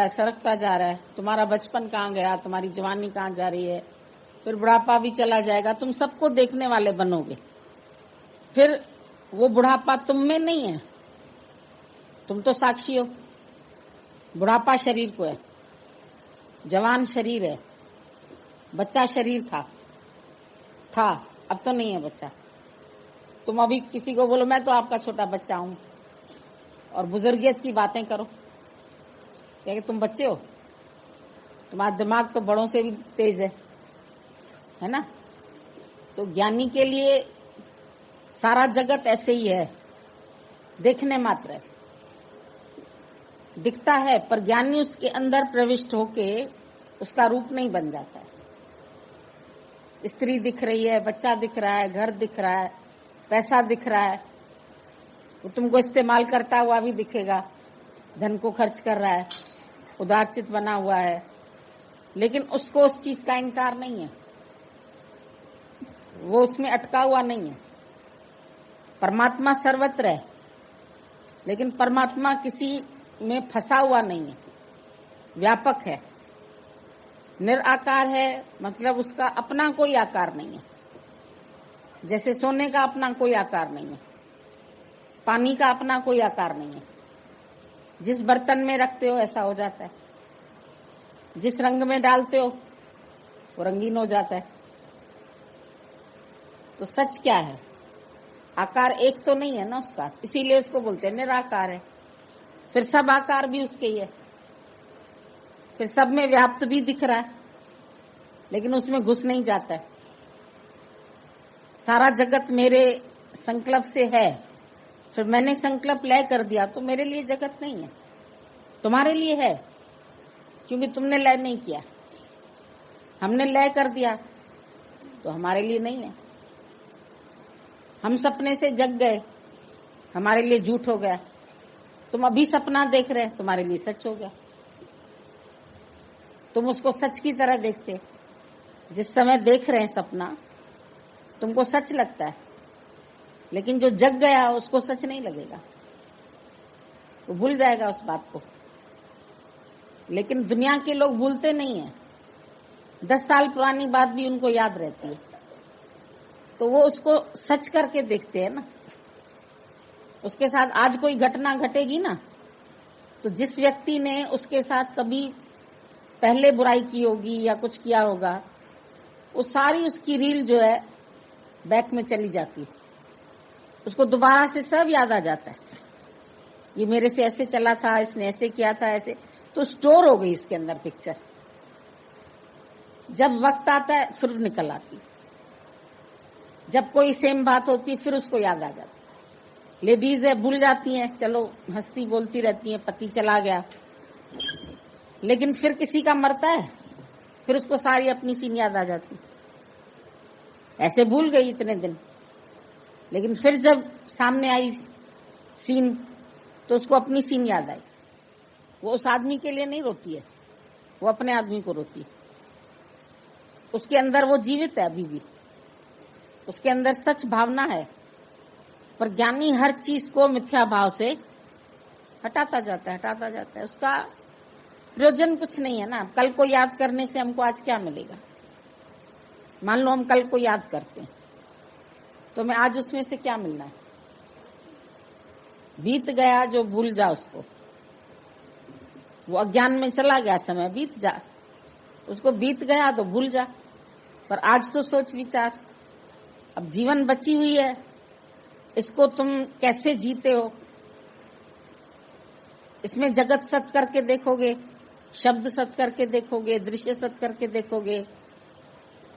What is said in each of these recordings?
है, सरकता जा रहा है। तुम्हारा बचपन कहाँ गया, तुम्हारी जवानी कहाँ जा रही है, फिर बुढ़ापा भी चला जाएगा। तुम सबको देखने वाले बनोगे। फिर वो बुढ़ापा तुम में नहीं है, तुम तो साक्षी हो। बुढ़ापा शरीर को है, जवान शरीर है, बच्चा शरीर था, अब तो नहीं है बच्चा। तुम अभी किसी को बोलो मैं तो आपका छोटा बच्चा हूं और बुजुर्गियत की बातें करो, क्या कि तुम बच्चे हो? तुम्हारा दिमाग तो बड़ों से भी तेज है ना? तो ज्ञानी के लिए सारा जगत ऐसे ही है, देखने मात्र है, दिखता है, पर ज्ञानी उसके अंदर प्रविष्ट होके उसका रूप नहीं बन जाता है। स्त्री दिख रही है, बच्चा दिख रहा है, घर दिख रहा है, पैसा दिख रहा है, वो तुमको इस्तेमाल करता हुआ भी दिखेगा, धन को खर्च कर रहा है, उदारचित बना हुआ है, लेकिन उसको उस चीज का इनकार नहीं है, वो उसमें अटका हुआ नहीं है। परमात्मा सर्वत्र है, लेकिन परमात्मा किसी में फंसा हुआ नहीं है, व्यापक है, निराकार है, मतलब उसका अपना कोई आकार नहीं है। जैसे सोने का अपना कोई आकार नहीं है, पानी का अपना कोई आकार नहीं है। जिस बर्तन में रखते हो ऐसा हो जाता है, जिस रंग में डालते हो वो रंगीन हो जाता है। तो सच क्या है? आकार एक तो नहीं है ना उसका, इसीलिए उसको बोलते हैं निराकार है। फिर सब आकार भी उसके ही है, फिर सब में व्याप्त भी दिख रहा है, लेकिन उसमें घुस नहीं जाता है। सारा जगत मेरे संकल्प से है, फिर मैंने संकल्प लय कर दिया तो मेरे लिए जगत नहीं है, तुम्हारे लिए है, क्योंकि तुमने लय नहीं किया। हमने लय कर दिया तो हमारे लिए नहीं है। हम सपने से जग गए, हमारे लिए झूठ हो गया। तुम अभी सपना देख रहे हैं, तुम्हारे लिए सच हो गया। तुम उसको सच की तरह देखते, जिस समय देख रहे हैं सपना तुमको सच लगता है, लेकिन जो जग गया उसको सच नहीं लगेगा, वो भूल जाएगा उस बात को। लेकिन दुनिया के लोग भूलते नहीं है, 10 साल पुरानी बात भी उनको याद रहती है, तो वो उसको सच करके देखते हैं ना। उसके साथ आज कोई घटना घटेगी ना, तो जिस व्यक्ति ने उसके साथ कभी पहले बुराई की होगी या कुछ किया होगा, वो सारी उसकी रील जो है बैक में चली जाती है, उसको दोबारा से सब याद आ जाता है। ये मेरे से ऐसे चला था, इसने ऐसे किया था, ऐसे, तो स्टोर हो गई उसके अंदर पिक्चर। जब वक्त आता है फिर निकल आती, जब कोई सेम बात होती है फिर उसको याद आ जाती। लेडीज है भूल जाती हैं, चलो हंसती बोलती रहती हैं, पति चला गया, लेकिन फिर किसी का मरता है फिर उसको सारी अपनी सीन याद आ जाती। ऐसे भूल गई इतने दिन, लेकिन फिर जब सामने आई सीन तो उसको अपनी सीन याद आई। वो उस आदमी के लिए नहीं रोती है, वो अपने आदमी को रोती है। उसके अंदर वो जीवित है अभी भी, उसके अंदर सच भावना है, पर ज्ञानी हर चीज को मिथ्या भाव से हटाता जाता है। उसका प्रयोजन कुछ नहीं है ना। कल को याद करने से हमको आज क्या मिलेगा? मान लो हम कल को याद करते हैं तो मैं आज उसमें से क्या मिलना है? बीत गया जो भूल जा उसको, वो अज्ञान में चला गया, समय बीत जा, उसको बीत गया तो भूल जा। पर आज तो सोच विचार, अब जीवन बची हुई है, इसको तुम कैसे जीते हो? इसमें जगत सत करके देखोगे, शब्द सत करके देखोगे, दृश्य सत करके देखोगे,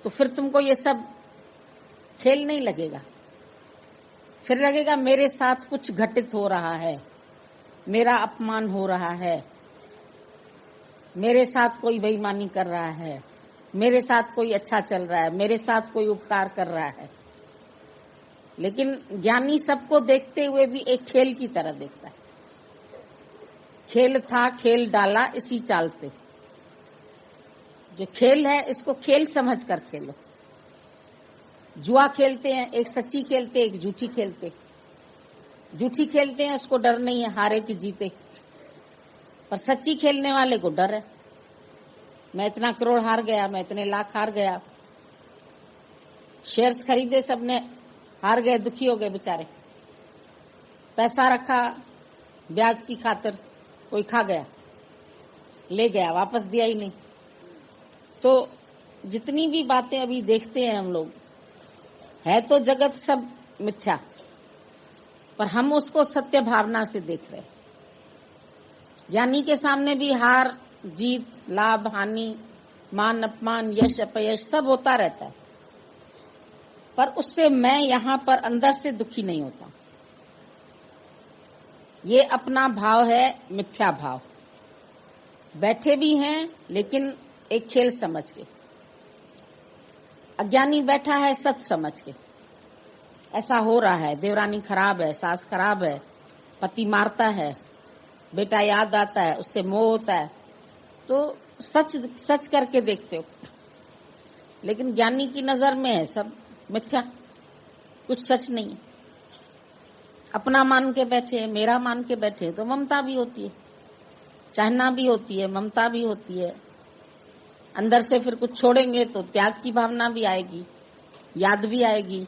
तो फिर तुमको ये सब खेल नहीं लगेगा। फिर लगेगा मेरे साथ कुछ घटित हो रहा है, मेरा अपमान हो रहा है, मेरे साथ कोई बेईमानी कर रहा है, मेरे साथ कोई अच्छा चल रहा है, मेरे साथ कोई उपकार कर रहा है। लेकिन ज्ञानी सबको देखते हुए भी एक खेल की तरह देखता है। खेल था, खेल डाला इसी चाल से। जो खेल है इसको खेल समझ कर खेलो। जुआ खेलते हैं, एक सच्ची खेलते, एक झूठी खेलते। झूठी खेलते हैं उसको डर नहीं है हारे कि जीते, पर सच्ची खेलने वाले को डर है, मैं इतना करोड़ हार गया, मैं इतने लाख हार गया। शेयर्स खरीदे, सबने हार गए, दुखी हो गए बेचारे। पैसा रखा ब्याज की खातिर, कोई खा गया, ले गया, वापस दिया ही नहीं। तो जितनी भी बातें अभी देखते हैं हम लोग, है तो जगत सब मिथ्या, पर हम उसको सत्य भावना से देख रहे हैं। ज्ञानी के सामने भी हार जीत, लाभ हानि, मान अपमान, यश अपयश सब होता रहता है, पर उससे मैं यहां पर अंदर से दुखी नहीं होता। ये अपना भाव है, मिथ्या भाव। बैठे भी हैं लेकिन एक खेल समझ के। अज्ञानी बैठा है सच समझ के, ऐसा हो रहा है, देवरानी खराब है, सास खराब है, पति मारता है, बेटा याद आता है, उससे मोह होता है, तो सच सच करके देखते हो। लेकिन ज्ञानी की नजर में है सब मिथ्या, कुछ सच नहीं है। अपना मान के बैठे, मेरा मान के बैठे, तो ममता भी होती है, चाहना भी होती है, ममता भी होती है। अंदर से फिर कुछ छोड़ेंगे तो त्याग की भावना भी आएगी, याद भी आएगी।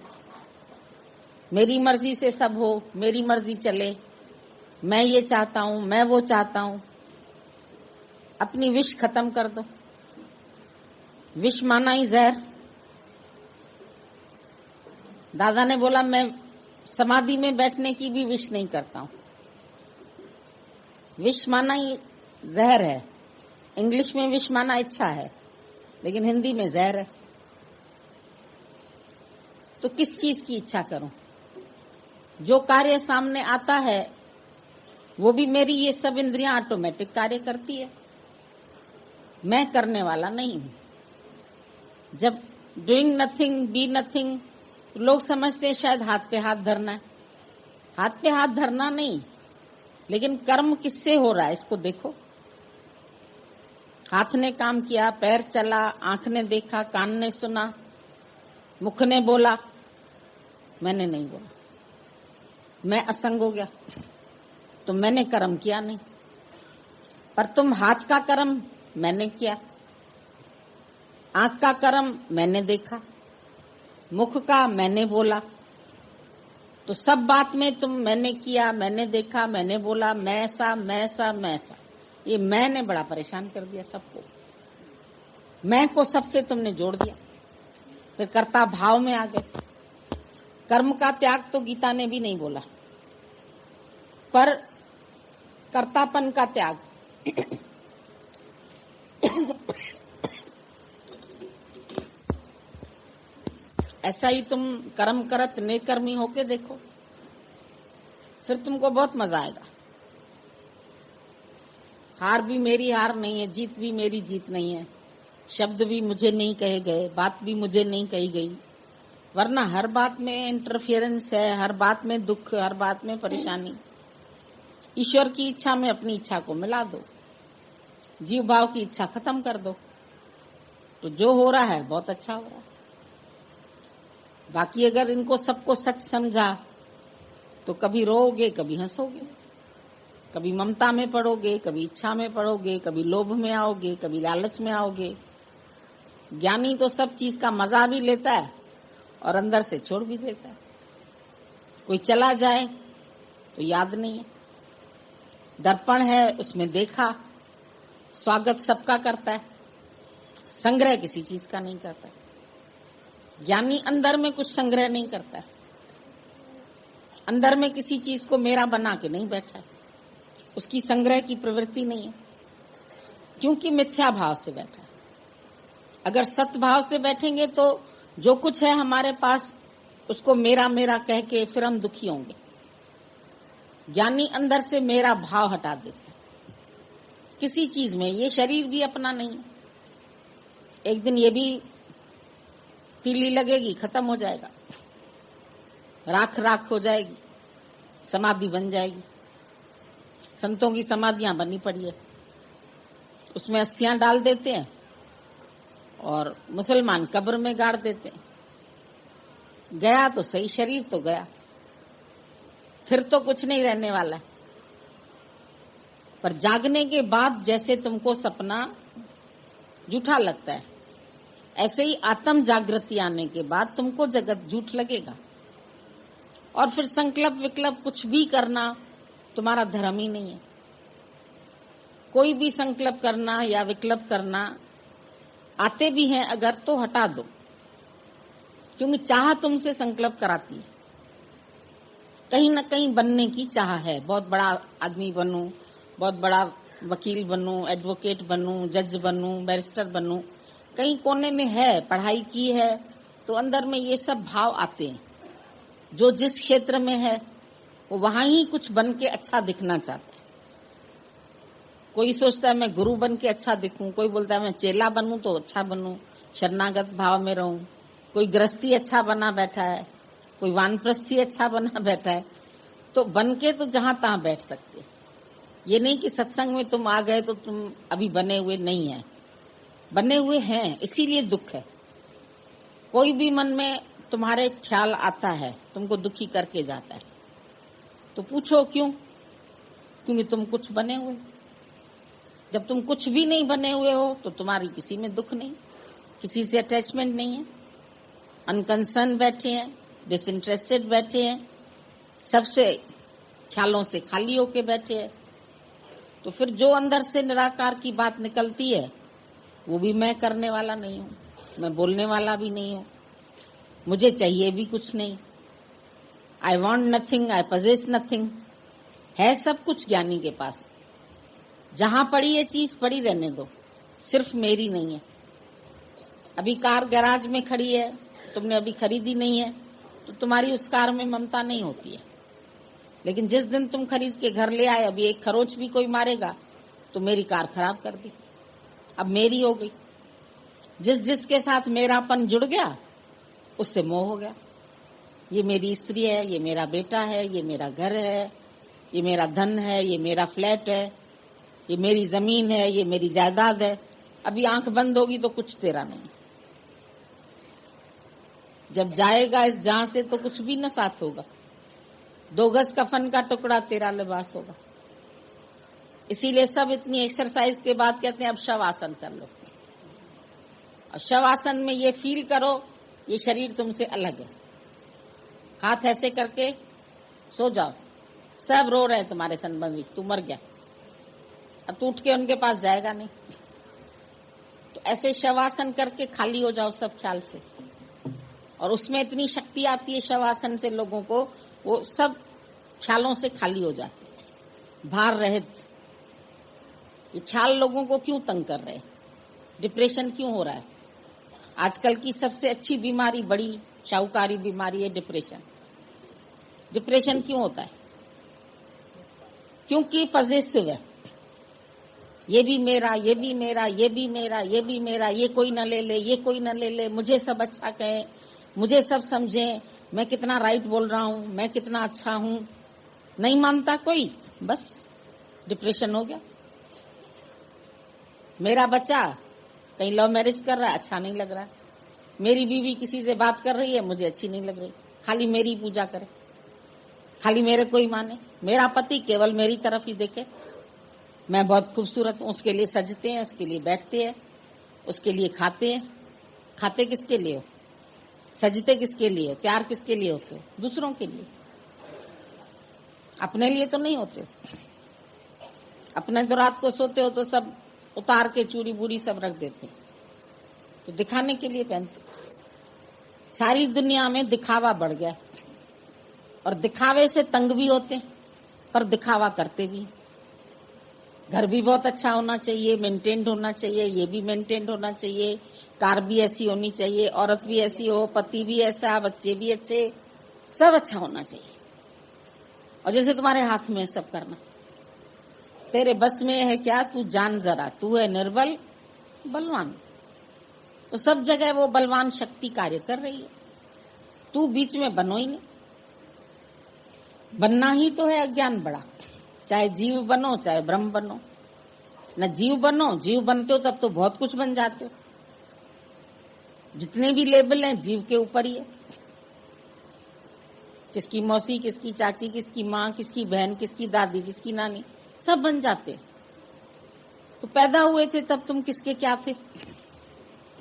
मेरी मर्जी से सब हो, मेरी मर्जी चले, मैं ये चाहता हूं, मैं वो चाहता हूं। अपनी विश खत्म कर दो। विश माना ही जहर। दादा ने बोला मैं समाधि में बैठने की भी विश नहीं करता हूं। विश माना ही जहर है। इंग्लिश में विश माना इच्छा है, लेकिन हिंदी में जहर है। तो किस चीज की इच्छा करूं? जो कार्य सामने आता है वो भी मेरी ये सब इंद्रियां ऑटोमेटिक कार्य करती है, मैं करने वाला नहीं हूं। जब डूइंग नथिंग बी नथिंग, लोग समझते हैं शायद हाथ पे हाथ धरना है। हाथ पे हाथ धरना नहीं, लेकिन कर्म किससे हो रहा है इसको देखो। हाथ ने काम किया, पैर चला, आंख ने देखा, कान ने सुना, मुख ने बोला, मैंने नहीं बोला, मैं असंग हो गया, तो मैंने कर्म किया नहीं। पर तुम हाथ का कर्म मैंने किया, आंख का कर्म मैंने देखा, मुख का मैंने बोला, तो सब बात में तुम मैंने किया, मैंने देखा, मैंने बोला, मैं ऐसा। ये मैंने बड़ा परेशान कर दिया सबको। मैं को सबसे तुमने जोड़ दिया, फिर कर्ता भाव में आ गए। कर्म का त्याग तो गीता ने भी नहीं बोला, पर कर्तापन का त्याग। ऐसा ही तुम कर्म करत नेकर्मी होके देखो, फिर तुमको बहुत मजा आएगा। हार भी मेरी हार नहीं है, जीत भी मेरी जीत नहीं है, शब्द भी मुझे नहीं कहे गए, बात भी मुझे नहीं कही गई। वरना हर बात में इंटरफियरेंस है, हर बात में दुख, हर बात में परेशानी। ईश्वर की इच्छा में अपनी इच्छा को मिला दो, जीव भाव की इच्छा खत्म कर दो, तो जो हो रहा है बहुत अच्छा हो रहा है। बाकी अगर इनको सबको सच समझा तो कभी रोओगे, कभी हंसोगे, कभी ममता में पड़ोगे, कभी इच्छा में पड़ोगे, कभी लोभ में आओगे, कभी लालच में आओगे। ज्ञानी तो सब चीज का मजा भी लेता है और अंदर से छोड़ भी देता है। कोई चला जाए तो याद नहीं है, दर्पण है उसमें देखा, स्वागत सबका करता है, संग्रह किसी चीज का नहीं करता। ज्ञानी अंदर में कुछ संग्रह नहीं करता है, अंदर में किसी चीज को मेरा बना के नहीं बैठा है, उसकी संग्रह की प्रवृत्ति नहीं है, क्योंकि मिथ्या भाव से बैठा है। अगर सत्य भाव से बैठेंगे तो जो कुछ है हमारे पास उसको मेरा मेरा कह के फिर हम दुखी होंगे। ज्ञानी अंदर से मेरा भाव हटा देता है किसी चीज में। ये शरीर भी अपना नहीं है, एक दिन ये भी तीली लगेगी, खत्म हो जाएगा, राख राख हो जाएगी, समाधि बन जाएगी। संतों की समाधियां बनी पड़ी है, उसमें अस्थियां डाल देते हैं और मुसलमान कब्र में गाड़ देते हैं। गया तो सही, शरीर तो गया, फिर तो कुछ नहीं रहने वाला है। पर जागने के बाद जैसे तुमको सपना झूठा लगता है, ऐसे ही आत्म जागृति आने के बाद तुमको जगत झूठ लगेगा। और फिर संकल्प विकल्प कुछ भी करना तुम्हारा धर्म ही नहीं है। कोई भी संकल्प करना या विकल्प करना आते भी हैं अगर तो हटा दो, क्योंकि चाह तुमसे संकल्प कराती है। कहीं न कहीं बनने की चाह है, बहुत बड़ा आदमी बनूं, बहुत बड़ा वकील बनूं, एडवोकेट बनूं, जज बनूं, बैरिस्टर बनूं, कहीं कोने में है, पढ़ाई की है तो अंदर में ये सब भाव आते हैं। जो जिस क्षेत्र में है वो वहां ही कुछ बन के अच्छा दिखना चाहता है। कोई सोचता है मैं गुरु बन के अच्छा दिखूं, कोई बोलता है मैं चेला बनूं तो अच्छा बनूं, शरणागत भाव में रहूं, कोई गृहस्थी अच्छा बना बैठा है, कोई वानप्रस्थी अच्छा बना बैठा है। तो बन के तो जहां तहां बैठ सकते। ये नहीं कि सत्संग में तुम आ गए तो तुम अभी बने हुए नहीं है, बने हुए हैं, इसीलिए दुख है। कोई भी मन में तुम्हारे ख्याल आता है तुमको दुखी करके जाता है, तो पूछो क्यों? क्योंकि तुम कुछ बने हुए। जब तुम कुछ भी नहीं बने हुए हो तो तुम्हारी किसी में दुख नहीं, किसी से अटैचमेंट नहीं है, अनकंसर्न बैठे हैं, डिसइंटरेस्टेड बैठे हैं, सबसे ख्यालों से खाली होके बैठे हैं। तो फिर जो अंदर से निराकार की बात निकलती है वो भी मैं करने वाला नहीं हूं, मैं बोलने वाला भी नहीं हूं, मुझे चाहिए भी कुछ नहीं। I want nothing, I possess nothing. है सब कुछ ज्ञानी के पास। जहां पड़ी ये चीज पड़ी रहने दो, सिर्फ मेरी नहीं है। अभी कार गैराज में खड़ी है, तुमने अभी खरीदी नहीं है, तो तुम्हारी उस कार में ममता नहीं होती है। लेकिन जिस दिन तुम खरीद के घर ले आए, अभी एक खरोच भी कोई मारेगा तो मेरी कार खराब कर दी, अब मेरी हो गई। जिस जिसके साथ मेरापन जुड़ गया उससे मोह हो गया। ये मेरी स्त्री है, ये मेरा बेटा है, ये मेरा घर है, ये मेरा धन है, ये मेरा फ्लैट है, ये मेरी जमीन है, ये मेरी जायदाद है। अभी आंख बंद होगी तो कुछ तेरा नहीं। जब जाएगा इस जहां से तो कुछ भी न साथ होगा। 2 गज कफन का टुकड़ा तेरा लिबास होगा। इसीलिए सब इतनी एक्सरसाइज के बाद कहते हैं अब शवासन कर लो। और शवासन में ये फील करो ये शरीर तुमसे अलग है। हाथ ऐसे करके सो जाओ, सब रो रहे हैं तुम्हारे संबंधी, तू मर गया, अब तू उठ के उनके पास जाएगा नहीं। तो ऐसे शवासन करके खाली हो जाओ सब ख्याल से। और उसमें इतनी शक्ति आती है शवासन से लोगों को, वो सब ख्यालों से खाली हो जाते, भार रहित। ये ख्याल लोगों को क्यों तंग कर रहे हैं? डिप्रेशन क्यों हो रहा है? आजकल की सबसे अच्छी बीमारी, बड़ी शाहूकारी बीमारी है डिप्रेशन। डिप्रेशन क्यों होता है? क्योंकि पजेसिव है। ये भी मेरा, ये भी मेरा, ये भी मेरा, ये भी मेरा, ये कोई न ले ले, ये कोई न ले ले, मुझे सब अच्छा कहे, मुझे सब समझे, मैं कितना राइट बोल रहा हूं, मैं कितना अच्छा हूं। नहीं मानता कोई, बस डिप्रेशन हो गया। मेरा बच्चा कहीं लव मैरिज कर रहा है, अच्छा नहीं लग रहा है। मेरी बीवी किसी से बात कर रही है, मुझे अच्छी नहीं लग रही, खाली मेरी पूजा करे, खाली मेरे को ही माने। मेरा पति केवल मेरी तरफ ही देखे, मैं बहुत खूबसूरत हूं, उसके लिए सजते हैं, उसके लिए बैठते हैं, उसके लिए खाते हैं। खाते किसके लिए हो? सजते किसके लिए हो? तैयार किसके लिए होते हो? दूसरों के लिए, अपने लिए तो नहीं होते। अपने तो रात को सोते हो तो सब उतार के चूड़ी बूरी सब रख देते, तो दिखाने के लिए पहनते। सारी दुनिया में दिखावा बढ़ गया, और दिखावे से तंग भी होते, पर दिखावा करते भी। घर भी बहुत अच्छा होना चाहिए, मेंटेन्ड होना चाहिए, ये भी मेंटेन्ड होना चाहिए, कार भी ऐसी होनी चाहिए, औरत भी ऐसी हो, पति भी ऐसा, बच्चे भी अच्छे, सब अच्छा होना चाहिए। और जैसे तुम्हारे हाथ में सब करना, तेरे बस में है क्या? तू जान जरा, तू है निर्बल बलवान। तो सब जगह वो बलवान शक्ति कार्य कर रही है, तू बीच में बनो ही नहीं। बनना ही तो है अज्ञान बड़ा, चाहे जीव बनो चाहे ब्रह्म बनो। न जीव बनो, जीव बनते हो तब तो बहुत कुछ बन जाते हो। जितने भी लेबल हैं जीव के ऊपर ही है। किसकी मौसी, किसकी चाची, किसकी माँ, किसकी बहन, किसकी दादी, किसकी नानी, सब बन जाते। तो पैदा हुए थे तब तुम किसके क्या थे?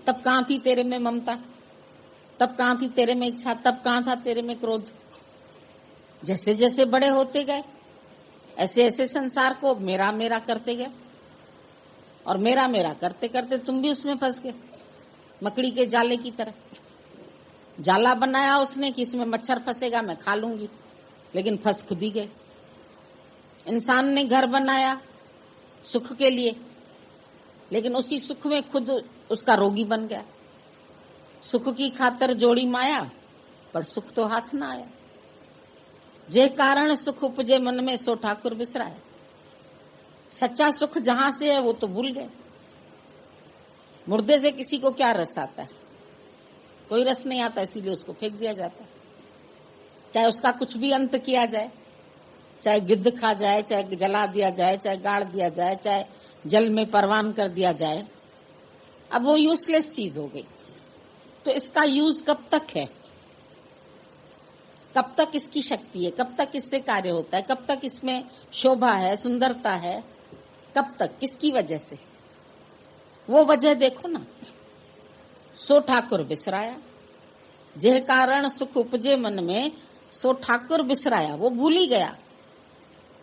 तब कहां थी तेरे में ममता? तब कहां थी तेरे में इच्छा? तब कहां था तेरे में क्रोध? जैसे जैसे बड़े होते गए ऐसे ऐसे संसार को मेरा मेरा करते गए, और मेरा मेरा करते करते तुम भी उसमें फंस गए, मकड़ी के जाले की तरह। जाला बनाया उसने कि इसमें मच्छर फंसेगा, मैं खा लूंगी, लेकिन फंस खुद ही गए। इंसान ने घर बनाया सुख के लिए, लेकिन उसी सुख में खुद उसका रोगी बन गया। सुख की खातर जोड़ी माया, पर सुख तो हाथ ना आया। जे कारण सुख उपजे मन में, सो ठाकुर बिसराए। सच्चा सुख जहां से है वो तो भूल गए। मुर्दे से किसी को क्या रस आता है? कोई रस नहीं आता, इसीलिए उसको फेंक दिया जाता है। चाहे उसका कुछ भी अंत किया जाए, चाहे गिद्ध खा जाए, चाहे जला दिया जाए, चाहे गाड़ दिया जाए, चाहे जल में परवान कर दिया जाए, अब वो यूजलेस चीज हो गई। तो इसका यूज कब तक है? कब तक इसकी शक्ति है? कब तक इससे कार्य होता है? कब तक इसमें शोभा है, सुंदरता है? कब तक? किसकी वजह से? वो वजह देखो ना। सो ठाकुर बिसराया, जे कारण सुख उपजे मन में, सो ठाकुर बिसराया। वो भूल ही गया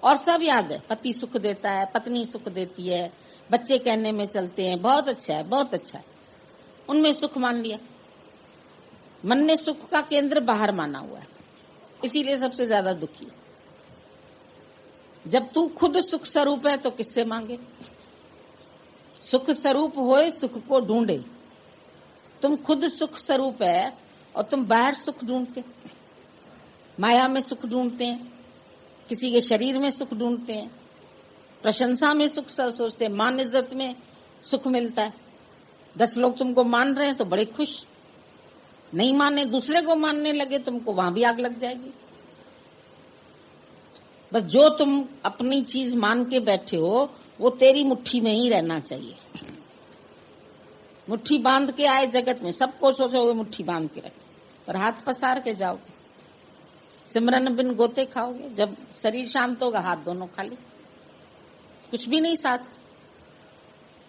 और सब याद है। पति सुख देता है, पत्नी सुख देती है, बच्चे कहने में चलते हैं, बहुत अच्छा है, बहुत अच्छा है, उनमें सुख मान लिया। मन ने सुख का केंद्र बाहर माना हुआ है, इसीलिए सबसे ज्यादा दुखी है। जब तू खुद सुख स्वरूप है तो किससे मांगे? सुख स्वरूप होए सुख को ढूंढे। तुम खुद सुख स्वरूप है और तुम बाहर सुख ढूंढते, माया में सुख ढूंढते हैं, किसी के शरीर में सुख ढूंढते हैं, प्रशंसा में सुख सोचते हैं, मान इज्जत में सुख मिलता है। 10 लोग तुमको मान रहे हैं तो बड़े खुश, नहीं माने दूसरे को मानने लगे तुमको वहां भी आग लग जाएगी। बस जो तुम अपनी चीज मान के बैठे हो वो तेरी मुट्ठी में ही रहना चाहिए। मुट्ठी बांध के आए जगत में, सबको सोचोगे मुट्ठी बांध के रखे, पर हाथ पसार के जाओगे। सिमरन बिन गोते खाओगे, जब शरीर शांत होगा हाथ दोनों खाली, कुछ भी नहीं साथ।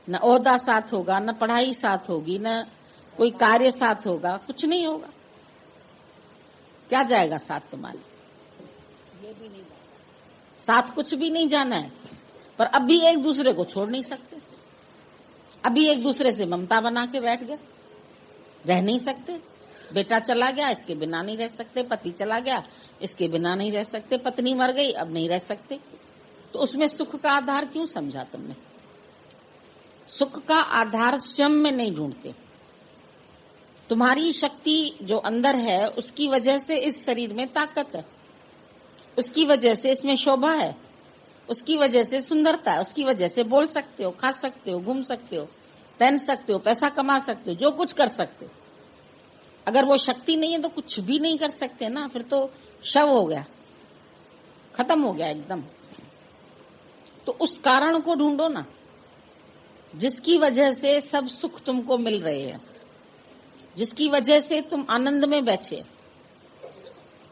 न ओहदा साथ होगा, न पढ़ाई साथ होगी, न कोई कार्य साथ होगा, कुछ नहीं होगा। क्या जाएगा साथ तुम्हारे? ये भी नहीं साथ, कुछ भी नहीं जाना है। पर अभी एक दूसरे को छोड़ नहीं सकते, अभी एक दूसरे से ममता बना के बैठ गए, रह नहीं सकते। बेटा चला गया, इसके बिना नहीं रह सकते, पति चला गया, इसके बिना नहीं रह सकते, पत्नी मर गई, अब नहीं रह सकते। तो उसमें सुख का आधार क्यों समझा तुमने? सुख का आधार स्वयं में नहीं ढूंढते। तुम्हारी शक्ति जो अंदर है उसकी वजह से इस शरीर में ताकत है, उसकी वजह से इसमें शोभा है, उसकी वजह से सुंदरता है, उसकी वजह से बोल सकते हो, खा सकते हो, घूम सकते हो, पहन सकते हो, पैसा कमा सकते हो, जो कुछ कर सकते हो। अगर वो शक्ति नहीं है तो कुछ भी नहीं कर सकते ना, फिर तो शव हो गया, खत्म हो गया एकदम। तो उस कारण को ढूंढो ना, जिसकी वजह से सब सुख तुमको मिल रहे हैं, जिसकी वजह से तुम आनंद में बैठे।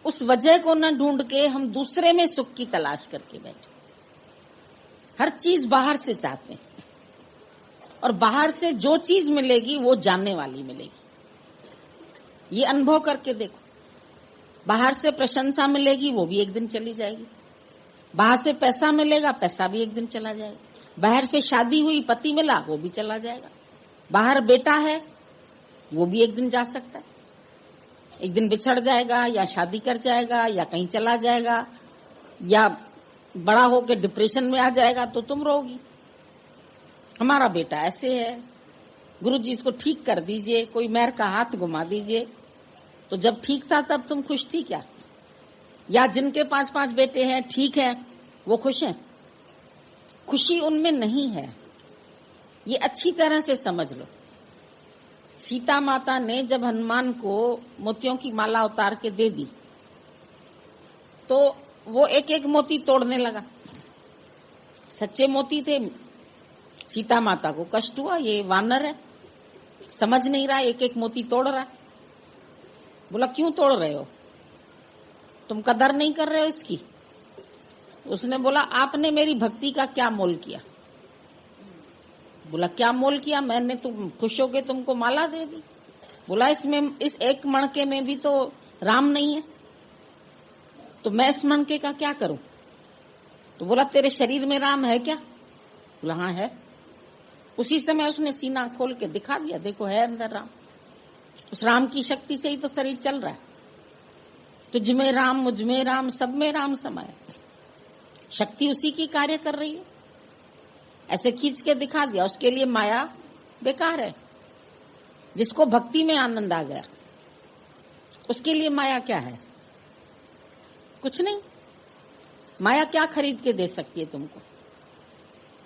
उस वजह को न ढूंढ के हम दूसरे में सुख की तलाश करके बैठे। हर चीज बाहर से चाहते हैं, और बाहर से जो चीज मिलेगी वो जानने वाली मिलेगी। ये अनुभव करके देखो। बाहर से प्रशंसा मिलेगी, वो भी एक दिन चली जाएगी। बाहर से पैसा मिलेगा, पैसा भी एक दिन चला जाएगा। बाहर से शादी हुई, पति मिला, वो भी चला जाएगा। बाहर बेटा है, वो भी एक दिन जा सकता है, एक दिन बिछड़ जाएगा, या शादी कर जाएगा, या कहीं चला जाएगा, या बड़ा होकर डिप्रेशन में आ जाएगा, तो तुम रोगी। हमारा बेटा ऐसे है, गुरुजी इसको ठीक कर दीजिए, कोई मेहर का हाथ घुमा दीजिए। तो जब ठीक था तब तुम खुश थी क्या? या जिनके 5-5 बेटे हैं, ठीक है, वो खुश हैं? खुशी उनमें नहीं है, ये अच्छी तरह से समझ लो। सीता माता ने जब हनुमान को मोतियों की माला उतार के दे दी तो वो एक एक मोती तोड़ने लगा। सच्चे मोती थे। सीता माता को कष्ट हुआ, ये वानर है, समझ नहीं रहा, एक एक मोती तोड़ रहा। बोला क्यों तोड़ रहे हो? तुम कदर नहीं कर रहे हो इसकी? उसने बोला आपने मेरी भक्ति का क्या मोल किया? बोला क्या मोल किया? मैंने तुम खुश होके तुमको माला दे दी। बोला इसमें इस एक मणके में भी तो राम नहीं है, तो मैं इस मणके का क्या करूं? तो बोला तेरे शरीर में राम है क्या? बोला हाँ है। उसी समय उसने सीना खोल के दिखा दिया, देखो है अंदर राम। उस राम की शक्ति से ही तो शरीर चल रहा है। तुझ में राम, मुझ में राम, सब में राम समाया। शक्ति उसी की कार्य कर रही है। ऐसे खींच के दिखा दिया। उसके लिए माया बेकार है। जिसको भक्ति में आनंद आ गया उसके लिए माया क्या है? कुछ नहीं। माया क्या खरीद के दे सकती है तुमको?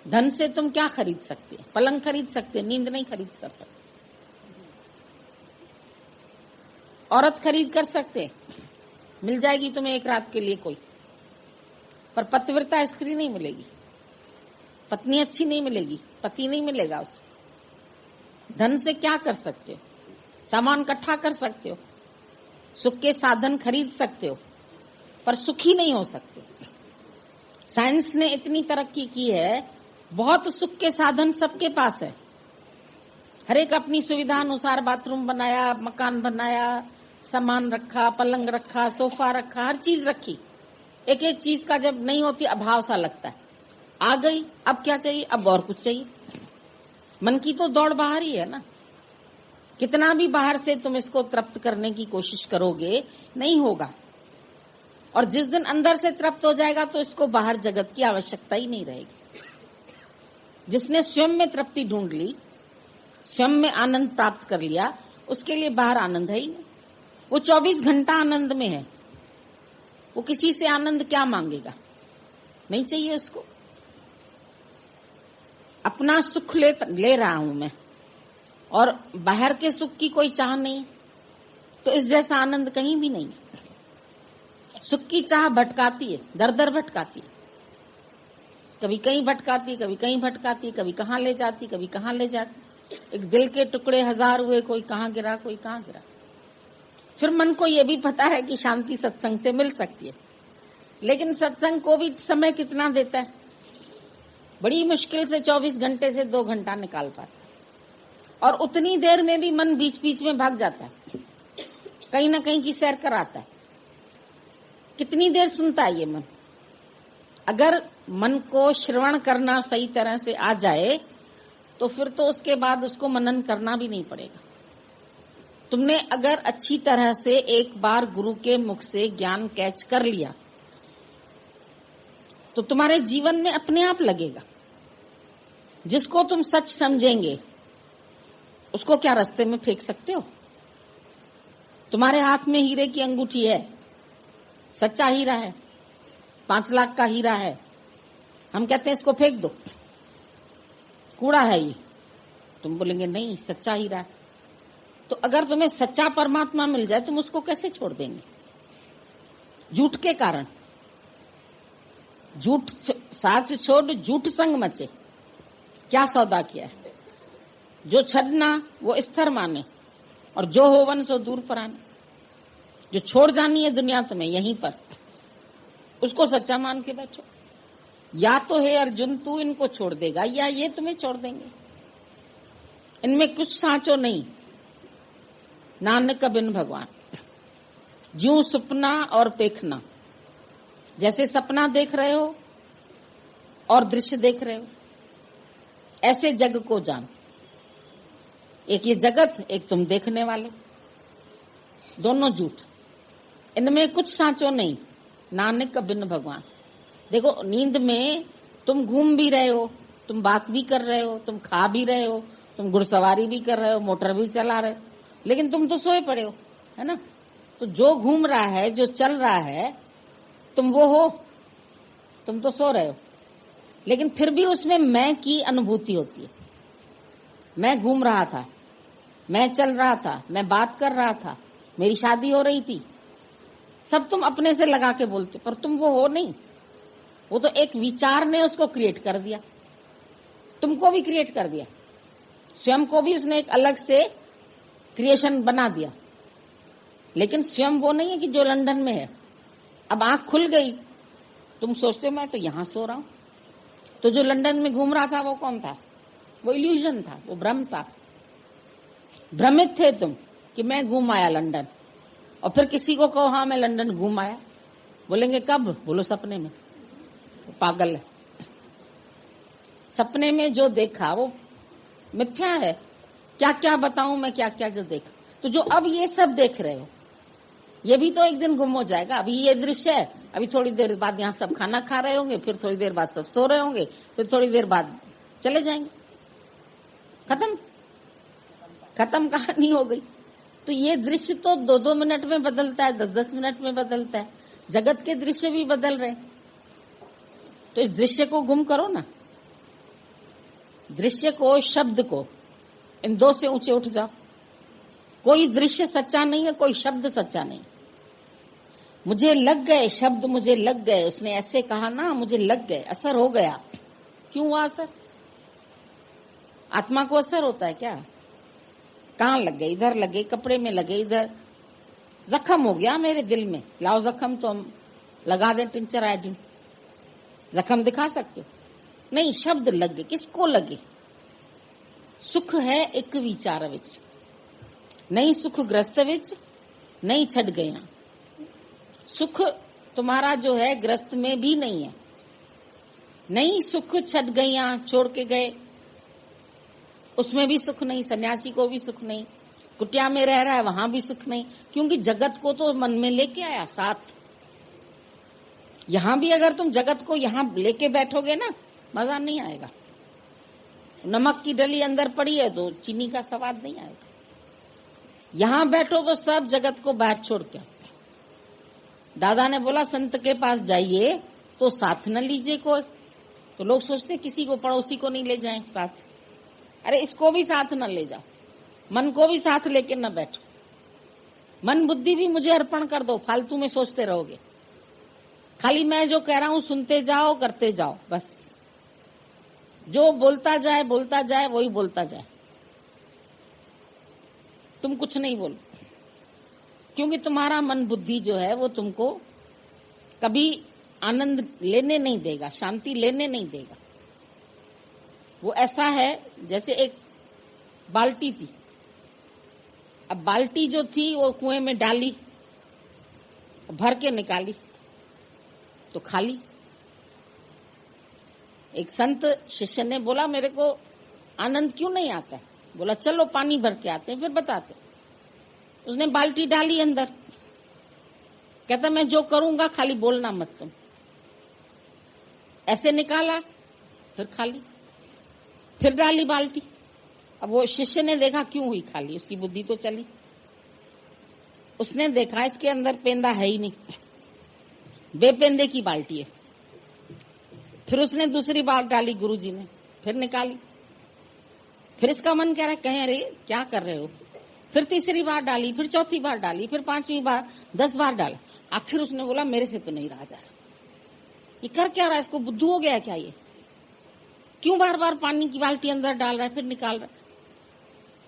धन से तुम क्या खरीद सकते? पलंग खरीद सकते, नींद नहीं खरीद कर सकते। औरत खरीद कर सकते, मिल जाएगी तुम्हें एक रात के लिए कोई, पर पतिव्रता स्त्री नहीं मिलेगी। पत्नी अच्छी नहीं मिलेगी, पति नहीं मिलेगा उसे। धन से क्या कर सकते हो? सामान इकट्ठा कर सकते हो, सुख के साधन खरीद सकते हो, पर सुखी नहीं हो सकते। साइंस ने इतनी तरक्की की है, बहुत सुख के साधन सबके पास है। हर एक अपनी सुविधा अनुसार बाथरूम बनाया, मकान बनाया, सामान रखा, पलंग रखा, सोफा रखा, हर चीज रखी। एक एक चीज का जब नहीं होती अभाव सा लगता है। आ गई, अब क्या चाहिए? अब और कुछ चाहिए। मन की तो दौड़ बाहर ही है ना। कितना भी बाहर से तुम इसको तृप्त करने की कोशिश करोगे, नहीं होगा। और जिस दिन अंदर से तृप्त हो जाएगा तो इसको बाहर जगत की आवश्यकता ही नहीं रहेगी। जिसने स्वयं में तृप्ति ढूंढ ली, स्वयं में आनंद प्राप्त कर लिया, उसके लिए बाहर आनंद है ही नहीं। वो 24 घंटा आनंद में है। वो किसी से आनंद क्या मांगेगा? नहीं चाहिए उसको। अपना सुख ले रहा हूं मैं, और बाहर के सुख की कोई चाह नहीं, तो इस जैसा आनंद कहीं भी नहीं। सुख की चाह भटकाती है, दर दर भटकाती है। कभी कहीं भटकाती, कभी कहीं भटकाती, कभी कहाँ ले जाती, कभी कहाँ ले जाती। एक दिल के टुकड़े हजार हुए, कोई कहाँ गिरा, कोई कहाँ गिरा। फिर मन को ये भी पता है कि शांति सत्संग से मिल सकती है, लेकिन सत्संग को भी समय कितना देता है? बड़ी मुश्किल से 24 घंटे से 2 घंटा निकाल पाता है, और उतनी देर में भी मन बीच बीच में भाग जाता है, कहीं ना कहीं की सैर कराता है। कितनी देर सुनता है ये मन? अगर मन को श्रवण करना सही तरह से आ जाए तो फिर तो उसके बाद उसको मनन करना भी नहीं पड़ेगा। तुमने अगर अच्छी तरह से एक बार गुरु के मुख से ज्ञान कैच कर लिया तो तुम्हारे जीवन में अपने आप लगेगा। जिसको तुम सच समझेंगे उसको क्या रास्ते में फेंक सकते हो? तुम्हारे हाथ में हीरे की अंगूठी है, सच्चा हीरा है, 5 लाख का हीरा है, हम कहते हैं इसको फेंक दो, कूड़ा है ये। तुम बोलेंगे नहीं, सच्चा हीरा है। तो अगर तुम्हें सच्चा परमात्मा मिल जाए तुम उसको कैसे छोड़ देंगे? झूठ के कारण। झूठ साच छोड़ झूठ संग मचे, क्या सौदा किया है? जो छड़ना वो स्थिर माने, और जो होवन सो दूर पर आने। जो छोड़ जानी है दुनिया तुम्हें यहीं पर, उसको सच्चा मान के बैठो। या तो हे अर्जुन तू इनको छोड़ देगा, या ये तुम्हें छोड़ देंगे। इनमें कुछ साँचो नहीं, नानक बिन भगवान। ज्यों सपना और देखना, जैसे सपना देख रहे हो और दृश्य देख रहे हो, ऐसे जग को जान। एक ये जगत, एक तुम देखने वाले, दोनों झूठ। इनमें कुछ साँचो नहीं, नानक बिन भगवान। देखो नींद में तुम घूम भी रहे हो, तुम बात भी कर रहे हो, तुम खा भी रहे हो, तुम घुड़सवारी भी कर रहे हो, मोटर भी चला रहे हो, लेकिन तुम तो सोए पड़े हो, है ना? तो जो घूम रहा है, जो चल रहा है, तुम वो हो, तुम तो सो रहे हो। लेकिन फिर भी उसमें मैं की अनुभूति होती है। मैं घूम रहा था, मैं चल रहा था, मैं बात कर रहा था, मेरी शादी हो रही थी, सब तुम अपने से लगा के बोलते, पर तुम वो हो नहीं। वो तो एक विचार ने उसको क्रिएट कर दिया, तुमको भी क्रिएट कर दिया, स्वयं को भी उसने एक अलग से क्रिएशन बना दिया। लेकिन स्वयं वो नहीं है कि जो लंदन में है। अब आंख खुल गई तुम सोचते हो मैं तो यहां सो रहा हूं, तो जो लंदन में घूम रहा था वो कौन था? वो इल्यूजन था, वो भ्रम था। भ्रमित थे तुम कि मैं घूम आया लंदन, और फिर किसी को कहो हाँ मैं लंदन घूम आया, बोलेंगे कब? बोलो सपने में। पागल है। सपने में जो देखा वो मिथ्या है। क्या क्या बताऊं मैं, क्या क्या जो देखा। तो जो अब ये सब देख रहे हो, ये भी तो एक दिन गुम हो जाएगा। अभी ये दृश्य है, अभी थोड़ी देर बाद यहाँ सब खाना खा रहे होंगे, फिर थोड़ी देर बाद सब सो रहे होंगे, फिर थोड़ी देर बाद चले जाएंगे, खत्म खत्म कहानी हो गई। तो ये दृश्य तो 2-2 मिनट में बदलता है, 10-10 मिनट में बदलता है। जगत के दृश्य भी बदल रहे, तो इस दृश्य को गुम करो ना। दृश्य को, शब्द को, इन दो से ऊंचे उठ जाओ। कोई दृश्य सच्चा नहीं है, कोई शब्द सच्चा नहीं। मुझे लग गए शब्द, मुझे लग गए, उसने ऐसे कहा ना, मुझे लग गए, असर हो गया। क्यों हुआ असर? आत्मा को असर होता है क्या? कहां लग गए? इधर लगे, कपड़े में लगे, इधर जख्म हो गया मेरे दिल में, लाओ जख्म तो हम लगा दें टिंचर आयोडीन। जख्म दिखा सकते हो? नहीं, शब्द लगे। किसको लगे? सुख है एक विचार विच, नहीं सुख ग्रस्त विच, नहीं छड़ गया। सुख तुम्हारा जो है ग्रस्त में भी नहीं है, नहीं सुख छड़ गया, छोड़ के गए, उसमें भी सुख नहीं। सन्यासी को भी सुख नहीं, कुटिया में रह रहा है वहां भी सुख नहीं, क्योंकि जगत को तो मन में लेके आया साथ। यहां भी अगर तुम जगत को यहां लेके बैठोगे ना, मजा नहीं आएगा। नमक की डली अंदर पड़ी है तो चीनी का स्वाद नहीं आएगा। यहां बैठो तो सब जगत को बाहर छोड़ के। दादा ने बोला संत के पास जाइए तो साथ न लीजिए कोई। तो लोग सोचते किसी को, पड़ोसी को नहीं ले जाएं साथ। अरे इसको भी साथ न ले जाओ, मन को भी साथ लेके न बैठो। मन बुद्धि भी मुझे अर्पण कर दो, फालतू में सोचते रहोगे। खाली मैं जो कह रहा हूं सुनते जाओ, करते जाओ, बस। जो बोलता जाए वही बोलता जाए, तुम कुछ नहीं बोलो। क्योंकि तुम्हारा मन बुद्धि जो है वो तुमको कभी आनंद लेने नहीं देगा, शांति लेने नहीं देगा। वो ऐसा है जैसे एक बाल्टी थी। अब बाल्टी जो थी वो कुएं में डाली, भर के निकाली तो खाली। एक संत शिष्य ने बोला मेरे को आनंद क्यों नहीं आता है? बोला चलो पानी भर के आते हैं फिर बताते। उसने बाल्टी डाली अंदर, कहता मैं जो करूंगा खाली बोलना मत तुम। ऐसे निकाला, फिर खाली, फिर डाली बाल्टी। अब वो शिष्य ने देखा क्यों हुई खाली, उसकी बुद्धि तो चली। उसने देखा इसके अंदर पेंदा है ही नहीं, बेपेंदे की बाल्टी है। फिर उसने दूसरी बार डाली, गुरुजी ने फिर निकाली। फिर इसका मन कह रहा है कहें अरे क्या कर रहे हो। फिर तीसरी बार डाली, फिर चौथी बार डाली, फिर 5वीं बार, 10 बार डाला। आखिर उसने बोला मेरे से तो नहीं रहा जा रहा, ये कर क्या रहा है? इसको बुद्धू हो गया क्या? ये क्यों बार बार पानी की बाल्टी अंदर डाल रहा है फिर निकाल रहा है?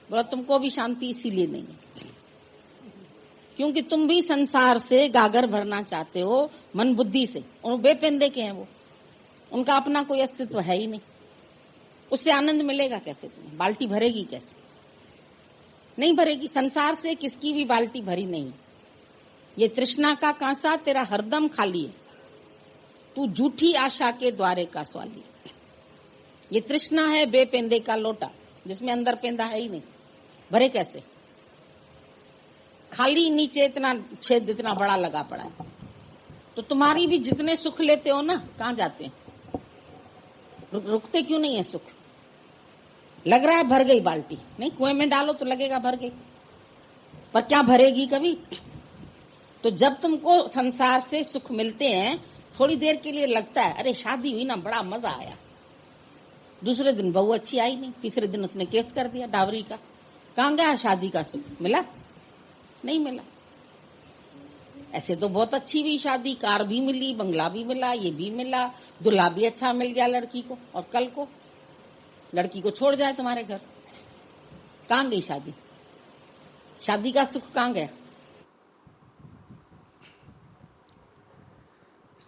बोला तुमको भी शांति इसीलिए नहीं है क्योंकि तुम भी संसार से गागर भरना चाहते हो, मन बुद्धि से। और बेपेंदे के हैं वो, उनका अपना कोई अस्तित्व है ही नहीं। उससे आनंद मिलेगा कैसे तुम्हें? बाल्टी भरेगी कैसे? नहीं भरेगी। संसार से किसकी भी बाल्टी भरी नहीं। ये तृष्णा का कांसा तेरा हरदम खाली है, तू झूठी आशा के द्वारे का स्वाली। ये तृष्णा है बेपेंदे का लोटा, जिसमें अंदर पेंदा है ही नहीं, भरे कैसे? खाली नीचे इतना छेद इतना बड़ा लगा पड़ा है। तो तुम्हारी भी जितने सुख लेते हो ना, कहां जाते हैं? रुकते क्यों नहीं है सुख? लग रहा है भर गई बाल्टी, नहीं कुएं में डालो तो लगेगा भर गई, पर क्या भरेगी कभी? तो जब तुमको संसार से सुख मिलते हैं, थोड़ी देर के लिए लगता है अरे शादी हुई ना, बड़ा मजा आया। दूसरे दिन बहू अच्छी आई नहीं, तीसरे दिन उसने केस कर दिया डावरी का। कहां गया शादी का सुख? मिला नहीं मिला। ऐसे तो बहुत अच्छी हुई शादी, कार भी मिली, बंगला भी मिला, ये भी मिला, दूल्हा भी अच्छा मिल गया लड़की को, और कल को लड़की को छोड़ जाए तुम्हारे घर। कहां गई शादी? शादी का सुख कहां गया?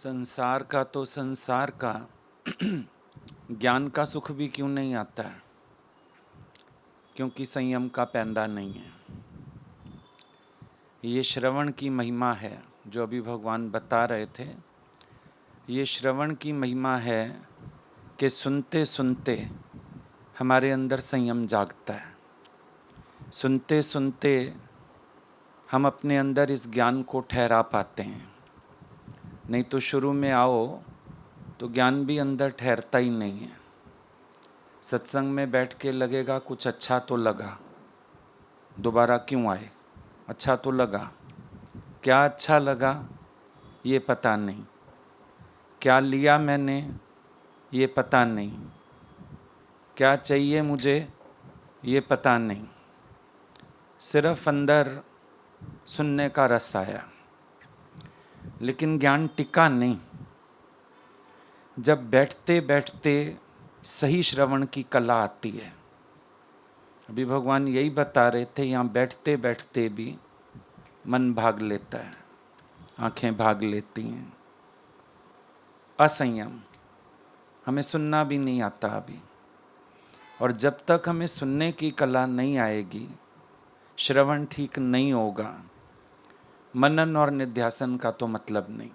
संसार का तो संसार का ज्ञान का सुख भी क्यों नहीं आता है? क्योंकि संयम का पैंदा नहीं है। ये श्रवण की महिमा है जो अभी भगवान बता रहे थे। ये श्रवण की महिमा है कि सुनते सुनते हमारे अंदर संयम जागता है। सुनते सुनते हम अपने अंदर इस ज्ञान को ठहरा पाते हैं। नहीं तो शुरू में आओ तो ज्ञान भी अंदर ठहरता ही नहीं है। सत्संग में बैठ के लगेगा कुछ अच्छा तो लगा, दोबारा क्यों आए? अच्छा तो लगा, क्या अच्छा लगा ये पता नहीं, क्या लिया मैंने ये पता नहीं, क्या चाहिए मुझे ये पता नहीं। सिर्फ अंदर सुनने का रस आया, लेकिन ज्ञान टिका नहीं। जब बैठते बैठते सही श्रवण की कला आती है। अभी भगवान यही बता रहे थे, यहाँ बैठते बैठते भी मन भाग लेता है, आंखें भाग लेती हैं। असंयम, हमें सुनना भी नहीं आता अभी। और जब तक हमें सुनने की कला नहीं आएगी, श्रवण ठीक नहीं होगा, मनन और निध्यासन का तो मतलब नहीं।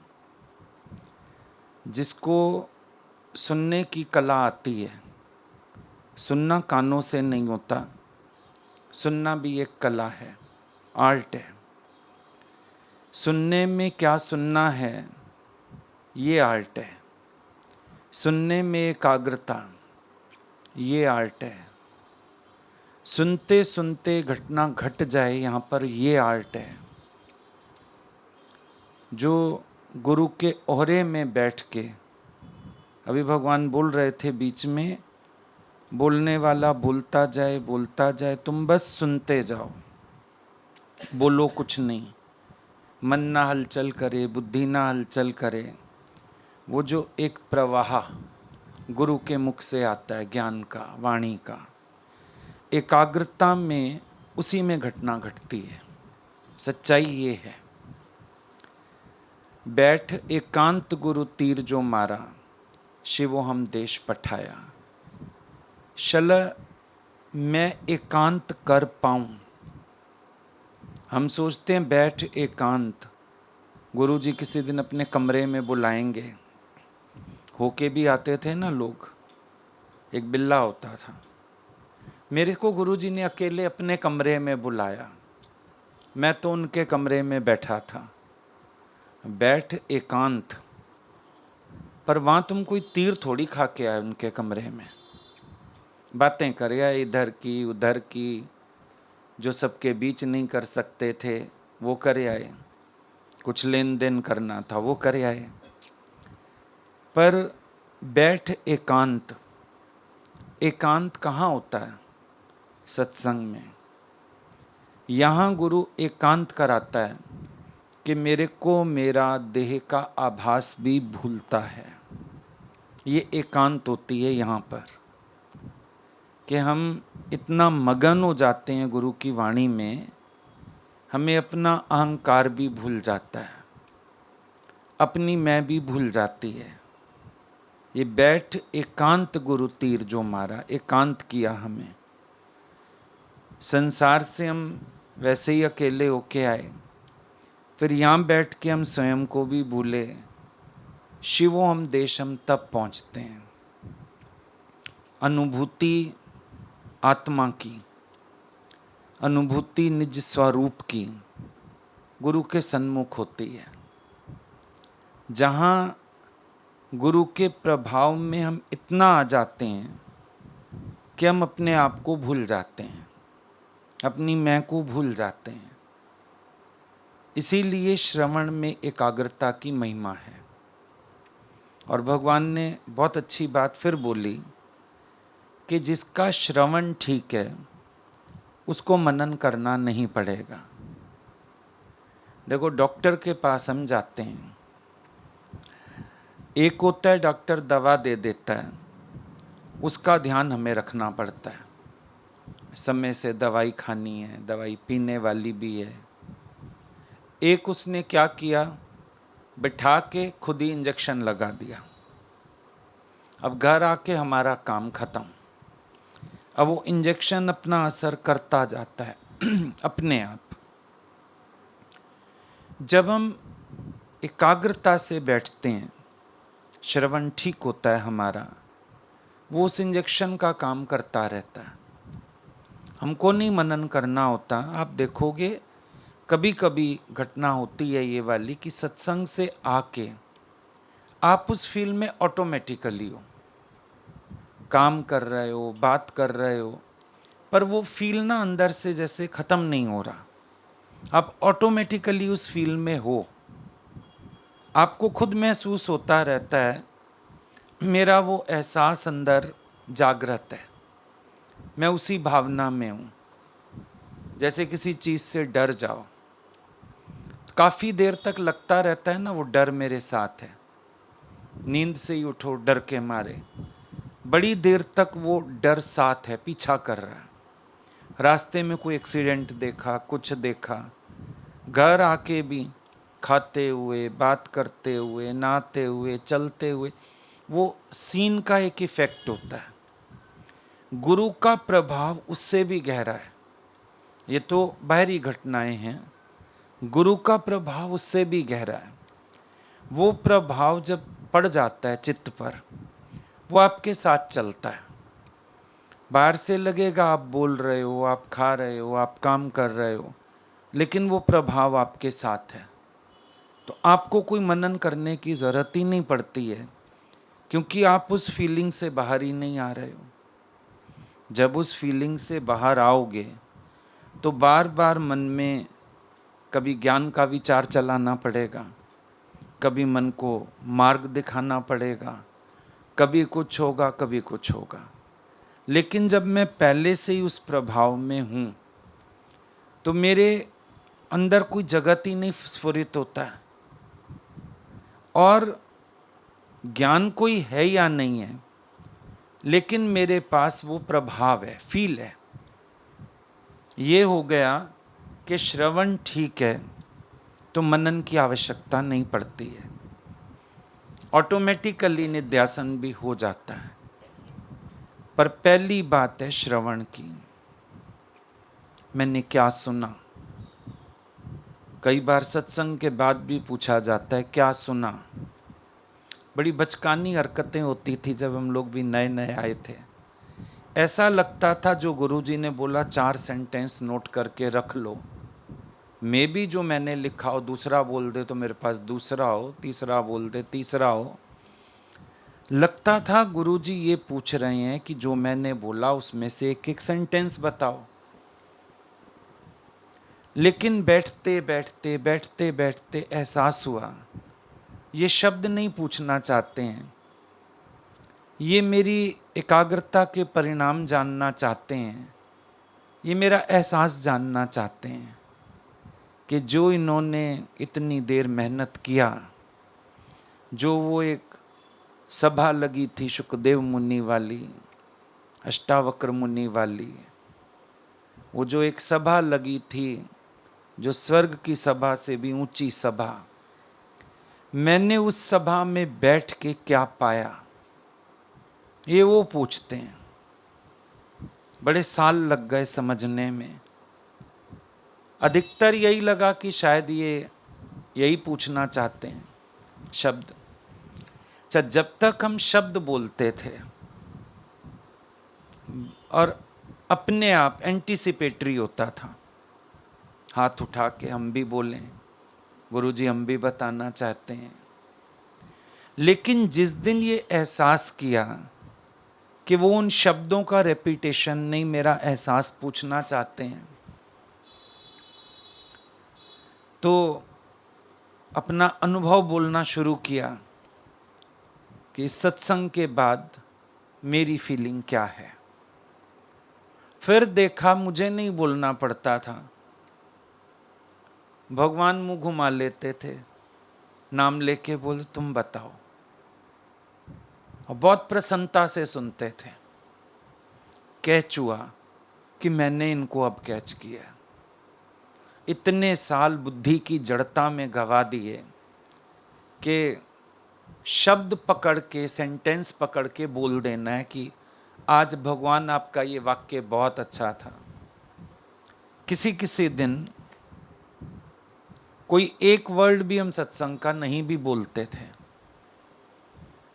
जिसको सुनने की कला आती है, सुनना कानों से नहीं होता, सुनना भी एक कला है, आर्ट है। सुनने में क्या सुनना है ये आर्ट है। सुनने में एकाग्रता ये आर्ट है। सुनते सुनते घटना घट जाए यहाँ पर ये आर्ट है। जो गुरु के ओहरे में बैठ के, अभी भगवान बोल रहे थे बीच में, बोलने वाला बोलता जाए, तुम बस सुनते जाओ, बोलो कुछ नहीं। मन ना हलचल करे, बुद्धि ना हलचल करे। वो जो एक प्रवाह गुरु के मुख से आता है, ज्ञान का, वाणी का, एकाग्रता में उसी में घटना घटती है। सच्चाई ये है। बैठ एकांत गुरु तीर जो मारा, शिवो हम देश पठाया। शल मैं एकांत कर पाऊं। हम सोचते हैं बैठ एकांत, गुरु जी किसी दिन अपने कमरे में बुलाएंगे। होके भी आते थे ना लोग। एक बिल्ला होता था, मेरे को गुरुजी ने अकेले अपने कमरे में बुलाया, मैं तो उनके कमरे में बैठा था। बैठ एकांत, पर वहाँ तुम कोई तीर थोड़ी खा के आए उनके कमरे में। बातें कर आए इधर की उधर की, जो सबके बीच नहीं कर सकते थे वो कर आए, कुछ लेन देन करना था वो कर आए। पर बैठ एकांत, एकांत कहाँ होता है? सत्संग में। यहाँ गुरु एकांत कराता है कि मेरे को मेरा देह का आभास भी भूलता है। ये एकांत होती है यहाँ पर, कि हम इतना मगन हो जाते हैं गुरु की वाणी में, हमें अपना अहंकार भी भूल जाता है, अपनी मैं भी भूल जाती है। ये बैठ एकांत गुरु तीर जो मारा, एकांत किया हमें। संसार से हम वैसे ही अकेले होके आए, फिर यहाँ बैठ के हम स्वयं को भी भूले। शिवो हम देश हम तब पहुँचते हैं। अनुभूति आत्मा की, अनुभूति निज स्वरूप की गुरु के सन्मुख होती है। जहाँ गुरु के प्रभाव में हम इतना आ जाते हैं कि हम अपने आप को भूल जाते हैं, अपनी मैं को भूल जाते हैं। इसीलिए श्रवण में एकाग्रता की महिमा है। और भगवान ने बहुत अच्छी बात फिर बोली कि जिसका श्रवण ठीक है उसको मनन करना नहीं पड़ेगा। देखो, डॉक्टर के पास हम जाते हैं, एक होता है डॉक्टर दवा दे देता है, उसका ध्यान हमें रखना पड़ता है, समय से दवाई खानी है, दवाई पीने वाली भी है। एक उसने क्या किया, बिठा के खुद ही इंजेक्शन लगा दिया। अब घर आके हमारा काम खत्म। अब वो इंजेक्शन अपना असर करता जाता है अपने आप। जब हम एकाग्रता से बैठते हैं, श्रवण ठीक होता है हमारा, वो उस इंजेक्शन का काम करता रहता है। हमको नहीं मनन करना होता। आप देखोगे कभी कभी घटना होती है ये वाली कि सत्संग से आके आप उस फील्ड में ऑटोमेटिकली हो, काम कर रहे हो, बात कर रहे हो, पर वो फील ना अंदर से जैसे खत्म नहीं हो रहा। आप ऑटोमेटिकली उस फील्ड में हो, आपको खुद महसूस होता रहता है, मेरा वो एहसास अंदर जागृत है, मैं उसी भावना में हूँ। जैसे किसी चीज़ से डर जाओ, काफ़ी देर तक लगता रहता है ना वो डर मेरे साथ है। नींद से ही उठो डर के मारे, बड़ी देर तक वो डर साथ है, पीछा कर रहा है। रास्ते में कोई एक्सीडेंट देखा, कुछ देखा, घर आके भी खाते हुए, बात करते हुए, नहाते हुए, चलते हुए, वो सीन का एक इफेक्ट होता है। गुरु का प्रभाव उससे भी गहरा है। ये तो बाहरी घटनाएं हैं, गुरु का प्रभाव उससे भी गहरा है। वो प्रभाव जब पड़ जाता है चित्त पर, वो आपके साथ चलता है। बाहर से लगेगा आप बोल रहे हो, आप खा रहे हो, आप काम कर रहे हो, लेकिन वो प्रभाव आपके साथ है। तो आपको कोई मनन करने की ज़रूरत ही नहीं पड़ती है, क्योंकि आप उस फीलिंग से बाहर ही नहीं आ रहे हो। जब उस फीलिंग से बाहर आओगे तो बार बार मन में कभी ज्ञान का विचार चलाना पड़ेगा, कभी मन को मार्ग दिखाना पड़ेगा, कभी कुछ होगा, कभी कुछ होगा। लेकिन जब मैं पहले से ही उस प्रभाव में हूँ तो मेरे अंदर कोई जगत ही नहीं स्फुरित होता है। और ज्ञान कोई है या नहीं है, लेकिन मेरे पास वो प्रभाव है, फील है। ये हो गया कि श्रवण ठीक है तो मनन की आवश्यकता नहीं पड़ती है, ऑटोमेटिकली निध्यासन भी हो जाता है। पर पहली बात है श्रवण की, मैंने क्या सुना। कई बार सत्संग के बाद भी पूछा जाता है क्या सुना। बड़ी बचकानी हरकतें होती थी जब हम लोग भी नए नए आए थे। ऐसा लगता था जो गुरुजी ने बोला 4 सेंटेंस नोट करके रख लो, मैं भी जो मैंने लिखा हो दूसरा बोल दे तो मेरे पास दूसरा हो, तीसरा बोल दे तीसरा हो। लगता था गुरुजी ये पूछ रहे हैं कि जो मैंने बोला उसमें से एक एक सेंटेंस बताओ। लेकिन बैठते बैठते बैठते बैठते एहसास हुआ ये शब्द नहीं पूछना चाहते हैं, ये मेरी एकाग्रता के परिणाम जानना चाहते हैं, ये मेरा एहसास जानना चाहते हैं कि जो इन्होंने इतनी देर मेहनत किया, जो वो एक सभा लगी थी शुकदेव मुनि वाली, अष्टावक्र मुनि वाली, वो जो एक सभा लगी थी जो स्वर्ग की सभा से भी ऊंची सभा, मैंने उस सभा में बैठ के क्या पाया, ये वो पूछते हैं। बड़े साल लग गए समझने में। अधिकतर यही लगा कि शायद ये यही पूछना चाहते हैं, शब्द। अच्छा, जब तक हम शब्द बोलते थे और अपने आप एंटीसिपेटरी होता था, हाथ उठा के हम भी बोलें, गुरुजी हम भी बताना चाहते हैं। लेकिन जिस दिन ये एहसास किया कि वो उन शब्दों का रेपिटेशन नहीं, मेरा एहसास पूछना चाहते हैं, तो अपना अनुभव बोलना शुरू किया कि सत्संग के बाद मेरी फीलिंग क्या है। फिर देखा मुझे नहीं बोलना पड़ता था, भगवान मुंह घुमा लेते थे, नाम लेके बोले तुम बताओ, और बहुत प्रसन्नता से सुनते थे। कैच हुआ कि मैंने इनको अब कैच किया। इतने साल बुद्धि की जड़ता में गवा दिए, कि शब्द पकड़ के, सेंटेंस पकड़ के बोल देना है कि आज भगवान आपका ये वाक्य बहुत अच्छा था। किसी किसी दिन कोई एक वर्ड भी हम सत्संग का नहीं भी बोलते थे।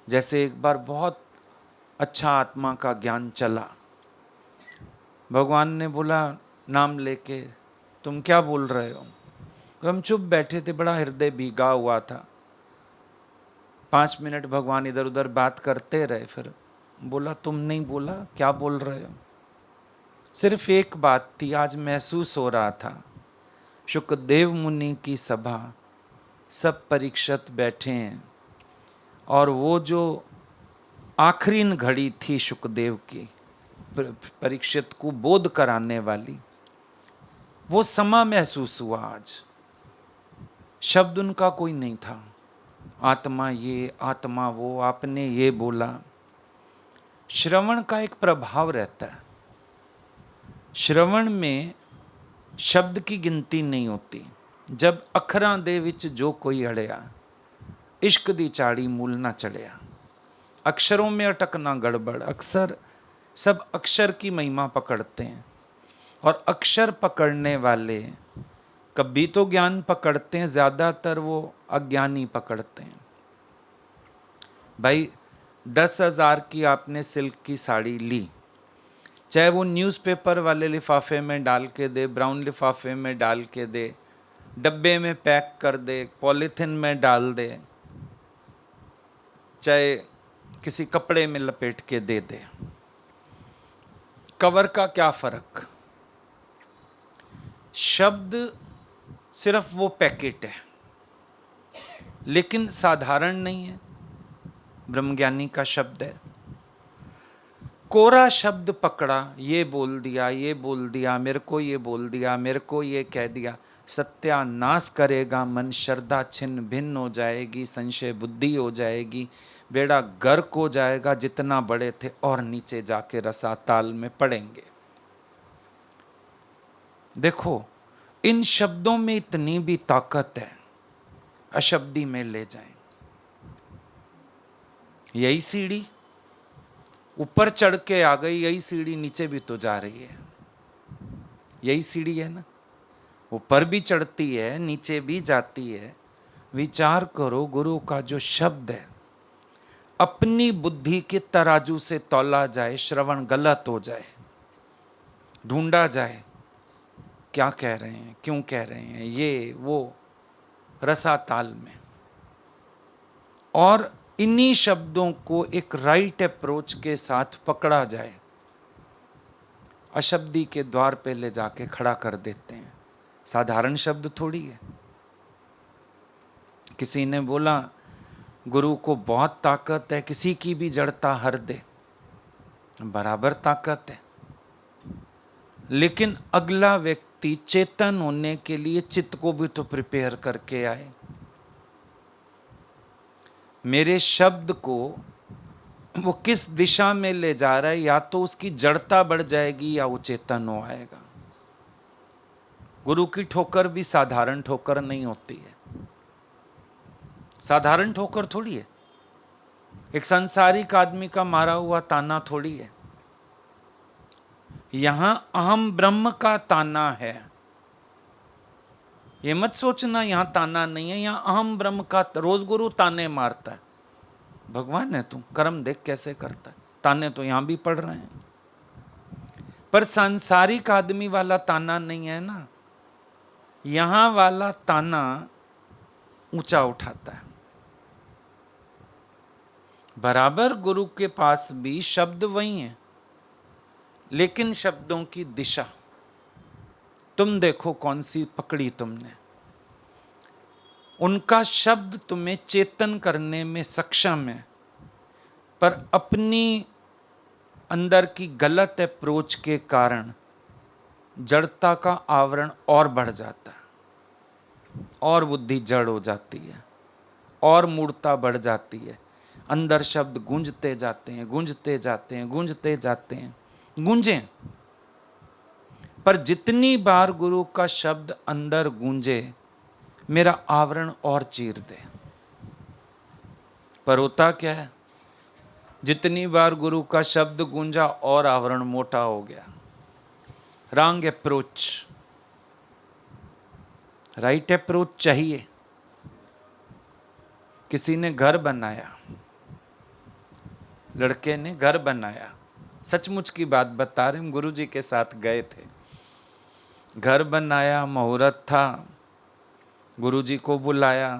जैसे एक बार बहुत अच्छा आत्मा का ज्ञान चला, भगवान ने बोला नाम लेके, तुम क्या बोल रहे हो? तो हम चुप बैठे थे, बड़ा हृदय भीगा हुआ था। 5 मिनट भगवान इधर उधर बात करते रहे, फिर बोला तुम नहीं बोला, क्या बोल रहे हो? सिर्फ एक बात थी, आज महसूस हो रहा था शुकदेव मुनि की सभा, सब परीक्षित बैठे हैं, और वो जो आखिरी घड़ी थी शुकदेव की, परीक्षित को बोध कराने वाली, वो समा महसूस हुआ आज। शब्द उनका कोई नहीं था, आत्मा ये, आत्मा वो, आपने ये बोला। श्रवण का एक प्रभाव रहता है। श्रवण में शब्द की गिनती नहीं होती। जब अखरां दे विच जो कोई अड़िया, इश्क दी चाड़ी मूल ना चढ़िया। अक्षरों में अटकना गड़बड़। अक्सर सब अक्षर की महिमा पकड़ते हैं, और अक्षर पकड़ने वाले कभी तो ज्ञान पकड़ते हैं, ज़्यादातर वो अज्ञानी पकड़ते हैं। भाई 10,000 की आपने सिल्क की साड़ी ली, चाहे वो न्यूज़पेपर वाले लिफाफे में डाल के दे, ब्राउन लिफाफे में डाल के दे, डब्बे में पैक कर दे, पॉलीथिन में डाल दे, चाहे किसी कपड़े में लपेट के दे दे, कवर का क्या फर्क। शब्द सिर्फ वो पैकेट है, लेकिन साधारण नहीं है। ब्रह्मज्ञानी का शब्द है। कोरा शब्द पकड़ा, ये बोल दिया, ये बोल दिया, मेरे को ये बोल दिया, मेरे को ये कह दिया, सत्यानाश करेगा मन, श्रद्धा छिन्न भिन्न हो जाएगी, संशय बुद्धि हो जाएगी, बेड़ा गर्क हो जाएगा, जितना बड़े थे और नीचे जाके रसाताल में पड़ेंगे। देखो, इन शब्दों में इतनी भी ताकत है, अशब्दी में ले जाएं। यही सीढ़ी ऊपर चढ़ के आ गई, यही सीढ़ी नीचे भी तो जा रही है। यही सीढ़ी है ना, ऊपर भी चढ़ती है, नीचे भी जाती है। विचार करो, गुरु का जो शब्द है अपनी बुद्धि के तराजू से तौला जाए, श्रवण गलत हो जाए, ढूंढा जाए, क्या कह रहे हैं, क्यों कह रहे हैं, ये वो, रसाताल में। और इन्हीं शब्दों को एक राइट अप्रोच के साथ पकड़ा जाए, अशब्दी के द्वार पे ले जाके खड़ा कर देते हैं। साधारण शब्द थोड़ी है। किसी ने बोला गुरु को बहुत ताकत है, किसी की भी जड़ता हर दे, बराबर ताकत है, लेकिन अगला व्यक्ति चेतन होने के लिए चित्त को भी तो प्रिपेयर करके आए। मेरे शब्द को वो किस दिशा में ले जा रहा है, या तो उसकी जड़ता बढ़ जाएगी या वो चेतन हो आएगा। गुरु की ठोकर भी साधारण ठोकर नहीं होती है। साधारण ठोकर थोड़ी है, एक सांसारिक आदमी का मारा हुआ ताना थोड़ी है। यहां अहम ब्रह्म का ताना है। ये मत सोचना यहां ताना नहीं है, यहां अहम ब्रह्म का। रोज गुरु ताने मारता है, भगवान है तू, कर्म देख कैसे करता है। ताने तो यहां भी पड़ रहे हैं, पर सांसारिक आदमी वाला ताना नहीं है ना। यहां वाला ताना ऊंचा उठाता है। बराबर गुरु के पास भी शब्द वही है, लेकिन शब्दों की दिशा तुम देखो कौन सी पकड़ी तुमने। उनका शब्द तुम्हें चेतन करने में सक्षम है, पर अपनी अंदर की गलत अप्रोच के कारण जड़ता का आवरण और बढ़ जाता है, और बुद्धि जड़ हो जाती है, और मूर्ता बढ़ जाती है। अंदर शब्द गूंजते जाते हैं, गूंजते जाते हैं, गूंजते जाते हैं। गूंजें, पर जितनी बार गुरु का शब्द अंदर गूंजे, मेरा आवरण और चीर दे। पर होता क्या है, जितनी बार गुरु का शब्द गूंजा और आवरण मोटा हो गया। रॉन्ग अप्रोच, राइट अप्रोच चाहिए। किसी ने घर बनाया, लड़के ने घर बनाया, सचमुच की बात बता रहे हम, गुरु जी के साथ गए थे। घर बनाया, मुहूर्त था, गुरु जी को बुलाया,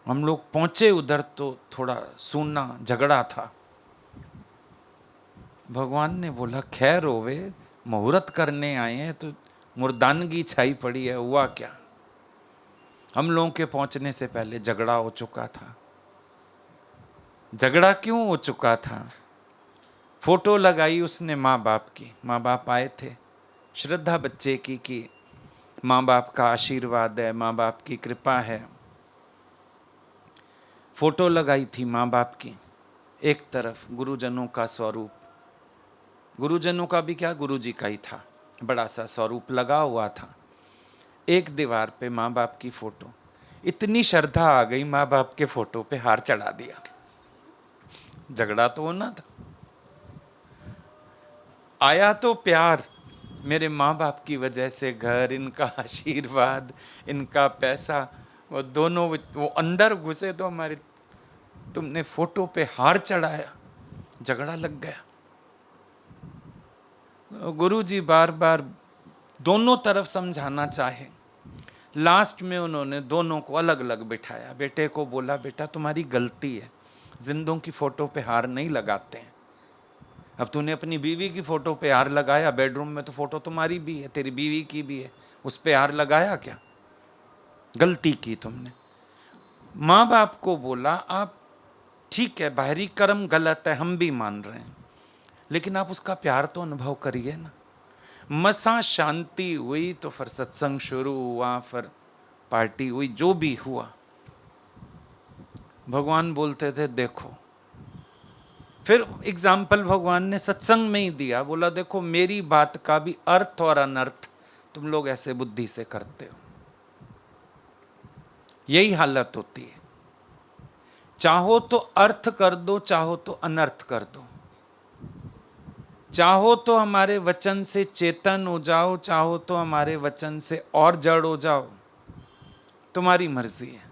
हम लोग पहुंचे उधर तो थोड़ा सूना झगड़ा था। भगवान ने बोला खैर होवे, मुहूर्त करने आए हैं तो मुर्दानगी छाई पड़ी है, हुआ क्या? हम लोगों के पहुंचने से पहले झगड़ा हो चुका था। झगड़ा क्यों हो चुका था? फोटो लगाई उसने माँ बाप की, माँ बाप आए थे, श्रद्धा बच्चे की कि माँ बाप का आशीर्वाद है, माँ बाप की कृपा है। फोटो लगाई थी माँ बाप की, एक तरफ गुरुजनों का स्वरूप, गुरुजनों का भी क्या, गुरु जी का ही था, बड़ा सा स्वरूप लगा हुआ था। एक दीवार पे माँ बाप की फोटो, इतनी श्रद्धा आ गई, माँ बाप के फोटो पे हार चढ़ा दिया। झगड़ा तो होना था, आया तो प्यार, मेरे माँ बाप की वजह से घर, इनका आशीर्वाद, इनका पैसा, वो दोनों वो अंदर घुसे तो हमारी, तुमने फोटो पे हार चढ़ाया, झगड़ा लग गया। गुरु जी बार बार दोनों तरफ समझाना चाहे, लास्ट में उन्होंने दोनों को अलग अलग बिठाया। बेटे को बोला बेटा तुम्हारी गलती है, जिंदों की फोटो पे हार नहीं लगाते हैं। अब तूने अपनी बीवी की फोटो पे हार लगाया, बेडरूम में तो फोटो तुम्हारी भी है, तेरी बीवी की भी है, उस पे हार लगाया क्या? गलती की तुमने। माँ बाप को बोला आप ठीक है, बाहरी कर्म गलत है, हम भी मान रहे हैं, लेकिन आप उसका प्यार तो अनुभव करिए ना। मसा शांति हुई तो फिर सत्संग शुरू हुआ, फिर पार्टी हुई, जो भी हुआ। भगवान बोलते थे देखो, फिर एग्जाम्पल भगवान ने सत्संग में ही दिया, बोला देखो मेरी बात का भी अर्थ और अनर्थ तुम लोग ऐसे बुद्धि से करते हो, यही हालत होती है। चाहो तो अर्थ कर दो, चाहो तो अनर्थ कर दो, चाहो तो हमारे वचन से चेतन हो जाओ, चाहो तो हमारे वचन से और जड़ हो जाओ, तुम्हारी मर्जी है।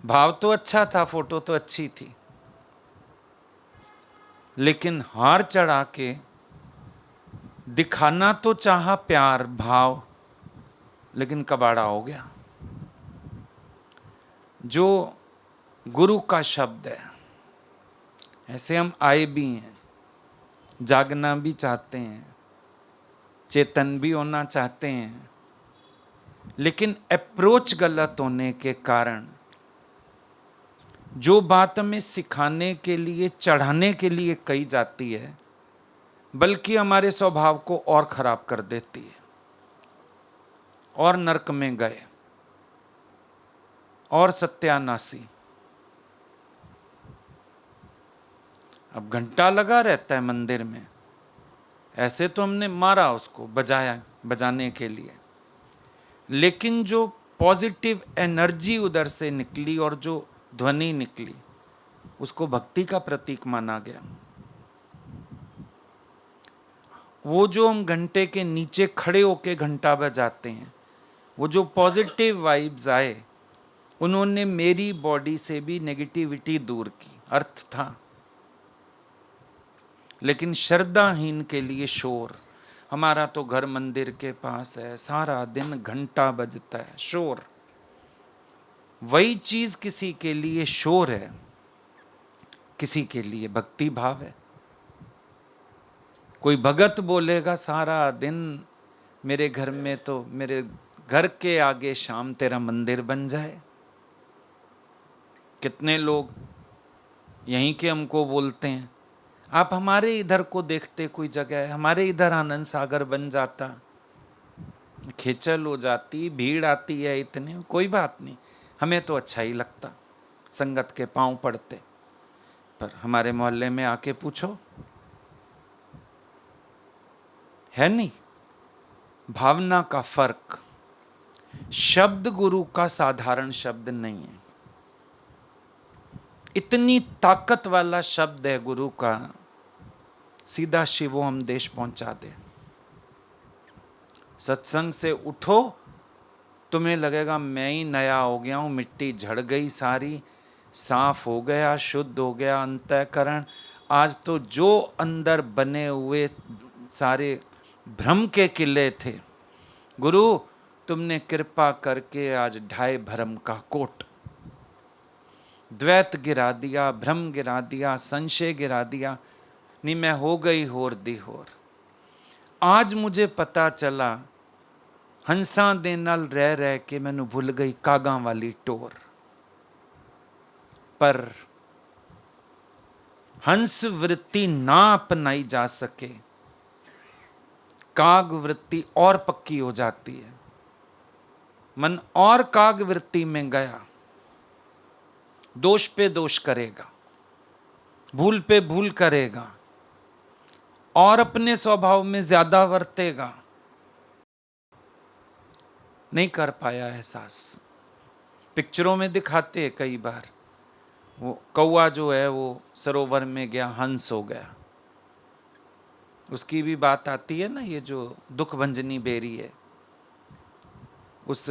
भाव तो अच्छा था, फोटो तो अच्छी थी, लेकिन हार चढ़ा के दिखाना तो चाहा प्यार भाव, लेकिन कबाड़ा हो गया। जो गुरु का शब्द है, ऐसे हम आए भी हैं, जागना भी चाहते हैं, चेतन भी होना चाहते हैं, लेकिन अप्रोच गलत होने के कारण जो बात हमें सिखाने के लिए, चढ़ाने के लिए कही जाती है, बल्कि हमारे स्वभाव को और खराब कर देती है, और नरक में गए, और सत्यानाशी। अब घंटा लगा रहता है मंदिर में, ऐसे तो हमने मारा उसको, बजाया बजाने के लिए, लेकिन जो पॉजिटिव एनर्जी उधर से निकली और जो ध्वनि निकली, उसको भक्ति का प्रतीक माना गया। वो जो हम घंटे के नीचे खड़े होके घंटा बजाते हैं, वो जो पॉजिटिव वाइब्स आए, उन्होंने मेरी बॉडी से भी नेगेटिविटी दूर की, अर्थ था। लेकिन श्रद्धाहीन के लिए शोर, हमारा तो घर मंदिर के पास है, सारा दिन घंटा बजता है, शोर। वही चीज किसी के लिए शोर है, किसी के लिए भक्ति भाव है। कोई भगत बोलेगा सारा दिन मेरे घर में, तो मेरे घर के आगे शाम तेरा मंदिर बन जाए। कितने लोग यहीं के हमको बोलते हैं, आप हमारे इधर को देखते, कोई जगह है हमारे इधर आनंद सागर बन जाता, खेचल हो जाती, भीड़ आती है इतने, कोई बात नहीं, हमें तो अच्छा ही लगता, संगत के पांव पड़ते। पर हमारे मोहल्ले में आके पूछो, है नहीं? भावना का फर्क। शब्द गुरु का साधारण शब्द नहीं है। इतनी ताकत वाला शब्द है गुरु का, सीधा शिवोहम देश पहुंचा दे। सत्संग से उठो, तुम्हें लगेगा मैं ही नया हो गया हूं, मिट्टी झड़ गई सारी, साफ हो गया, शुद्ध हो गया अंतःकरण। आज तो जो अंदर बने हुए सारे भ्रम के किले थे, गुरु तुमने कृपा करके आज ढाई भरम का कोट, द्वैत गिरा दिया, भ्रम गिरा दिया, संशय गिरा दिया। नहीं, मैं हो गई होर दी होर। आज मुझे पता चला, हंसा दे नाल रह रह के मैनू भुल गई कागां वाली टोर। पर हंस वृत्ति ना अपनाई जा सके, काग वृत्ति और पक्की हो जाती है। मन और काग वृत्ति में गया, दोष पे दोष करेगा, भूल पे भूल करेगा, और अपने स्वभाव में ज्यादा वर्तेगा। नहीं कर पाया एहसास। पिक्चरों में दिखाते हैं कई बार, वो कौवा जो है वो सरोवर में गया, हंस हो गया। उसकी भी बात आती है ना, ये जो दुख भंजनी बेरी है, उस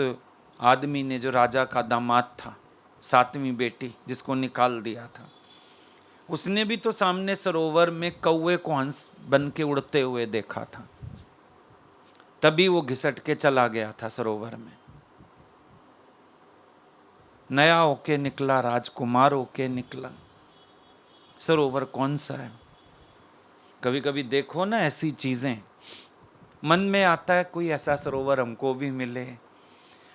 आदमी ने जो राजा का दामाद था, 7वीं बेटी जिसको निकाल दिया था, उसने भी तो सामने सरोवर में कौवे को हंस बन के उड़ते हुए देखा था, तभी वो घिसट के चला गया था सरोवर में। नया होके निकला, राजकुमार होके निकला। सरोवर कौन सा है? कभी कभी देखो ना ऐसी चीजें, मन में आता है कोई ऐसा सरोवर हमको भी मिले,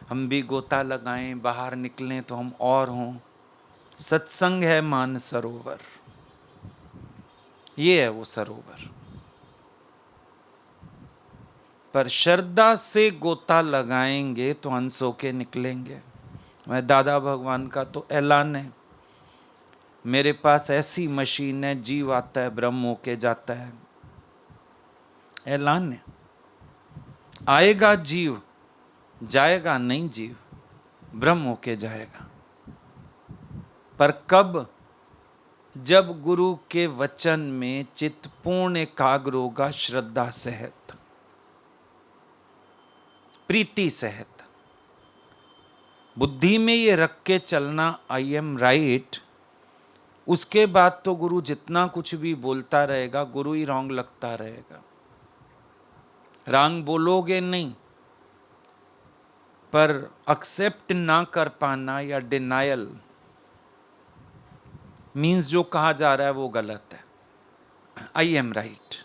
हम भी गोता लगाएं, बाहर निकलें तो हम और हों। सत्संग है मान सरोवर, ये है वो सरोवर। पर श्रद्धा से गोता लगाएंगे तो हंस होके निकलेंगे। मैं दादा भगवान का तो ऐलान है, मेरे पास ऐसी मशीन है, जीव आता है ब्रह्म होके जाता है। ऐलान है, आएगा जीव, जाएगा नहीं जीव, ब्रह्म होके जाएगा। पर कब? जब गुरु के वचन में चित्त पूर्ण एकाग्र होगा, श्रद्धा सहित, प्रीति सहित, बुद्धि में ये रख के चलना आई एम राइट। उसके बाद तो गुरु जितना कुछ भी बोलता रहेगा, गुरु ही रॉन्ग लगता रहेगा। रॉन्ग बोलोगे नहीं, पर एक्सेप्ट ना कर पाना या डिनायल मीन्स जो कहा जा रहा है वो गलत है, आई एम राइट।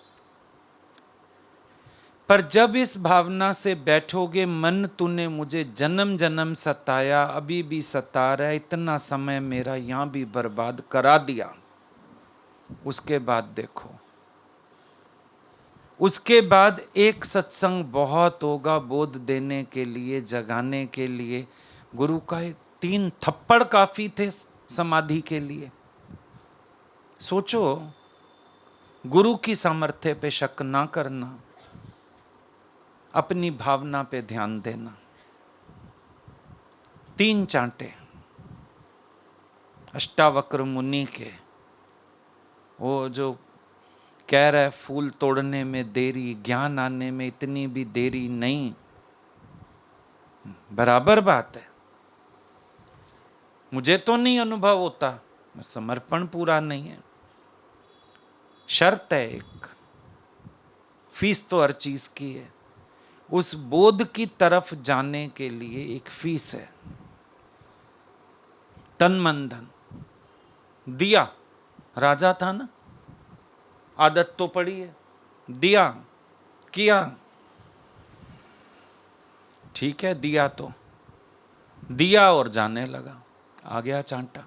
पर जब इस भावना से बैठोगे, मन तूने मुझे जन्म जन्म सताया, अभी भी सता रहा है, इतना समय मेरा यहां भी बर्बाद करा दिया, उसके बाद देखो, उसके बाद एक सत्संग बहुत होगा बोध देने के लिए, जगाने के लिए। गुरु का 3 थप्पड़ काफी थे समाधि के लिए। सोचो, गुरु की सामर्थ्य पे शक ना करना, अपनी भावना पे ध्यान देना। 3 चांटे अष्टावक्र मुनि के, वो जो कह रहा है फूल तोड़ने में देरी, ज्ञान आने में इतनी भी देरी नहीं, बराबर बात है। मुझे तो नहीं अनुभव होता, समर्पण पूरा नहीं है। शर्त है एक, फीस तो हर चीज की है, उस बोध की तरफ जाने के लिए एक फीस है, तन मन धन। दिया, राजा था ना, आदत तो पड़ी है, दिया, किया, ठीक है, दिया तो दिया और जाने लगा, आ गया चांटा।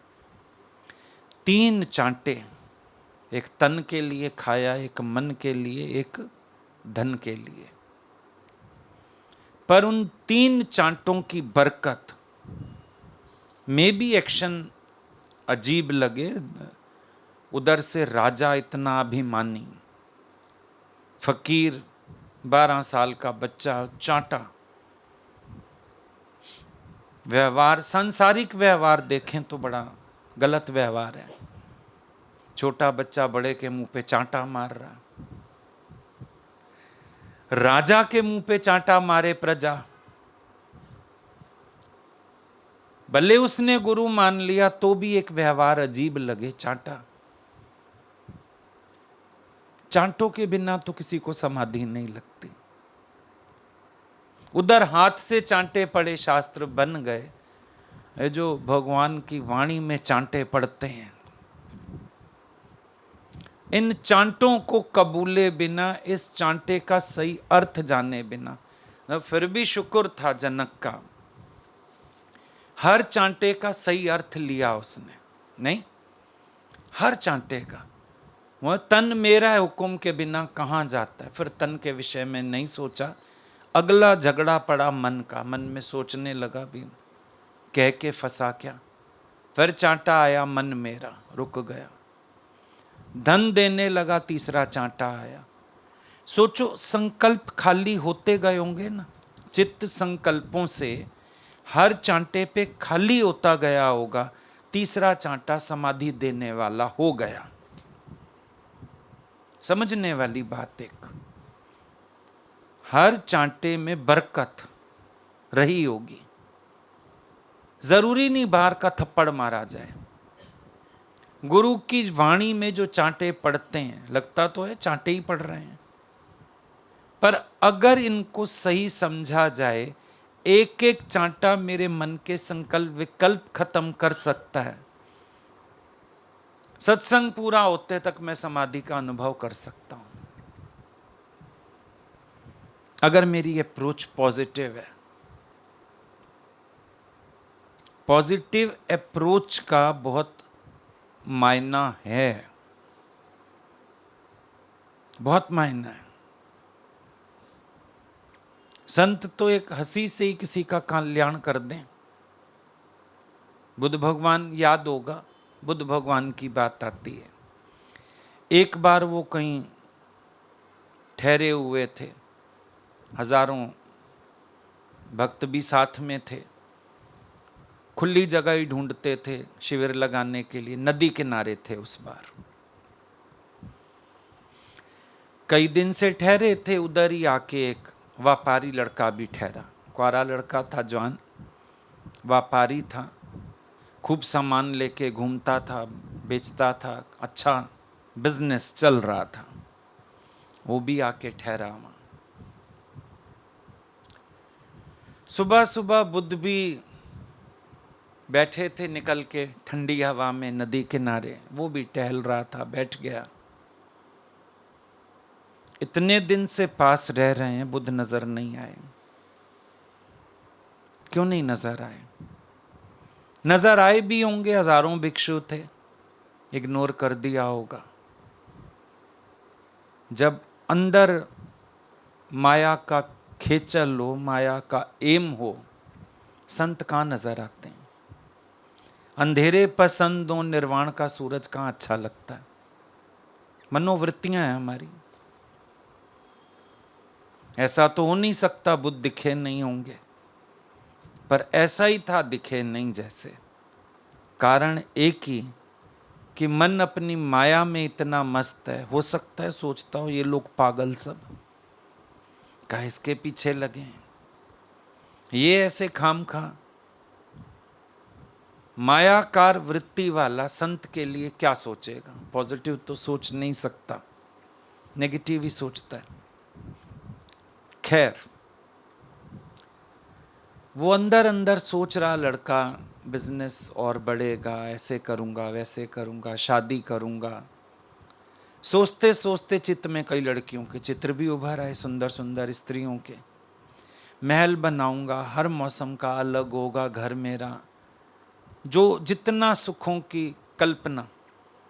3 चांटे, एक तन के लिए खाया, एक मन के लिए, एक धन के लिए। पर उन 3 चांटों की बरकत में भी एक्शन अजीब लगे, उधर से राजा इतना अभिमानी, फकीर 12 साल का बच्चा, चांटा। व्यवहार, सांसारिक व्यवहार देखें तो बड़ा गलत व्यवहार है। छोटा बच्चा बड़े के मुंह पे चांटा मार रहा, राजा के मुंह पे चांटा मारे प्रजा, भले उसने गुरु मान लिया तो भी एक व्यवहार अजीब लगे। चांटा, चांटों के बिना तो किसी को समाधि नहीं लगती। उधर हाथ से चांटे पड़े शास्त्र बन गए, ये जो भगवान की वाणी में चांटे पड़ते हैं, इन चांटों को कबूले बिना, इस चांटे का सही अर्थ जाने बिना, फिर भी शुक्र था जनक का, हर चांटे का सही अर्थ लिया उसने। नहीं, हर चांटे का। वह तन मेरा है हुक्म के बिना कहाँ जाता है। फिर तन के विषय में नहीं सोचा, अगला झगड़ा पड़ा मन का। मन में सोचने लगा भी कह के फंसा क्या। फिर चांटा आया मन मेरा, रुक गया। धन देने लगा, तीसरा चांटा आया। सोचो संकल्प खाली होते गए होंगे ना, चित्त संकल्पों से हर चांटे पे खाली होता गया होगा। तीसरा चांटा समाधि देने वाला हो गया। समझने वाली बात, एक हर चांटे में बरकत रही होगी। जरूरी नहीं बाहर का थप्पड़ मारा जाए। गुरु की वाणी में जो चांटे पड़ते हैं, लगता तो है चांटे ही पड़ रहे हैं, पर अगर इनको सही समझा जाए, एक एक चांटा मेरे मन के संकल्प विकल्प खत्म कर सकता है। सत्संग पूरा होते तक मैं समाधि का अनुभव कर सकता हूं, अगर मेरी अप्रोच पॉजिटिव है। पॉजिटिव अप्रोच का बहुत मायना है, बहुत मायना है। संत तो एक हंसी से ही किसी का कल्याण कर दें। बुद्ध भगवान याद होगा, बुद्ध भगवान की बात आती है। एक बार वो कहीं ठहरे हुए थे, हजारों भक्त भी साथ में थे, खुली जगह ही ढूंढते थे शिविर लगाने के लिए। नदी किनारे थे उस बार, कई दिन से ठहरे थे। उधर ही आके एक व्यापारी लड़का भी ठहरा। कुआरा लड़का था, जवान व्यापारी था, खूब सामान लेके घूमता था, बेचता था, अच्छा बिजनेस चल रहा था। वो भी आके ठहरा वहां। सुबह सुबह बुद्ध भी बैठे थे निकल के ठंडी हवा में नदी किनारे, वो भी टहल रहा था, बैठ गया। इतने दिन से पास रह रहे हैं, बुद्ध नजर नहीं आए। क्यों नहीं नजर आए? नजर आए भी होंगे, हजारों भिक्षु थे, इग्नोर कर दिया होगा। जब अंदर माया का खेचल हो, माया का एम हो, संत कहाँ नजर आते हैं? अंधेरे पसंद हो, निर्वाण का सूरज कहाँ अच्छा लगता है? मनोवृत्तियां हैं हमारी। ऐसा तो हो नहीं सकता बुद्ध दिखे नहीं होंगे, पर ऐसा ही था, दिखे नहीं जैसे। कारण एक ही कि मन अपनी माया में इतना मस्त है। हो सकता है सोचता हो ये लोग पागल सब का इसके पीछे लगे हैं, ये ऐसे खामखा। मायाकार वृत्ति वाला संत के लिए क्या सोचेगा? पॉजिटिव तो सोच नहीं सकता, नेगेटिव ही सोचता है। खैर, वो अंदर अंदर सोच रहा लड़का, बिजनेस और बढ़ेगा, ऐसे करूंगा, वैसे करूंगा, शादी करूंगा। सोचते सोचते चित्त में कई लड़कियों के चित्र भी उभर आए, सुंदर सुंदर स्त्रियों के। महल बनाऊंगा, हर मौसम का अलग होगा घर मेरा। जो जितना सुखों की कल्पना,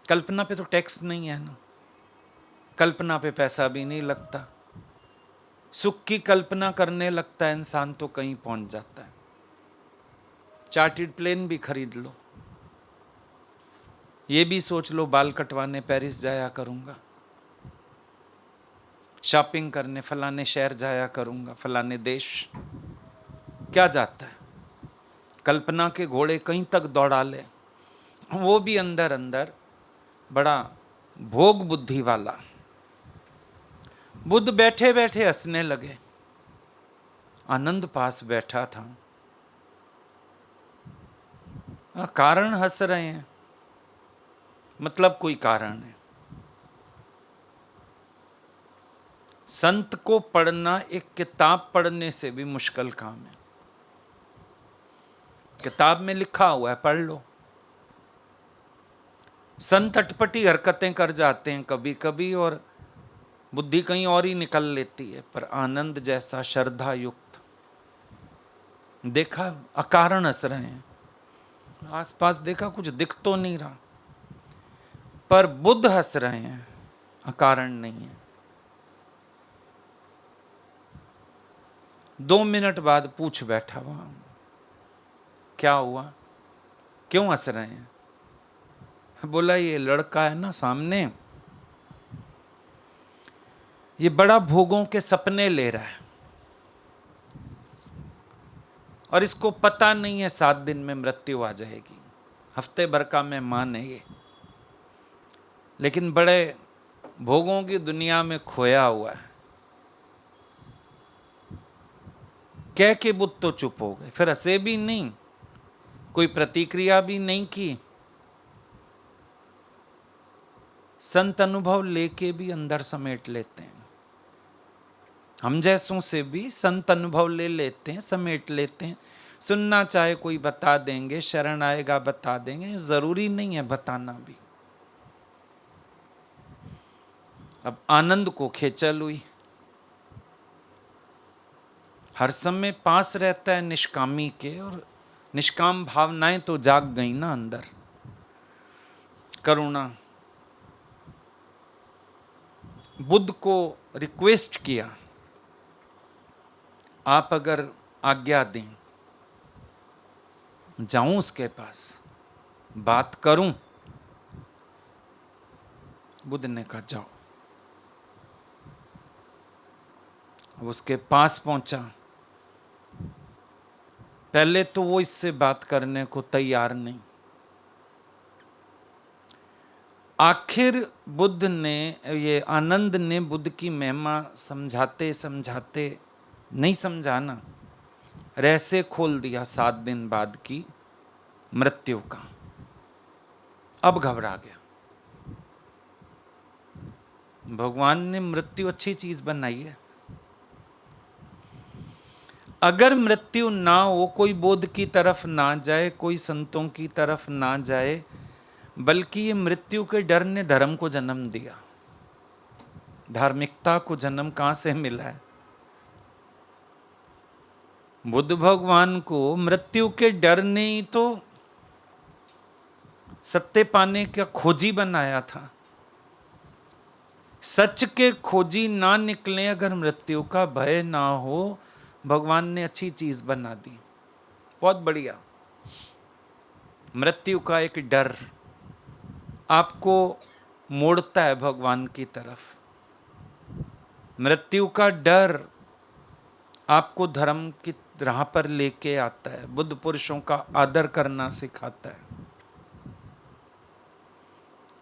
कल्पना पे तो टैक्स नहीं है ना, कल्पना पे पैसा भी नहीं लगता। सुख की कल्पना करने लगता है इंसान तो कहीं पहुंच जाता है। चार्टर्ड प्लेन भी खरीद लो, ये भी सोच लो बाल कटवाने पेरिस जाया करूंगा, शॉपिंग करने फलाने शहर जाया करूंगा, फलाने देश। क्या जाता है? कल्पना के घोड़े कहीं तक दौड़ा ले, वो भी अंदर अंदर बड़ा भोग बुद्धि वाला। बुद्ध बैठे बैठे हंसने लगे। आनंद पास बैठा था। कारण हंस रहे हैं, मतलब कोई कारण है। संत को पढ़ना एक किताब पढ़ने से भी मुश्किल काम है। किताब में लिखा हुआ है, पढ़ लो। संत अटपटी हरकतें कर जाते हैं कभी कभी और बुद्धि कहीं और ही निकल लेती है, पर आनंद जैसा श्रद्धा युक्त, देखा अकारण हंस रहे हैं। आसपास देखा कुछ दिख तो नहीं रहा, पर बुद्ध हंस रहे हैं, अकारण नहीं है। 2 मिनट बाद पूछ बैठा वहां, क्या हुआ, क्यों हंस रहे हैं? बोला ये लड़का है ना सामने, ये बड़ा भोगों के सपने ले रहा है और इसको पता नहीं है 7 दिन में मृत्यु आ जाएगी। हफ्ते भर का मेहमान है ये, लेकिन बड़े भोगों की दुनिया में खोया हुआ है। कह के बुद्ध तो चुप हो गए, फिर हंसे भी नहीं, कोई प्रतिक्रिया भी नहीं की। संत अनुभव लेके भी अंदर समेट लेते हैं। हम जैसों से भी संत अनुभव ले लेते हैं, समेट लेते हैं। सुनना चाहे कोई बता देंगे, शरण आएगा बता देंगे, जरूरी नहीं है बताना भी। अब आनंद को खेचल हुई, हर समय पास रहता है निष्कामी के, और निष्काम भावनाएं तो जाग गई ना अंदर। करुणा, बुद्ध को रिक्वेस्ट किया, आप अगर आज्ञा दें जाऊं उसके पास, बात करूं। बुद्ध ने कहा जाओ। अब उसके पास पहुंचा। पहले तो वो इससे बात करने को तैयार नहीं। आखिर बुद्ध ने, ये आनंद ने बुद्ध की महिमा समझाते समझाते नहीं समझाना, रहस्य खोल दिया 7 दिन बाद की मृत्यु का। अब घबरा गया। भगवान ने मृत्यु अच्छी चीज बनाई है। अगर मृत्यु ना हो, कोई बोध की तरफ ना जाए, कोई संतों की तरफ ना जाए, बल्कि ये मृत्यु के डर ने धर्म को जन्म दिया। धार्मिकता को जन्म कहां से मिला है? बुद्ध भगवान को मृत्यु के डर ने ही तो सत्य पाने का खोजी बनाया था। सच के खोजी ना निकले, अगर मृत्यु का भय ना हो, भगवान ने अच्छी चीज बना दी, बहुत बढ़िया। मृत्यु का एक डर आपको मोड़ता है भगवान की तरफ। मृत्यु का डर आपको धर्म की राह पर लेके आता है, बुद्ध पुरुषों का आदर करना सिखाता है।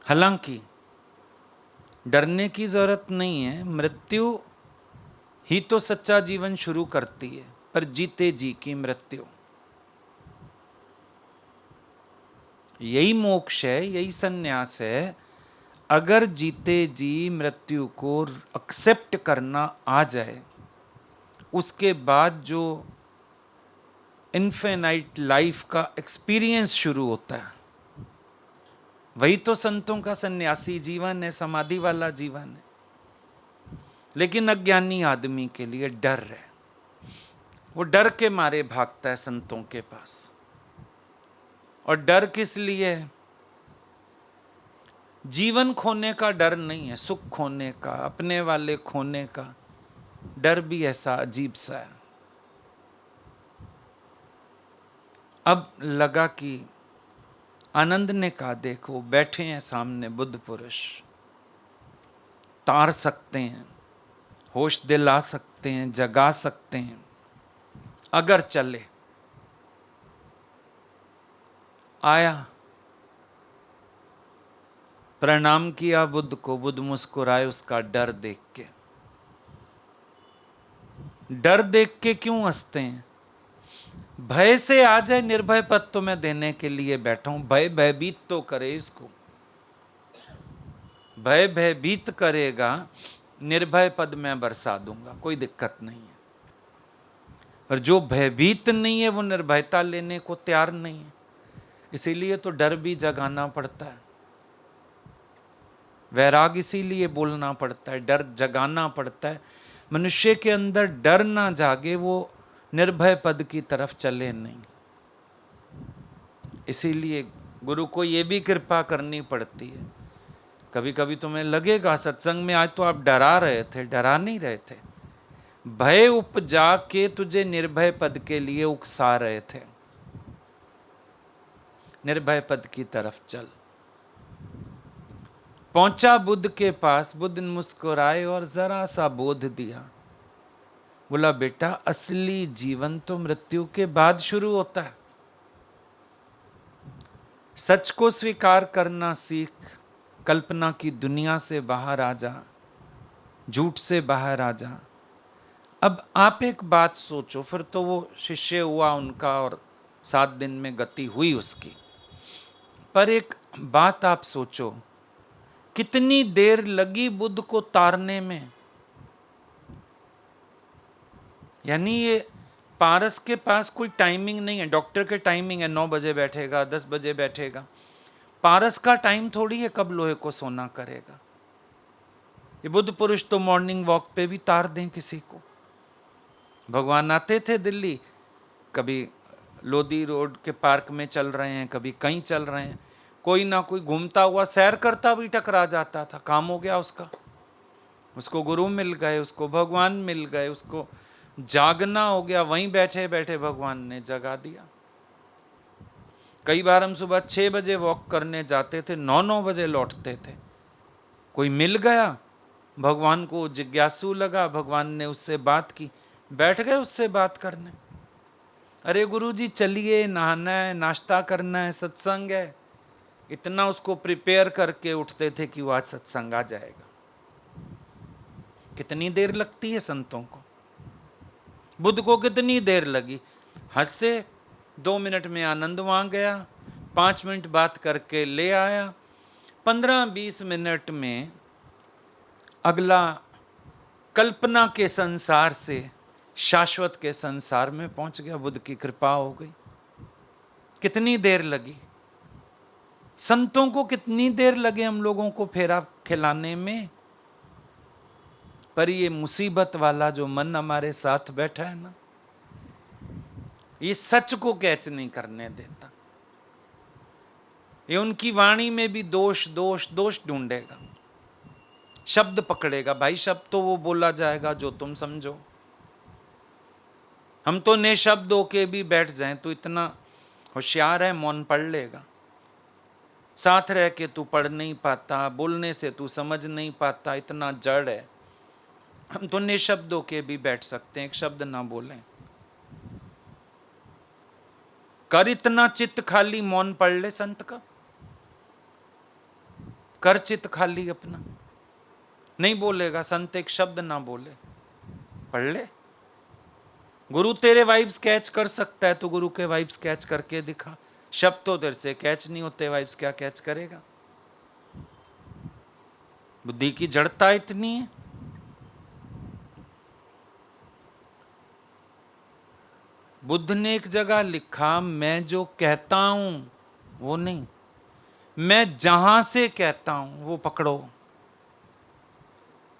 हालांकि डरने की जरूरत नहीं है, मृत्यु ही तो सच्चा जीवन शुरू करती है, पर जीते जी की मृत्यु, यही मोक्ष है, यही सन्यास है। अगर जीते जी मृत्यु को एक्सेप्ट करना आ जाए, उसके बाद जो इन्फिनाइट लाइफ का एक्सपीरियंस शुरू होता है, वही तो संतों का सन्यासी जीवन है, समाधि वाला जीवन है। लेकिन अज्ञानी आदमी के लिए डर है, वो डर के मारे भागता है संतों के पास। और डर किस लिए? जीवन खोने का डर नहीं है, सुख खोने का, अपने वाले खोने का डर भी ऐसा अजीब सा है। अब लगा कि आनंद ने कहा, देखो बैठे हैं सामने बुद्ध पुरुष, तार सकते हैं, होश दिला सकते हैं, जगा सकते हैं, अगर चले। आया प्रणाम किया बुद्ध को, बुद्ध मुस्कुराए उसका डर देख के। डर देख के क्यों हंसते हैं? भय से आ जाए निर्भय पद तो मैं देने के लिए बैठा हूं। भय भयभीत तो करे इसको, भय भयभीत करेगा, निर्भय पद मैं बरसा दूंगा, कोई दिक्कत नहीं है। और जो भयभीत नहीं है वो निर्भयता लेने को तैयार नहीं है। इसीलिए तो डर भी जगाना पड़ता है, वैराग इसीलिए बोलना पड़ता है, डर जगाना पड़ता है। मनुष्य के अंदर डर ना जागे वो निर्भय पद की तरफ चले नहीं। इसीलिए गुरु को ये भी कृपा करनी पड़ती है। कभी कभी तुम्हें लगेगा सत्संग में आज तो आप डरा रहे थे, डरा नहीं रहे थे, भय उपजा के तुझे निर्भय पद के लिए उकसा रहे थे। निर्भय पद की तरफ चल। पहुंचा बुद्ध के पास, बुद्ध ने मुस्कुराए और जरा सा बोध दिया। बोला बेटा असली जीवन तो मृत्यु के बाद शुरू होता है। सच को स्वीकार करना सीख, कल्पना की दुनिया से बाहर आ जा, झूठ से बाहर आ जा। अब आप एक बात सोचो, फिर तो वो शिष्य हुआ उनका और 7 दिन में गति हुई उसकी। पर एक बात आप सोचो, कितनी देर लगी बुद्ध को तारने में। यानी ये पारस के पास कोई टाइमिंग नहीं है। डॉक्टर के टाइमिंग है 9 बजे बैठेगा, 10 बजे बैठेगा। पारस का टाइम थोड़ी है कब लोहे को सोना करेगा। ये बुद्ध पुरुष तो मॉर्निंग वॉक पे भी तार दें किसी को। भगवान आते थे दिल्ली, कभी लोधी रोड के पार्क में चल रहे हैं, कभी कहीं चल रहे हैं, कोई ना कोई घूमता हुआ सैर करता भी टकरा जाता था। काम हो गया उसका, उसको गुरु मिल गए, उसको भगवान मिल गए, उसको जागना हो गया। वहीं बैठे बैठे भगवान ने जगा दिया। कई बार हम सुबह 6 बजे वॉक करने जाते थे, 9-9 बजे लौटते थे। कोई मिल गया, भगवान को जिज्ञासु लगा, भगवान ने उससे बात की, बैठ गए उससे बात करने। अरे गुरुजी चलिए, नहाना है, नाश्ता करना है, सत्संग है। इतना उसको प्रिपेयर करके उठते थे कि वो आज सत्संग आ जाएगा। कितनी देर लगती है संतों को। बुद्ध को कितनी देर लगी। हंसे, 2 मिनट में आनंद वहां गया, 5 मिनट बात करके ले आया, 15-20 मिनट में अगला कल्पना के संसार से शाश्वत के संसार में पहुंच गया। बुद्ध की कृपा हो गई। कितनी देर लगी। संतों को कितनी देर लगे हम लोगों को फेरा खिलाने में। पर ये मुसीबत वाला जो मन हमारे साथ बैठा है ना, ये सच को कैच नहीं करने देता। ये उनकी वाणी में भी दोष दोष दोष ढूंढेगा, शब्द पकड़ेगा। भाई शब्द तो वो बोला जाएगा जो तुम समझो। हम तो निशब्द होके भी बैठ जाएं तो इतना होशियार है, मौन पढ़ लेगा। साथ रह के तू पढ़ नहीं पाता, बोलने से तू समझ नहीं पाता, इतना जड़ है। हम तो निशब्द होके भी बैठ सकते हैं, एक शब्द ना बोलें। कर इतना चित्त खाली, मौन पढ़ ले संत का। कर चित्त खाली अपना, नहीं बोलेगा संत, एक शब्द ना बोले, पढ़ ले। गुरु तेरे वाइब्स कैच कर सकता है तो गुरु के वाइब्स कैच करके दिखा। शब्द तो तेरे से कैच नहीं होते, वाइब्स क्या कैच करेगा। बुद्धि की जड़ता इतनी है। बुद्ध ने एक जगह लिखा, मैं जो कहता हूं वो नहीं, मैं जहां से कहता हूं वो पकड़ो।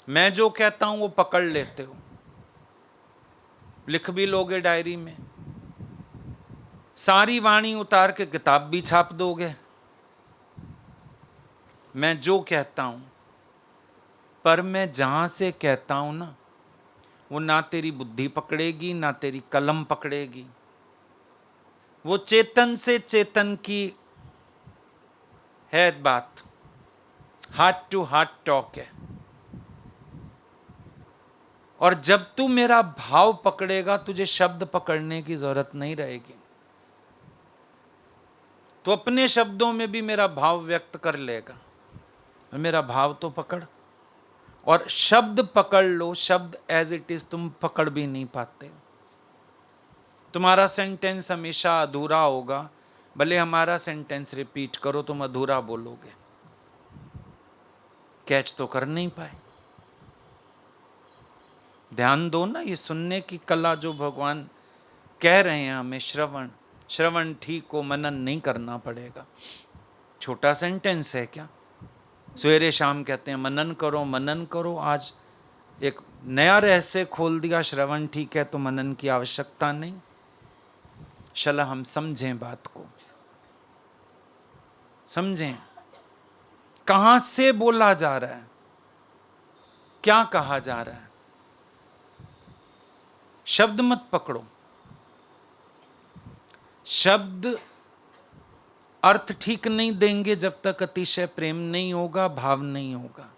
मैं जो कहता हूं वो पकड़ लेते हो, लिख भी लोगे डायरी में, सारी वाणी उतार के किताब भी छाप दोगे। मैं जो कहता हूं, पर मैं जहां से कहता हूं ना, वो ना तेरी बुद्धि पकड़ेगी ना तेरी कलम पकड़ेगी। वो चेतन से चेतन की है बात, हार्ट टू हार्ट टॉक है। और जब तू मेरा भाव पकड़ेगा, तुझे शब्द पकड़ने की जरूरत नहीं रहेगी। तो अपने शब्दों में भी मेरा भाव व्यक्त कर लेगा। मेरा भाव तो पकड़। और शब्द पकड़ लो, शब्द एज इट इज तुम पकड़ भी नहीं पाते। तुम्हारा सेंटेंस हमेशा अधूरा होगा, भले हमारा सेंटेंस रिपीट करो तुम अधूरा बोलोगे, कैच तो कर नहीं पाए। ध्यान दो ना, ये सुनने की कला जो भगवान कह रहे हैं हमें, श्रवण, श्रवण ठीक हो, मनन नहीं करना पड़ेगा। छोटा सेंटेंस है क्या, सवेरे शाम कहते हैं मनन करो मनन करो। आज एक नया रहस्य खोल दिया, श्रवण ठीक है तो मनन की आवश्यकता नहीं। चला हम समझें बात को, समझें कहां से बोला जा रहा है, क्या कहा जा रहा है। शब्द मत पकड़ो, शब्द अर्थ ठीक नहीं देंगे जब तक अतिशय प्रेम नहीं होगा, भाव नहीं होगा।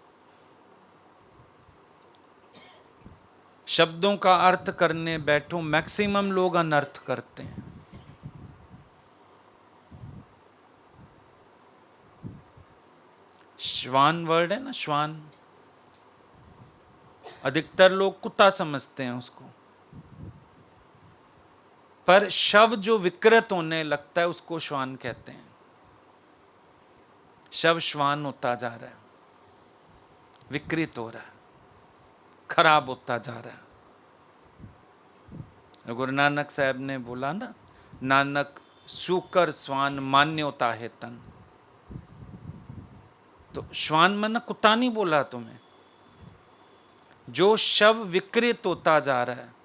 शब्दों का अर्थ करने बैठो, मैक्सिमम लोग अनर्थ करते हैं। श्वान वर्ड है ना, श्वान, अधिकतर लोग कुत्ता समझते हैं उसको, पर शव जो विकृत होने लगता है उसको श्वान कहते हैं। शव श्वान होता जा रहा है, विकृत हो रहा है, खराब होता जा रहा है। गुरु नानक साहब ने बोला ना, नानक शूकर श्वान मान्योता है तन। तो श्वान मन कुत्ता नहीं बोला तुम्हें, जो शव विकृत होता जा रहा है।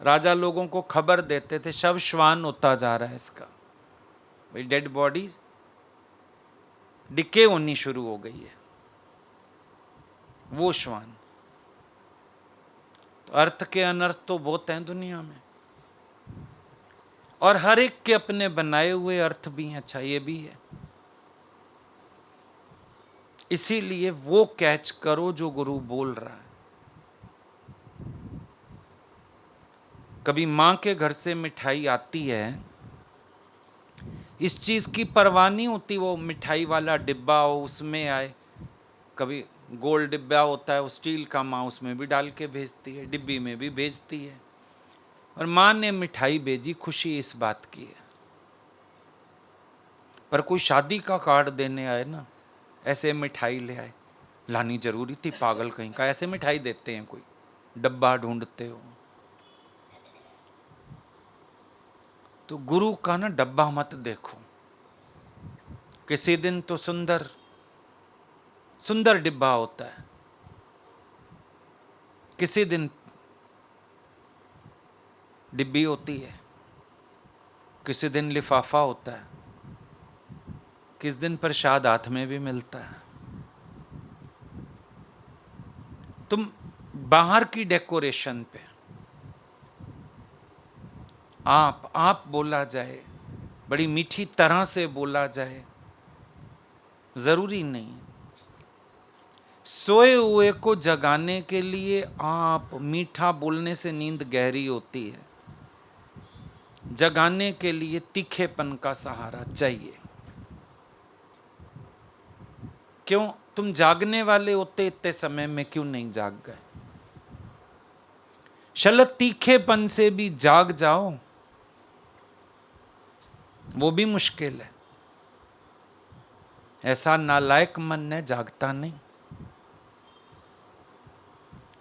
राजा लोगों को खबर देते थे शव श्वान होता जा रहा है इसका, भाई डेड बॉडी डिके होनी शुरू हो गई है, वो श्वान। तो अर्थ के अनर्थ तो बहुत हैं दुनिया में, और हर एक के अपने बनाए हुए अर्थ भी हैं। अच्छा ये भी है, इसीलिए वो कैच करो जो गुरु बोल रहा है। कभी मां के घर से मिठाई आती है, इस चीज की परवाह नहीं होती वो मिठाई वाला डिब्बा हो उसमें आए। कभी गोल्ड डिब्बा होता है वो स्टील का, माँ उसमें भी डाल के भेजती है, डिब्बी में भी भेजती है। और माँ ने मिठाई भेजी, खुशी इस बात की है। पर कोई शादी का कार्ड देने आए ना, ऐसे मिठाई ले आए, लानी जरूरी थी पागल कहीं का, ऐसे मिठाई देते हैं, कोई डब्बा ढूंढते हो। तो गुरु का ना डब्बा मत देखो, किसी दिन तो सुंदर सुंदर डिब्बा होता है, किसी दिन डिब्बी होती है, किसी दिन लिफाफा होता है, किस दिन प्रसाद हाथ में भी मिलता है। तुम बाहर की डेकोरेशन पे आप बोला जाए, बड़ी मीठी तरह से बोला जाए, जरूरी नहीं। सोए हुए को जगाने के लिए आप मीठा बोलने से नींद गहरी होती है, जगाने के लिए तीखेपन का सहारा चाहिए। क्यों, तुम जागने वाले होते इतने समय में क्यों नहीं जाग गए? शल तीखेपन से भी जाग जाओ, वो भी मुश्किल है। ऐसा नालायक मन है जागता नहीं।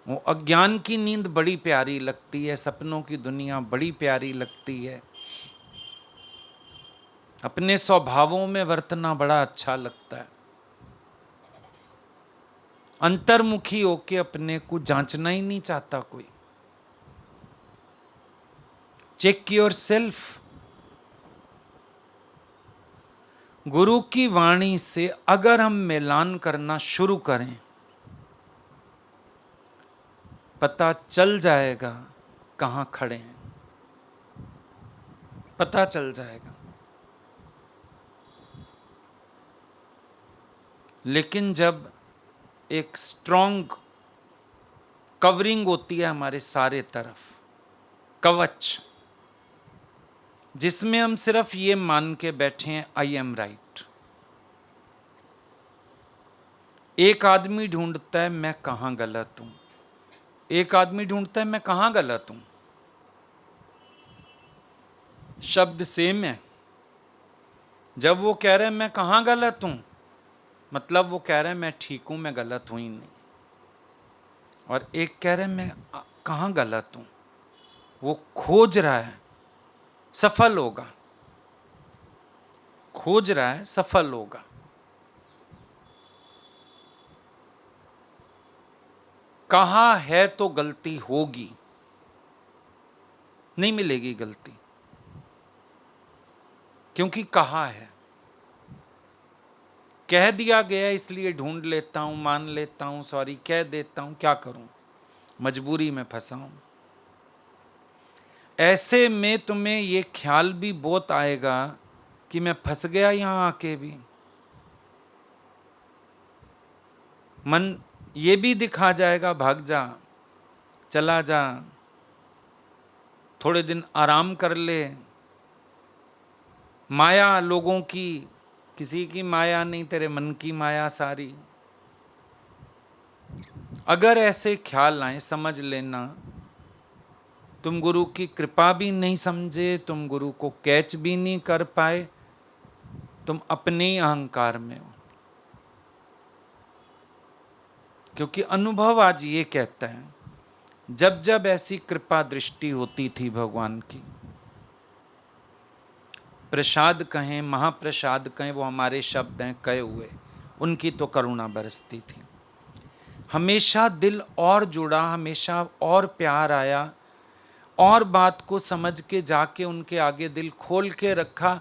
वो अज्ञान की नींद बड़ी प्यारी लगती है, सपनों की दुनिया बड़ी प्यारी लगती है, अपने स्वभावों में वर्तना बड़ा अच्छा लगता है। अंतर्मुखी होके अपने को जांचना ही नहीं चाहता कोई। Check yourself. गुरु की वाणी से अगर हम मिलान करना शुरू करें, पता चल जाएगा कहां खड़े हैं, पता चल जाएगा। लेकिन जब एक स्ट्रॉन्ग कवरिंग होती है हमारे सारे तरफ, कवच, जिसमें हम सिर्फ ये मान के बैठे हैं आई एम राइट, एक आदमी ढूंढता है मैं कहाँ गलत हूं, एक आदमी ढूंढता है मैं कहाँ गलत हूं। शब्द सेम है। जब वो कह रहे हैं मैं कहाँ गलत हूं, मतलब वो कह रहे हैं मैं ठीक हूं, मैं गलत हूं ही नहीं। और एक कह रहे हैं मैं कहाँ गलत हूं, वो खोज रहा है, सफल होगा, खोज रहा है, सफल होगा। कहा है तो गलती होगी, नहीं मिलेगी गलती, क्योंकि कहा है। कह दिया गया इसलिए ढूंढ लेता हूं, मान लेता हूं, सॉरी कह देता हूं, क्या करूं, मजबूरी में फंसा हूं। ऐसे में तुम्हें ये ख्याल भी बहुत आएगा कि मैं फंस गया यहां आके भी। मन ये भी दिखा जाएगा भाग जा, चला जा, थोड़े दिन आराम कर ले। माया लोगों की, किसी की माया नहीं, तेरे मन की माया सारी। अगर ऐसे ख्याल आए, समझ लेना तुम गुरु की कृपा भी नहीं समझे, तुम गुरु को कैच भी नहीं कर पाए, तुम अपने ही अहंकार में हो। क्योंकि अनुभव आज ये कहता है, जब जब ऐसी कृपा दृष्टि होती थी भगवान की, प्रसाद कहें, महाप्रसाद कहें, वो हमारे शब्द हैं कहे हुए, उनकी तो करुणा बरसती थी। हमेशा दिल और जुड़ा, हमेशा और प्यार आया, और बात को समझ के जाके उनके आगे दिल खोल के रखा,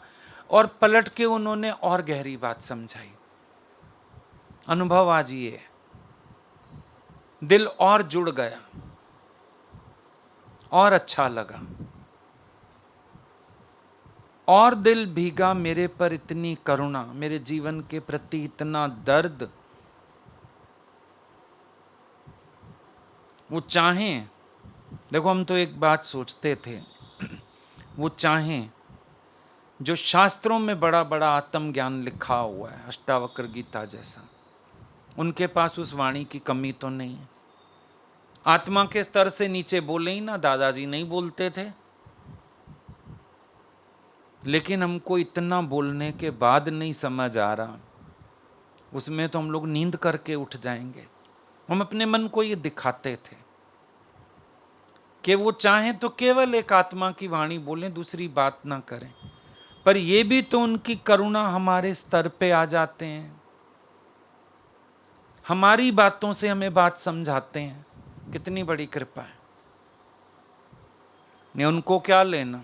और पलट के उन्होंने और गहरी बात समझाई। अनुभव आज ये है, दिल और जुड़ गया, और अच्छा लगा, और दिल भीगा मेरे पर इतनी करुणा, मेरे जीवन के प्रति इतना दर्द। वो चाहें, देखो हम तो एक बात सोचते थे, वो चाहें जो शास्त्रों में बड़ा बड़ा आत्मज्ञान लिखा हुआ है, अष्टावक्र गीता जैसा, उनके पास उस वाणी की कमी तो नहीं है। आत्मा के स्तर से नीचे बोले ही ना, दादाजी नहीं बोलते थे, लेकिन हमको इतना बोलने के बाद नहीं समझ आ रहा, उसमें तो हम लोग नींद करके उठ जाएंगे। हम अपने मन को ये दिखाते थे कि वो चाहें तो केवल एक आत्मा की वाणी बोलें, दूसरी बात ना करें, पर ये भी तो उनकी करुणा हमारे स्तर पे आ जाते हैं, हमारी बातों से हमें बात समझाते हैं। कितनी बड़ी कृपा है। ने उनको क्या लेना,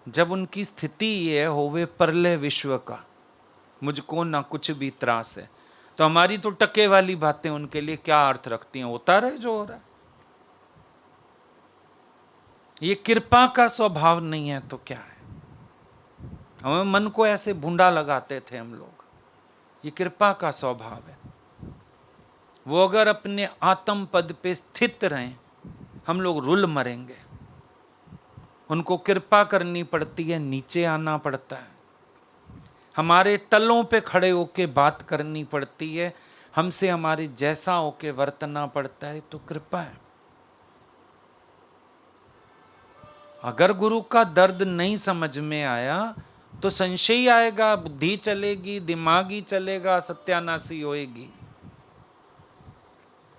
जब उनकी स्थिति ये होवे परले विश्व का, मुझको ना कुछ भी त्रास है, तो हमारी तो टके वाली बातें उनके लिए क्या अर्थ रखती हैं, होता रहे जो हो रहा है। ये कृपा का स्वभाव नहीं है तो क्या है। हमें मन को ऐसे भूंडा लगाते थे हम लोग, ये कृपा का स्वभाव है। वो अगर अपने आत्म पद पे स्थित रहें, हम लोग रुल मरेंगे। उनको कृपा करनी पड़ती है, नीचे आना पड़ता है, हमारे तलों पे खड़े होके बात करनी पड़ती है, हमसे हमारे जैसा होके वर्तना पड़ता है, तो कृपा है। अगर गुरु का दर्द नहीं समझ में आया तो संशय आएगा, बुद्धि चलेगी, दिमाग ही चलेगा, सत्यानाशी होएगी।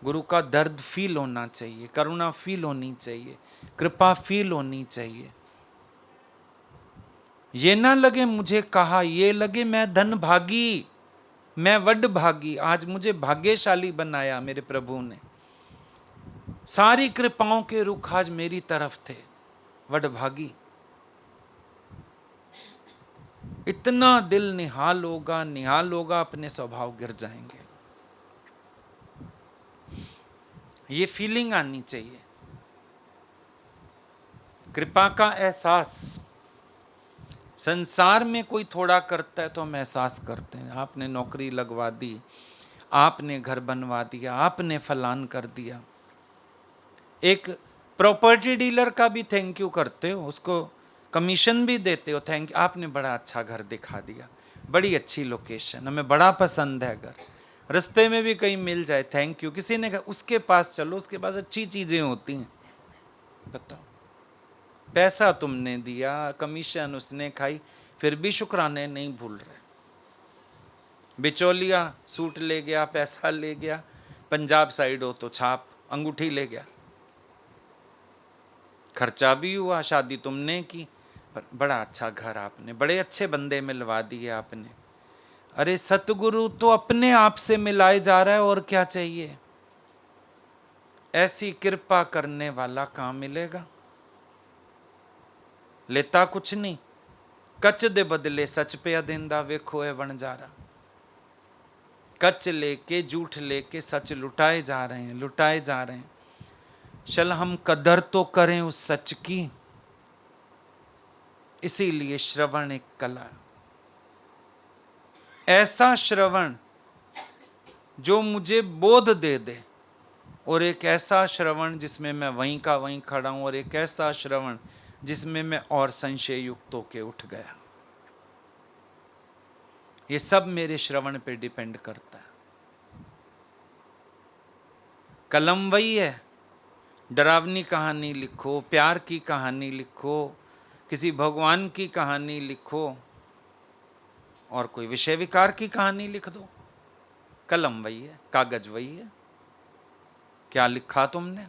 गुरु का दर्द फील होना चाहिए, करुणा फील होनी चाहिए, कृपा फील होनी चाहिए। ये ना लगे मुझे कहा, ये लगे मैं धन भागी, मैं वड भागी। आज मुझे भाग्यशाली बनाया मेरे प्रभु ने, सारी कृपाओं के रुख आज मेरी तरफ थे, वड भागी। इतना दिल निहाल होगा, निहाल होगा, अपने स्वभाव गिर जाएंगे। ये फीलिंग आनी चाहिए, कृपा का एहसास। संसार में कोई थोड़ा करता है तो हम एहसास करते हैं, आपने नौकरी लगवा दी, आपने घर बनवा दिया, आपने फलान कर दिया। एक प्रॉपर्टी डीलर का भी थैंक यू करते हो, उसको कमीशन भी देते हो, थैंक यू, आपने बड़ा अच्छा घर दिखा दिया, बड़ी अच्छी लोकेशन, हमें बड़ा पसंद है घर, रास्ते में भी कहीं मिल जाए थैंक यू, किसी ने कहा उसके पास चलो, उसके पास अच्छी चीजें होती हैं। बताओ, पैसा तुमने दिया, कमीशन उसने खाई, फिर भी शुक्राने नहीं भूल रहे। बिचौलिया सूट ले गया, पैसा ले गया, पंजाब साइड हो तो छाप अंगूठी ले गया, खर्चा भी हुआ, शादी तुमने की, पर बड़ा अच्छा घर आपने, बड़े अच्छे बंदे मिलवा दिए आपने। अरे सतगुरु तो अपने आप से मिलाए जा रहा है, और क्या चाहिए? ऐसी कृपा करने वाला कहां मिलेगा? लेता कुछ नहीं, कच दे बदले सच पे देंदा, वेखो है बन जा रहा। कच लेके झूठ लेके सच लुटाए जा रहे हैं, लुटाए जा रहे हैं। चल हम कदर तो करें उस सच की, इसीलिए श्रवण एक कला, ऐसा श्रवण जो मुझे बोध दे दे, और एक ऐसा श्रवण जिसमें मैं वहीं का वहीं खड़ा हूं, और एक ऐसा श्रवण जिसमें मैं और संशय युक्त होके उठ गया। ये सब मेरे श्रवण पे डिपेंड करता है। कलम वही है, डरावनी कहानी लिखो, प्यार की कहानी लिखो, किसी भगवान की कहानी लिखो, और कोई विषय विकार की कहानी लिख दो, कलम वही है, कागज वही है। क्या लिखा तुमने,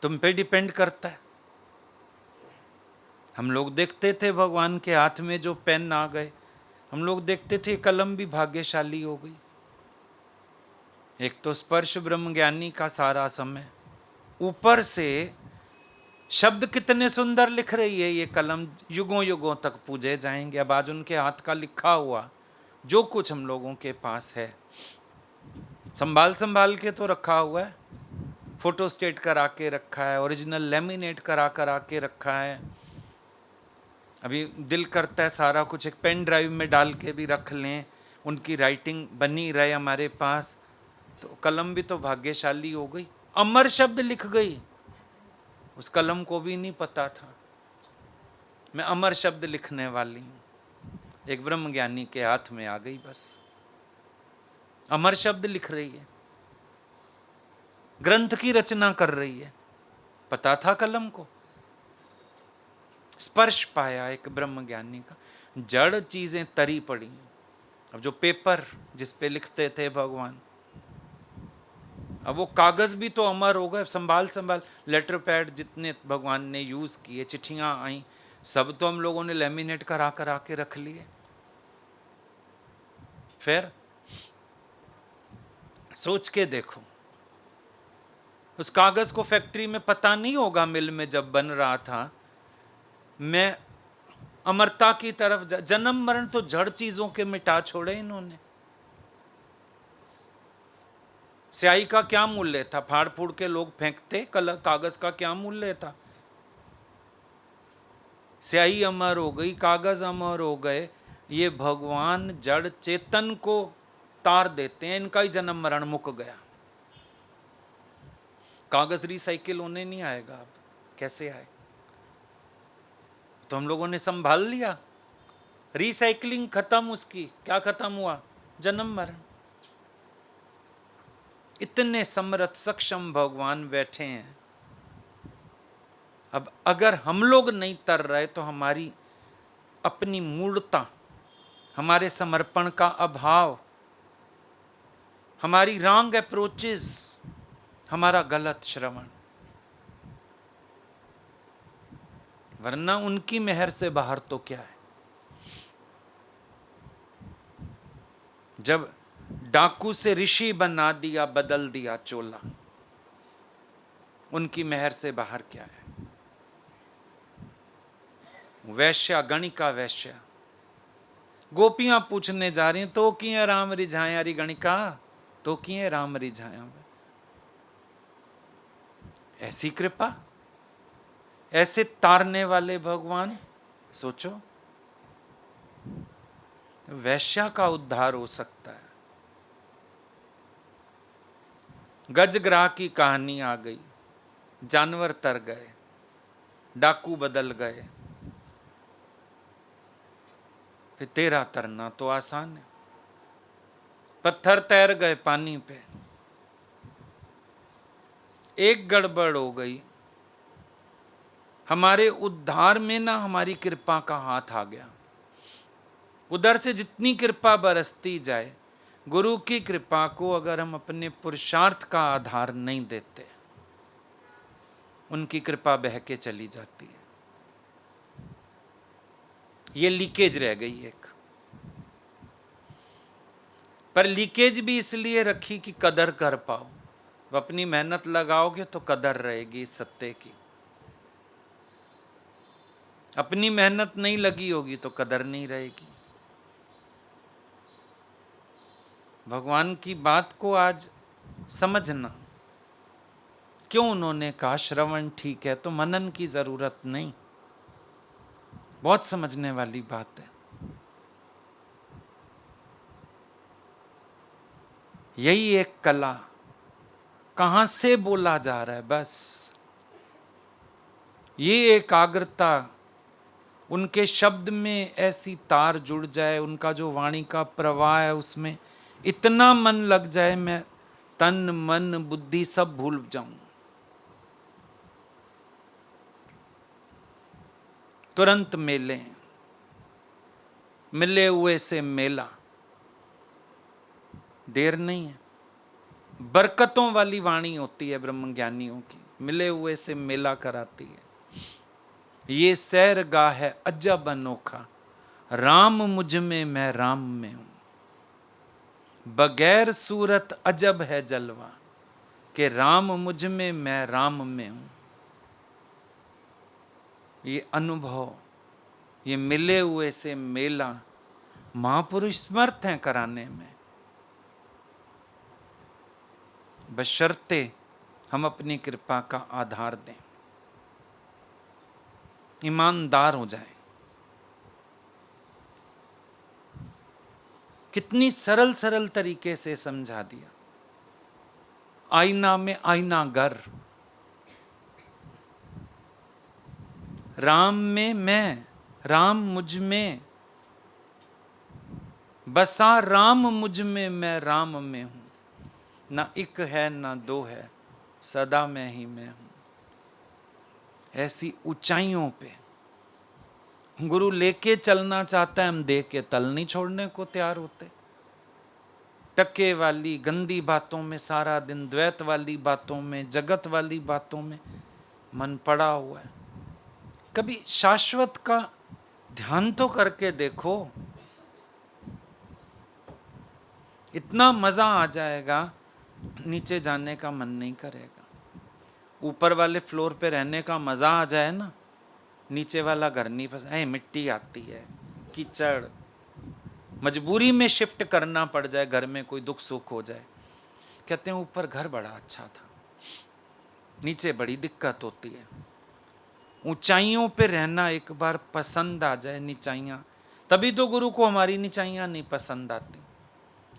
तुम पे डिपेंड करता है। हम लोग देखते थे भगवान के हाथ में जो पेन आ गए, हम लोग देखते थे कलम भी भाग्यशाली हो गई। एक तो स्पर्श ब्रह्म ज्ञानी का सारा समय, ऊपर से शब्द कितने सुंदर लिख रही है ये कलम, युगों युगों तक पूजे जाएंगे। अब आज उनके हाथ का लिखा हुआ जो कुछ हम लोगों के पास है, संभाल संभाल के तो रखा हुआ है, फोटो स्टेट करा के रखा है, ओरिजिनल लेमिनेट करा करा के रखा है। अभी दिल करता है सारा कुछ एक पेन ड्राइव में डाल के भी रख लें, उनकी राइटिंग बनी रहे हमारे पास। तो कलम भी तो भाग्यशाली हो गई, अमर शब्द लिख गई। उस कलम को भी नहीं पता था मैं अमर शब्द लिखने वाली हूं, एक ब्रह्म ज्ञानी के हाथ में आ गई, बस अमर शब्द लिख रही है, ग्रंथ की रचना कर रही है। पता था कलम को, स्पर्श पाया एक ब्रह्म ज्ञानी का, जड़ चीजें तरी पड़ी। अब जो पेपर जिस पे लिखते थे भगवान, अब वो कागज भी तो अमर हो गए, संभाल संभाल लेटर पैड जितने भगवान ने यूज किए, चिट्ठियां आई, सब तो हम लोगों ने लेमिनेट करा करा के रख लिए। फिर सोच के देखो, उस कागज को फैक्ट्री में पता नहीं होगा, मिल में जब बन रहा था, मैं अमरता की तरफ जन्म मरण तो जड़ चीजों के मिटा छोड़े इन्होंने। स्याही का क्या मूल्य था, फाड़ फूड़ के लोग फेंकते, कागज का क्या मूल्य था? स्याही अमर हो गई, कागज अमर हो गए, ये भगवान जड़ चेतन को तार देते हैं, इनका ही जन्म मरण मुक गया। कागज रिसाइकिल होने नहीं आएगा, अब कैसे आए? तो हम लोगों ने संभाल लिया, रिसाइकलिंग खत्म, उसकी क्या खत्म हुआ? जन्म मरण। इतने समर्थ सक्षम भगवान बैठे हैं, अब अगर हम लोग नहीं तर रहे तो हमारी अपनी मूर्ता, हमारे समर्पण का अभाव, हमारी रॉन्ग अप्रोचेस, हमारा गलत श्रवण, वरना उनकी मेहर से बाहर तो क्या है। जब डाकू से ऋषि बना दिया, बदल दिया चोला, उनकी मेहर से बाहर क्या है? वैश्या, गणिका वैश्या, गोपियां पूछने जा रही हैं, तो किए राम रिझाया री गणिका, तो किए राम रिझाया। ऐसी कृपा, ऐसे तारने वाले भगवान, सोचो वैश्या का उद्धार हो सकता है। गजग्राह की कहानी आ गई, जानवर तर गए, डाकू बदल गए, फिर तेरा तरना तो आसान है। पत्थर तैर गए पानी पे। एक गड़बड़ हो गई, हमारे उद्धार में ना हमारी कृपा का हाथ आ गया। उधर से जितनी कृपा बरसती जाए, गुरु की कृपा को अगर हम अपने पुरुषार्थ का आधार नहीं देते, उनकी कृपा बह के चली जाती है। ये लीकेज रह गई एक, पर लीकेज भी इसलिए रखी कि कदर कर पाओ। अपनी मेहनत लगाओगे तो कदर रहेगी इस सत्य की। अपनी मेहनत नहीं लगी होगी तो कदर नहीं रहेगी। भगवान की बात को आज समझना, क्यों उन्होंने कहा श्रवण ठीक है तो मनन की जरूरत नहीं, बहुत समझने वाली बात है। यही एक कला, कहां से बोला जा रहा है, बस ये एकाग्रता, उनके शब्द में ऐसी तार जुड़ जाए, उनका जो वाणी का प्रवाह है उसमें इतना मन लग जाए, मैं तन मन बुद्धि सब भूल जाऊं, तुरंत मिले हुए से मेला, देर नहीं है। बरकतों वाली वाणी होती है ब्रह्मज्ञानियों की, मिले हुए से मेला कराती है। ये सैर गाह है अजब अनोखा, राम मुझ में मैं राम में हूं। बगैर सूरत अजब है जलवा, कि राम मुझ में मैं राम में हूं। ये अनुभव, ये मिले हुए से मेला महापुरुष समर्थ हैं कराने में, बशर्ते हम अपनी कृपा का आधार दें, ईमानदार हो जाएं। कितनी सरल सरल तरीके से समझा दिया। आईना में आईना गर, राम में मैं, राम मुझ में, बसा राम मुझ में मैं राम में हूं। ना एक है ना दो है, सदा मैं ही मैं हूं। ऐसी ऊंचाइयों पे गुरु लेके चलना चाहता है, हम देख के तल नहीं छोड़ने को तैयार होते। टके वाली गंदी बातों में सारा दिन, द्वैत वाली बातों में, जगत वाली बातों में मन पड़ा हुआ है। कभी शाश्वत का ध्यान तो करके देखो, इतना मजा आ जाएगा, नीचे जाने का मन नहीं करेगा। ऊपर वाले फ्लोर पे रहने का मजा आ जाए ना, नीचे वाला घर नहीं पसंद, मिट्टी आती है, कीचड़, मजबूरी में शिफ्ट करना पड़ जाए, घर में कोई दुख सुख हो जाए, कहते हैं ऊपर घर बड़ा अच्छा था, नीचे बड़ी दिक्कत होती है। ऊंचाइयों पे रहना एक बार पसंद आ जाए, नीचाइयाँ, तभी तो गुरु को हमारी नीचाइयाँ नहीं पसंद आती।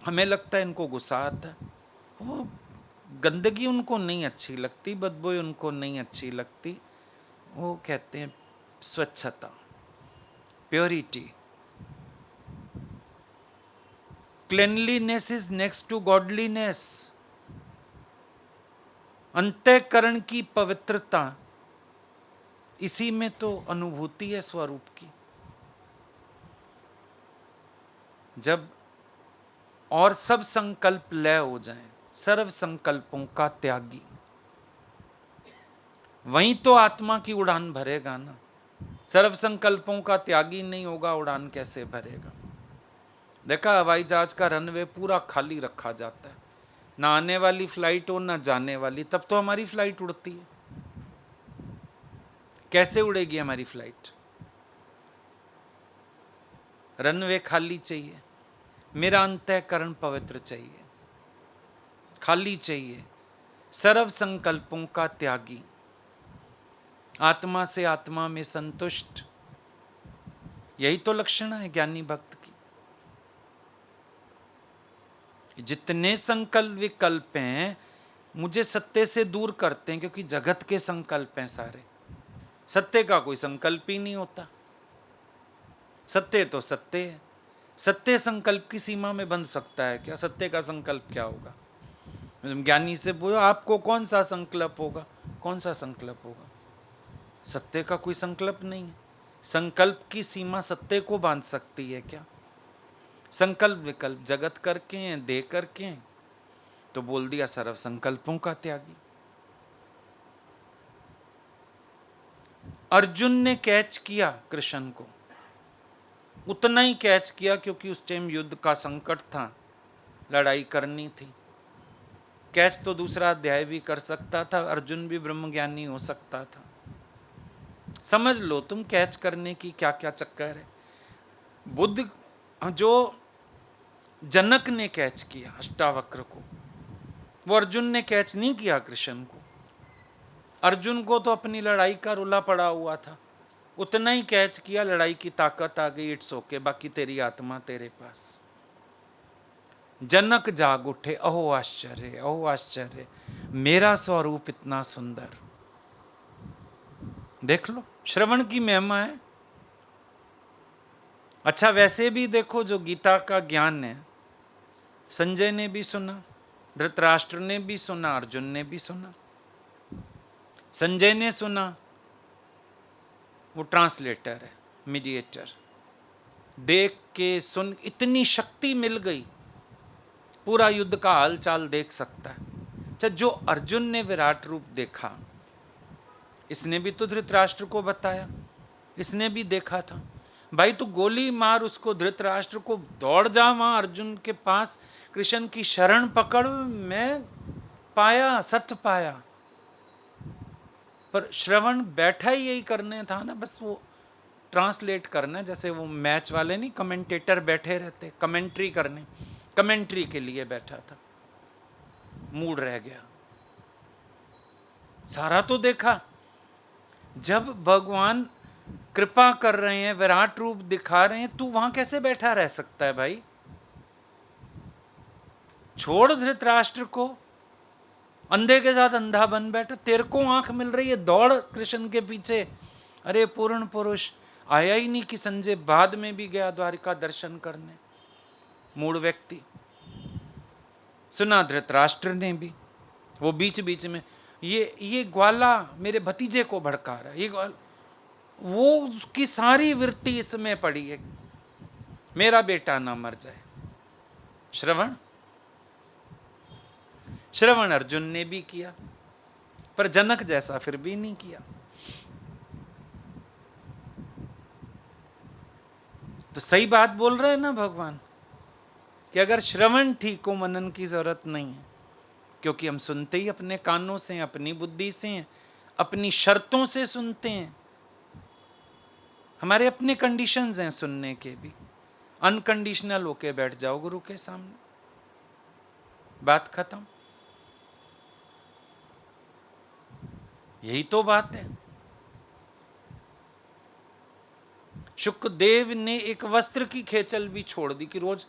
हमें लगता है इनको गुस्सा आता है, वो गंदगी उनको नहीं अच्छी लगती, बदबू उनको नहीं अच्छी लगती। वो कहते हैं स्वच्छता, purity, cleanliness is next to godliness. अंतःकरण की पवित्रता, इसी में तो अनुभूति है स्वरूप की। जब और सब संकल्प लय हो जाएं, सर्व संकल्पों का त्यागी, वहीं तो आत्मा की उड़ान भरेगा ना। सर्व संकल्पों का त्यागी नहीं होगा, उड़ान कैसे भरेगा। देखा, हवाई जहाज का रनवे पूरा खाली रखा जाता है, ना आने वाली फ्लाइट हो ना जाने वाली, तब तो हमारी फ्लाइट उड़ती है। कैसे उड़ेगी हमारी फ्लाइट? रनवे खाली चाहिए, मेरा अंतःकरण पवित्र चाहिए, खाली चाहिए, सर्व संकल्पों का त्यागी, आत्मा से आत्मा में संतुष्ट। यही तो लक्षण है ज्ञानी भक्त की। जितने संकल्प विकल्प हैं मुझे सत्य से दूर करते हैं, क्योंकि जगत के संकल्प हैं सारे, सत्य का कोई संकल्प ही नहीं होता। सत्य तो सत्य है, सत्य संकल्प की सीमा में बंध सकता है क्या? सत्य का संकल्प क्या होगा? ज्ञानी से बोलो आपको कौन सा संकल्प होगा, कौन सा संकल्प होगा? सत्य का कोई संकल्प नहीं है। संकल्प की सीमा सत्य को बांध सकती है क्या? संकल्प विकल्प जगत करके हैं, दे करके हैं, तो बोल दिया सर्व संकल्पों का त्यागी। अर्जुन ने कैच किया कृष्ण को, उतना ही कैच किया क्योंकि उस टाइम युद्ध का संकट था, लड़ाई करनी थी। कैच तो दूसरा अध्याय भी कर सकता था, अर्जुन भी ब्रह्मज्ञानी हो सकता था। समझ लो तुम कैच करने की क्या क्या चक्कर है। बुद्ध जो जनक ने कैच किया अष्टावक्र को, वो अर्जुन ने कैच नहीं किया कृष्ण को। अर्जुन को तो अपनी लड़ाई का रुला पड़ा हुआ था, उतना ही कैच किया, लड़ाई की ताकत आ गई, इट्स ओके, बाकी तेरी आत्मा तेरे पास। जनक जाग उठे, अहो आश्चर्य, अहो आश्चर्य, मेरा स्वरूप इतना सुंदर। देख लो श्रवण की महिमा है। अच्छा वैसे भी देखो जो गीता का ज्ञान है, संजय ने भी सुना, धृतराष्ट्र ने भी सुना, अर्जुन ने भी सुना। संजय ने सुना, वो ट्रांसलेटर है, मीडिएटर, देख के सुन इतनी शक्ति मिल गई, पूरा युद्ध का हालचाल देख सकता है। अच्छा जो अर्जुन ने विराट रूप देखा, इसने भी तो धृतराष्ट्र को बताया, इसने भी देखा था। भाई तू गोली मार उसको, धृतराष्ट्र को, दौड़ जा वहां अर्जुन के पास, कृष्ण की शरण पकड़, मैं पाया, सत्य पाया। पर श्रवण बैठा ही यही करने था ना, बस वो ट्रांसलेट करना, जैसे वो मैच वाले नहीं कमेंटेटर बैठे रहते कमेंट्री करने, कमेंट्री के लिए बैठा था, मूड रह गया। सारा तो देखा। जब भगवान कृपा कर रहे हैं, विराट रूप दिखा रहे हैं, तू वहां कैसे बैठा रह सकता है भाई? छोड़ धृतराष्ट्र को, अंधे के साथ अंधा बन बैठा, तेरे को आंख मिल रही है, दौड़ कृष्ण के पीछे। अरे पूर्ण पुरुष आया ही नहीं कि संजय बाद में भी गया द्वारिका दर्शन करने, मूड व्यक्ति। सुना धृतराष्ट्र ने भी, वो बीच बीच में ये ग्वाला मेरे भतीजे को भड़का रहा है, ये ग्वाला, वो उसकी सारी वृत्ति इसमें पड़ी है, मेरा बेटा ना मर जाए। श्रवण, श्रवण अर्जुन ने भी किया, पर जनक जैसा फिर भी नहीं किया। तो सही बात बोल रहे हैं ना भगवान कि अगर श्रवण ठीक हो, मनन की जरूरत नहीं है, क्योंकि हम सुनते ही अपने कानों से, अपनी बुद्धि से, अपनी शर्तों से सुनते हैं। हमारे अपने कंडीशंस हैं सुनने के भी। अनकंडीशनल होके बैठ जाओ गुरु के सामने, बात खत्म। यही तो बात है। शुक्रदेव ने एक वस्त्र की खेचल भी छोड़ दी कि रोज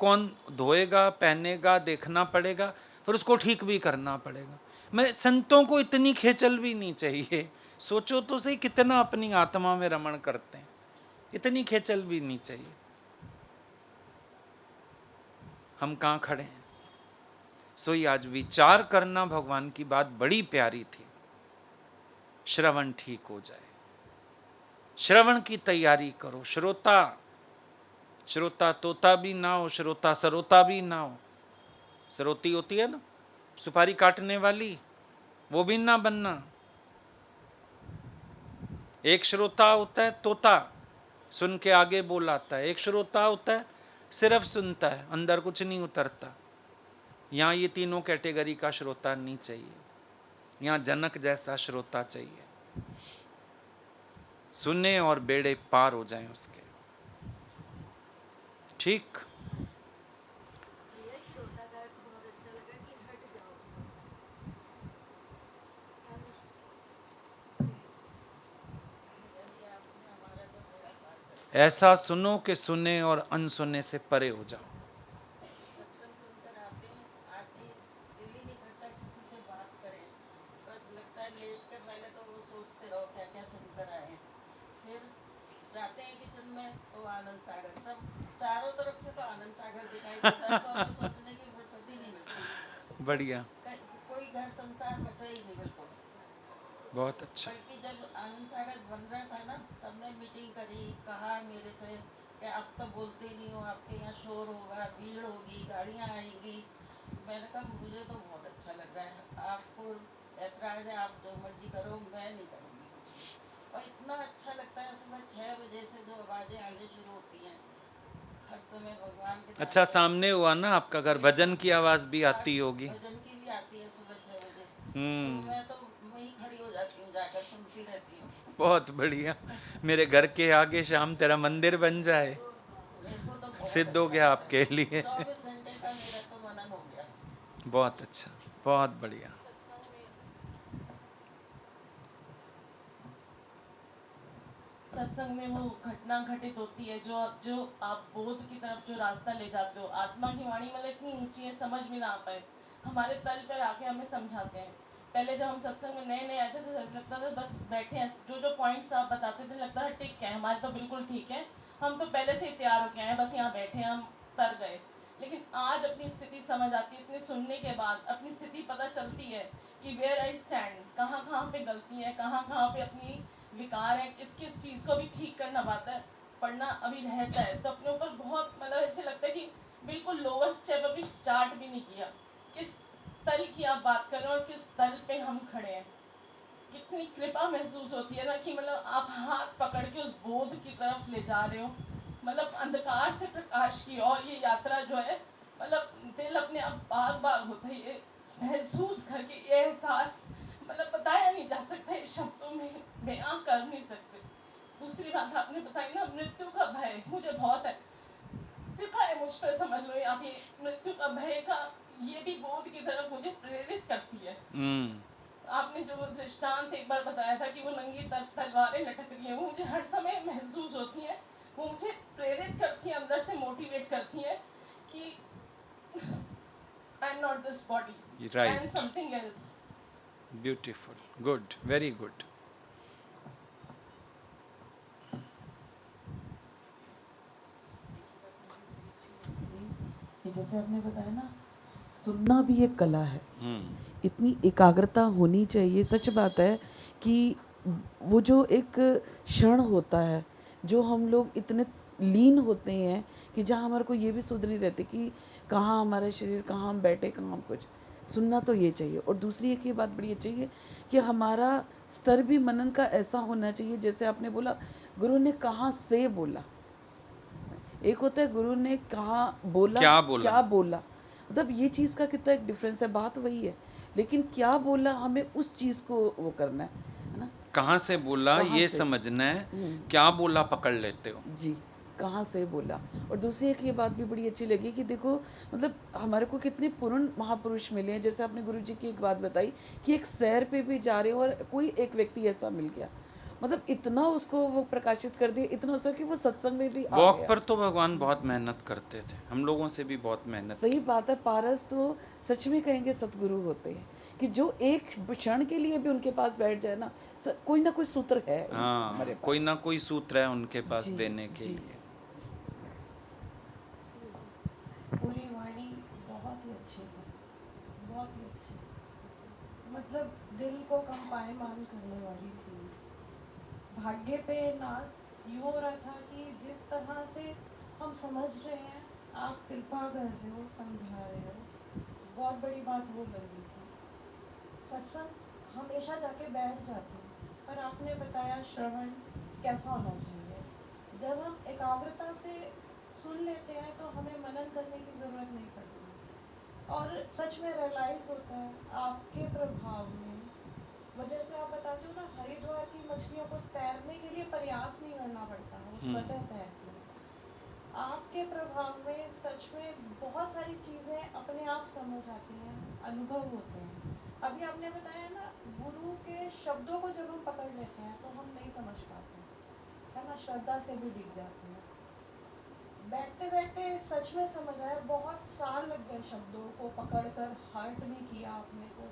कौन धोएगा, पहनेगा, देखना पड़ेगा, फिर उसको ठीक भी करना पड़ेगा। मैं संतों को इतनी खेचल भी नहीं चाहिए। सोचो तो सही कितना अपनी आत्मा में रमण करते हैं, इतनी खेचल भी नहीं चाहिए। हम कहाँ खड़े हैं? सोई आज विचार करना, भगवान की बात बड़ी प्यारी थी। श्रवण ठीक हो जाए, श्रवण की तैयारी करो। श्रोता, श्रोता तोता भी ना हो, श्रोता सरोता भी ना हो। सरोती होती है ना सुपारी काटने वाली, वो भी ना बनना। एक श्रोता होता है तोता, सुन के आगे बोल आता है। एक श्रोता होता है सिर्फ सुनता है, अंदर कुछ नहीं उतरता। यहाँ ये तीनों कैटेगरी का श्रोता नहीं चाहिए। यहाँ जनक जैसा श्रोता चाहिए, सुने और बेड़े पार हो जाएं उसके। ठीक। ऐसा सुनो कि सुने और अनसुने से परे हो जाओ। जाते हैं किचन में तो आनंद सागर सब चारों तरफ से तो आनंद सागर दिखाई देता है, तो हमें सोचने की फुर्सत ही नहीं मिलती। बढ़िया, कोई घर संसार बचा ही नहीं बिल्कुल। बहुत अच्छा। बल्कि जब आनंद सागर बन रहा था ना, सबने मीटिंग करी, कहा मेरे से कि आप तो बोलते नहीं हो, आपके यहाँ शोर होगा, भीड़ होगी, गाड़ियाँ आएंगी। मैंने कहा मुझे तो बहुत अच्छा लग रहा है, आपको ऐतराज है, आप जो मर्जी करो, मैं नहीं करूँगी कुछ भी। और इतना अच्छा लगता है, सुबह 6 बजे से जो आवाज़ें आनी शुरू होती हैं, हर समय भगवान के अच्छा, नाम सामने हुआ ना आपका घर, भजन की आवाज भी आती होगी। भजन की भी आती है सुबह 6 बजे। तो हम्म, मैं तो वहीं खड़ी हो जाती हूँ, जाकर सुनती रहती हूँ। बहुत बढ़िया। मेरे घर के आगे शाम तेरा मंदिर बन जाए, मेरे को तो बहुत सिद्ध हो अच्छा गया लगता आपके है, लिए। 24 घंटे का मेरा तो मनन हो गया। बहुत अच्छा, बहुत बढ़िया। सत्संग में वो घटना घटित होती है जो जो आप बोध की तरफ जो रास्ता ले जाते हो। आत्मा की वाणी मतलब इतनी ऊंची है, समझ में ना आता है। हमारे तल पर आके हमें समझाते हैं। पहले जब हम सत्संग में नए नए आए थे तो ऐसा लगता था बस बैठे हैं, जो जो पॉइंट्स आप बताते थे लगता था ठीक है, हमारे तो बिल्कुल ठीक है, हम तो पहले से ही तैयार होके आए हैं, बस यहाँ बैठे हैं, हम तर गए। लेकिन आज अपनी स्थिति समझ आती है, इतने सुनने के बाद अपनी स्थिति पता चलती है कि वेयर आई स्टैंड, कहाँ कहाँ पे गलती है, कहाँ कहाँ पे अपनी विकार है, किस किस चीज़ को भी ठीक करना पाता है, पढ़ना अभी रहता है। तो अपने ऊपर बहुत मतलब ऐसे लगता है कि बिल्कुल लोअर स्टेप अभी स्टार्ट भी नहीं किया। किस तल की आप बात कर रहे हो और किस तल पे हम खड़े हैं। कितनी कृपा महसूस होती है ना कि मतलब आप हाथ पकड़ के उस बोध की तरफ ले जा रहे हो, मतलब अंधकार से प्रकाश की। और ये यात्रा जो है मतलब दिल अपने आप बाग बाग होता है ये महसूस करके, ये एहसास मतलब बताया नहीं जा सकता, ये शब्दों में बयां कर नहीं सकते। दूसरी बात आपने बताई ना, मृत्यु का भय मुझे बहुत है, कृपा है मुझ पर, समझ लो आप, ये मृत्यु का भय का ये भी बोध की तरफ मुझे प्रेरित करती है। आपने जो दृष्टांत एक बार बताया था कि वो नंगी तलवारें लटक रही हैं, वो मुझे हर समय महसूस होती हैं। वो मुझे प्रेरित करती हैं, अंदर से मोटिवेट करती हैं कि I am not this body, I am right, something else. Beautiful, good, very good. कि जैसे आपने बताया ना, सुनना भी एक कला है, इतनी एकाग्रता होनी चाहिए। सच बात है कि वो जो एक क्षण होता है, जो हम लोग इतने लीन होते हैं कि जहाँ हमारे को ये भी सुध नहीं रहती कि कहाँ हमारा शरीर, कहाँ हम बैठे, कहाँ हम कुछ। सुनना तो ये चाहिए। और दूसरी एक ये बात बड़ी अच्छी है कि हमारा स्तर भी मनन का ऐसा होना चाहिए, जैसे आपने बोला गुरु ने कहाँ से बोला। एक होता है गुरु ने कहा बोला, क्या बोला? क्या बोला, मतलब ये चीज़ का कितना एक डिफरेंस है। बात वही है, लेकिन क्या बोला हमें उस चीज़ को वो करना है ना। कहाँ से बोला कहाँ ये से, समझना है, क्या बोला पकड़ लेते हो। जी, कहाँ से बोला। और दूसरी एक ये बात भी बड़ी अच्छी लगी कि देखो मतलब हमारे को कितने पूर्ण महापुरुष मिले हैं। जैसे आपने गुरु जी की एक बात बताई कि एक सैर पे भी जा रहे हो और कोई एक व्यक्ति ऐसा मिल गया, मतलब इतना उसको वो प्रकाशित कर दिया, इतना उसका कि वो सत्संग में भी आ वॉक गया। पर तो भगवान बहुत मेहनत करते थे, हम लोगों से भी बहुत मेहनत सही की। बात है। पारस तो सच में कहेंगे सतगुरु होते हैं कि जो एक क्षण के लिए भी उनके पास बैठ जाए ना, कोई ना कोई सूत्र है हमारे हाँ, कोई पास। ना कोई सूत्र है उनके पास जी देने के जी। लिए। पूरी वाणी बहुत ही अच्छी थी, बहुत ही अच्छी, मतलब दिल को कंपायमान करने वाली थी। भाग्य पे नाज यूँ हो रहा था कि जिस तरह से हम समझ रहे हैं, आप कृपा कर रहे हो, समझा रहे हो, बहुत बड़ी बात वो लगी थी। सत्संग हमेशा जाके बैठ जाते हैं, पर आपने बताया श्रवण कैसा होना चाहिए। जब हम एकाग्रता से सुन लेते हैं तो हमें मनन करने की ज़रूरत नहीं पड़ती, और सच में रियलाइज़ होता है आपके प्रभाव में। वजह से आप बताते हो ना, हरिद्वार की मछलियों को तैरने के लिए प्रयास नहीं करना पड़ता, वो स्वतः तैरती हैं। आपके प्रभाव में सच में बहुत सारी चीज़ें अपने आप समझ आती हैं, अनुभव होते हैं। अभी आपने बताया ना, गुरु के शब्दों को जब हम पकड़ लेते हैं तो हम नहीं समझ पाते, है ना, श्रद्धा से भी डिग जाते हैं। बैठते बैठते सच में समझ आया, बहुत साल लग गए शब्दों को पकड़कर, हर्ट भी किया अपने को,